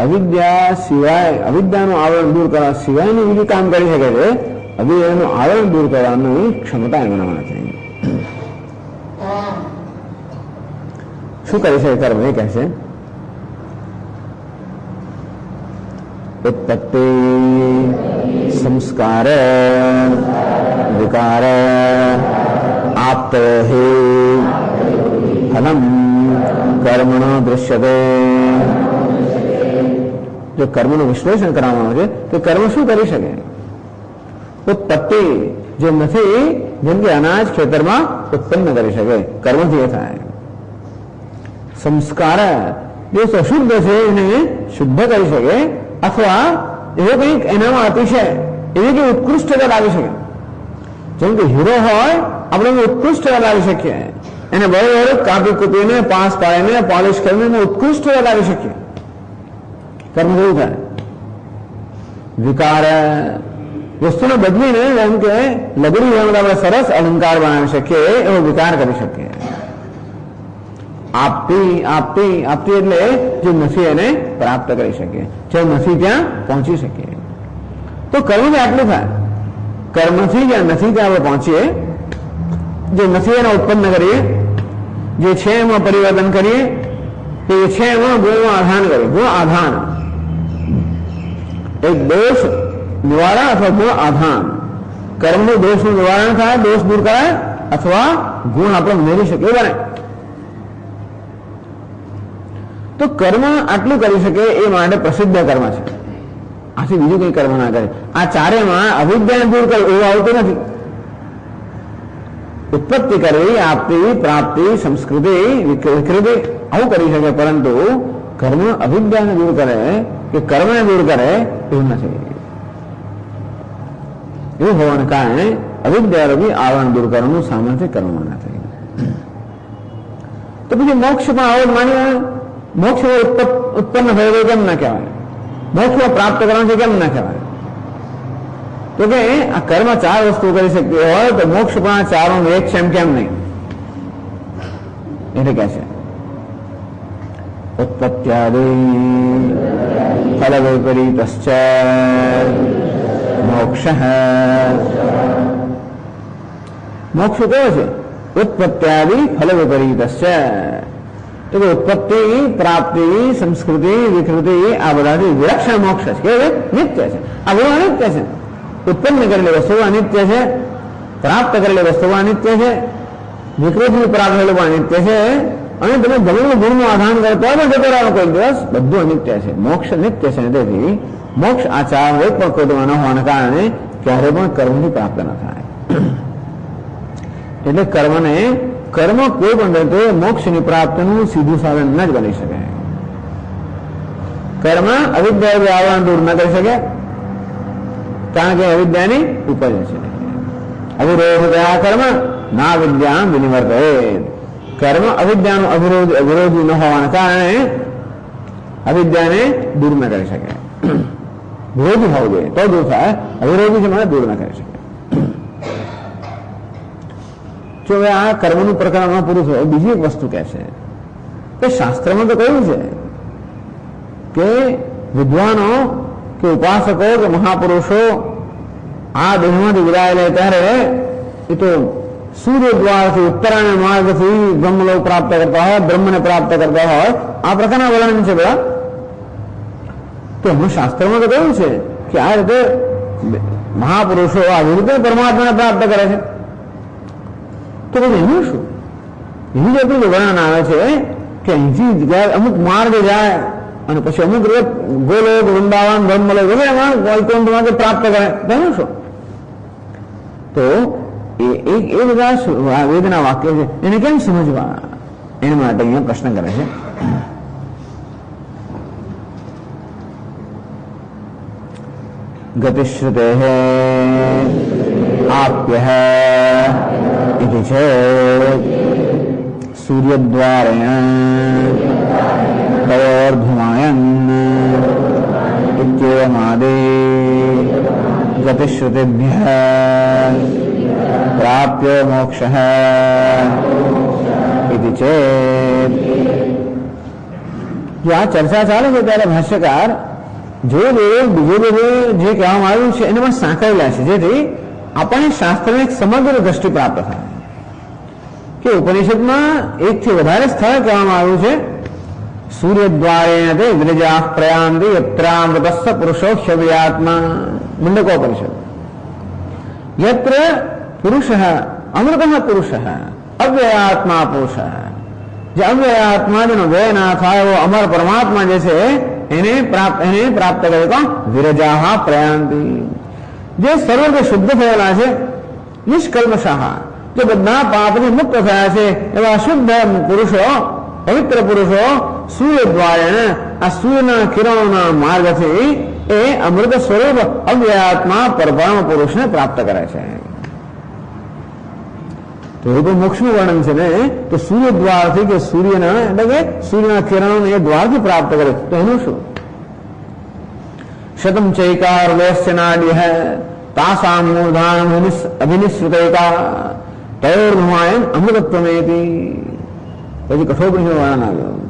અવિદ્યા સિવાય, અવિદ્યાનું આવરણ દૂર કરવા સિવાયનું બીજું કામ કરી શકે છે. અવિદ્યાનું આવરણ દૂર કરવાની ક્ષમતા એમનામાં નથી. શું કરી શકે કર્મ? એ કહે છે ઉત્પત્તિ સંસ્કાર વિકાર આપ્ત હે ફલમ કર્મણો દૃશ્યતે. જો કર્મનું વિશ્લેષણ કરવામાં આવે છે તો કર્મ શું કરી શકે? ઉત્પત્તિ જે નથી, જેમ કે અનાજ ખેતરમાં ઉત્પન્ન કરી શકે, કર્મથી એ થાય. સંસ્કાર જે અશુદ્ધ છે એને શુદ્ધ કરી શકે, અથવા એવો કંઈક એનામાં અતિશય એવી કે ઉત્કૃષ્ટતા લાવી શકે. જેમ કે હીરો હોય, આપણે ઉત્કૃષ્ટતા લાવી શકીએ, એને બરોબર કાપી કૂપીને પાસ પાડીને પોલિશ કરીને ઉત્કૃષ્ટતા લાવી શકીએ. કર્મ જેવું થાય. વિકાર વસ્તુને બદલીને જેમ કે લગડી આપણે સરસ અલંકાર બનાવી શકીએ, એવો વિકાર કરી શકીએ. આપતી આપતી આપતી એટલે જે નથી એને પ્રાપ્ત કરી શકીએ, જે નથી ત્યાં પહોંચી શકીએ. તો કર્મથી આટલું થાય. કર્મથી જ્યાં નથી ત્યાં આપણે પહોંચીએ, જે નથી એને ઉત્પન્ન કરીએ, જે છે એમાં પરિવર્તન કરીએ, જે છે એમાં ગુણનું આધાન કરીએ. ગુણ આધાન, એક દોષ નિવારણ અથવા ગુણ આધાન. કર્મનું દોષનું નિવારણ થાય, દોષ દૂર કરાય, અથવા ગુણ આપણે ઉમેરી શકીએ બને. તો કર્મ આટલું કરી શકે એ માટે પ્રસિદ્ધ કર્મ છે. આથી બીજું કઈ કર્મ ના કરે. આ ચારેમાં અવિદ્યાને દૂર કરવું એવું આવતું નથી. ઉત્પત્તિ કરવી, આપતી, પ્રાપ્તિ, સંસ્કૃતિ, વિકૃતિ આવું કરી શકે, પરંતુ કર્મ અવિદ્યાને દૂર કરે કે કર્મને દૂર કરે એવું નથી. એવું હોવાને કારણે અવિદ્યારૂપી આવરણ દૂર કરવાનું સામર્થ્ય કર્મમાં નથી. તો પછી મોક્ષ પણ આવો જ માની, મોક્ષ ઉત્પન્ન થયેલો કેમ ના કહેવાય? મોક્ષ પ્રાપ્ત કરવાનું છે કેમ ના કહેવાય? તો કે આ કર્મ ચાર વસ્તુ કરી શકતી હોય તો મોક્ષ પણ આ ચારનો એક છે એમ કેમ નહીં? એટલે કે છે ઉત્પત્ત્યાદિ ફલ વિપરીતશ્ચ મોક્ષ. મોક્ષ કયો છે? ઉત્પત્ત્યાદિ ફલ વિપરીતશ્ચ. તો કે ઉત્પત્તિ, પ્રાપ્તિ, સંસ્કૃતિ, વિકૃતિ આ બધાથી વિલક્ષણ મોક્ષ છે. કે નિત્ય છે. આ બધું અનિત્ય છે. ઉત્પન્ન કરેલી વસ્તુઓ અનિત્ય છે, પ્રાપ્ત કરેલી વસ્તુઓ અનિત્ય છે, વિકૃતિ પ્રાપ્ત થયેલું પણ અનિત્ય છે, અને તમે ગમે ગુણનું આધાન કરતો હોય જતો રહ્યો કોઈ દિવસ, બધું અનિત્ય છે. મોક્ષ નિત્ય છે. તેથી મોક્ષ આ ચાર એક પણ ખોટમાં ન હોવાના કારણે ક્યારે પણ કર્મની પ્રાપ્ત ન થાય. એટલે કર્મ કોઈ પણ રીતે મોક્ષની પ્રાપ્તિનું સીધું સાધન ન જ બની શકે. કર્મ અવિદ્યા આવરણ દૂર ન કરી શકે, કારણ કે અવિદ્યાની ઉપજ છે. અવિરોધ કર્મ ના વિદ્યા વિનિવર્તે. કર્મ અવિદ્યાનું અવિરોધી ન હોવાના કારણે અવિદ્યાને દૂર ન કરી શકે. વિરોધી હોવું જોઈએ તો દૂર થાય, અવિરોધી છે મને દૂર ન કરી શકે. જો હવે આ કર્મનું પ્રકરણ પૂરું થયું, બીજી એક વસ્તુ કહે છે કે શાસ્ત્રમાં તો કહ્યું છે કે વિદ્વાનો કે ઉપાસકો કે મહાપુરુષો આ દેહમાંથી વિદાય લે ત્યારે એ તો સૂર્ય દ્વારથી ઉત્તરાયણ માર્ગથી બ્રહ્મલોક પ્રાપ્ત કરતા હોય, બ્રહ્મને પ્રાપ્ત કરતા હોય, આ પ્રકારના વર્ણન છે બધા. તો હું શાસ્ત્રમાં તો કહ્યું છે કે આ રીતે મહાપુરુષો આવી રીતે પરમાત્માને પ્રાપ્ત કરે છે. તો પછી એનું શું? એવી જ એટલું વર્ણન આવે છે કે અહીંથી અમુક માર્ગ જાય અને પછી અમુક ગોલોક, વૃંદાવન, બ્રહ્મલોક વગેરેમાં વૈકુંઠમાં પ્રાપ્ત કરે તેનું શું? તો એ બધા વેદના વાક્ય છે, એને કેમ સમજવા? એના માટે અહીંયા પ્રશ્ન કરે છે. ગતિશ્રુતે આપ્યઃ ઇતિ ચેત સૂર્યદ્વારેણ તયોર્ધુમાયન ઇત્યેવમાદે ગતિશ્રુતિભ્યઃ પ્રાપ્યો મોક્ષઃ ઇતિ ચેત. જો આ ચર્ચા ચાલે છે ત્યારે ભાષ્યકાર બીજું બધું જે કહેવામાં આવ્યું છે એને પણ સાંકળેલા છે, જેથી આપણને શાસ્ત્રને એક સમગ્ર દ્રષ્ટિ પ્રાપ્ત થાય કે ઉપનિષદમાં એકથી વધારે સ્થળ કહેવામાં આવ્યું છે. સૂર્યદ્વારેણ તે વિરજા પ્રયાંતિ યત્રામૃતસ્ય પુરુષો ક્ષવ્યાત્મા, મુંડકોપનિષદ. યત્ર પુરુષ અમૃતઃ પુરુષ અવ્યયાત્મા પુરુષ, જે અવ્યયાત્મા જેનો વ્યય ના થાય એવો અમર પરમાત્મા જે છે એને પ્રાપ્ત કરે કોણ? વિરજા પ્રયાંતિ, જે સર્વથી શુદ્ધ થયેલા છે, નિષ્કલ્મષઃ, જે બધા પાપથી મુક્ત થયા છે એવા શુદ્ધ પુરુષો, પવિત્ર પુરુષો સૂર્ય દ્વારેણ, આ સૂર્યના કિરણોના માર્ગથી એ અમૃત સ્વરૂપ અવ્યયાત્મા પરબ્રહ્મ પુરુષને પ્રાપ્ત કરે છે. તો એ તો મોક્ષનું વર્ણન છે ને, તો સૂર્ય દ્વારથી કે સૂર્યના એટલે કે સૂર્યના કિરણોને એ દ્વારથી પ્રાપ્ત કરે, તો એનું શું? શતમ ચૈકાર વૈશ્ય નાડ્ય તાસામ મૂર્ધાન અભિનિશ્રુતૈકા તયોર્ધુમાયન અમૃતત્વમેતિ. પછી કઠોપનિષદ વર્ણન આવ્યું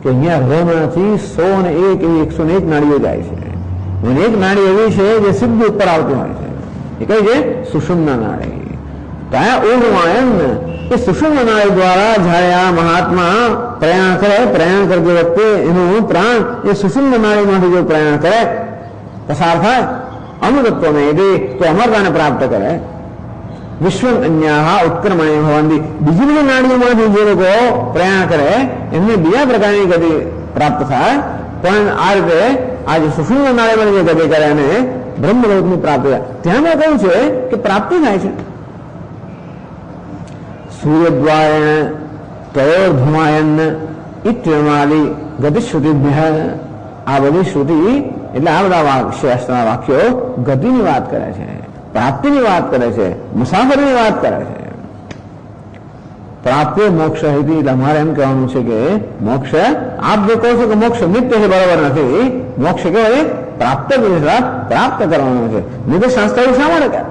કે અહીંયા હૃદયમાંથી 101 નાડીઓ જાય છે, અને એક નાડી એવી છે જે સીધી ઉપર આવતી હોય છે, એ કઈ છે? સુષુમ્ના નાડી. ત્યાં ઉર્ધમાયન એ સુષુમ્ન નાડી દ્વારા જ્યારે આ મહાત્મા પ્રયાણ કરતી વખતે એનું પ્રાણ એ સુષુમ્ન નાડીમાંથી જો પ્રયાણ કરે, પસાર થાય, અમૃતત્વને તો અમરતાને પ્રાપ્ત કરે. વિશ્વ અન્યા ઉત્ક્રમણે ભવંતી, બીજી બધી નાડીઓમાંથી જે લોકો પ્રયાણ કરે એમને બીજા પ્રકારની ગતિ પ્રાપ્ત થાય, પણ આ રીતે આ જે સુષુમ્ન નાડીમાં જે ગતિ કરે અને બ્રહ્મલોકની પ્રાપ્તિ થાય. ત્યાંમાં કહ્યું છે કે પ્રાપ્તિ થાય છે. સૂર્યદ્વારેણ તયોર્ધુમાયન ઇત્યમાદિ ગતિશ્રુતિભ્યઃ, આ બધી શ્રુતિ એટલે આ બધા શાસ્ત્રના વાક્યો ગતિની વાત કરે છે, પ્રાપ્તિની વાત કરે છે, મુસાફરીની વાત કરે છે. પ્રાપ્ય મોક્ષ હેતી, એટલે અમારે એમ કહેવાનું છે કે મોક્ષ, આપ જે કહો છો કે મોક્ષ નિત્ય છે, બરાબર નથી. મોક્ષ કેવો? પ્રાપ્ત કરવાનો છે. નહીં તો સંસ્કાર શા માટે કરે?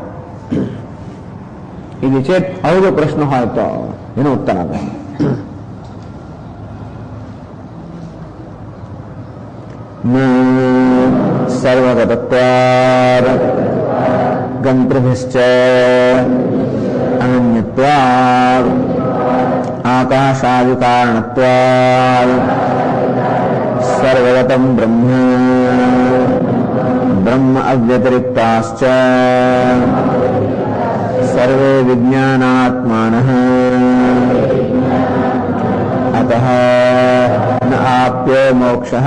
એ છે આવો જો પ્રશ્ન હોય તો એનો ઉત્તર આપે. સર્વગતત્વાદ ગંતૃભિશ્ચ અનન્યત્વાદ આકાશાદિકારણત્વાદ સર્વગતં બ્રહ્મ અવ્યતિરિક્તાશ્ચ સર્વે વિજ્ઞાનાત્માનઃ અતઃ ન આપ્યો મોક્ષઃ.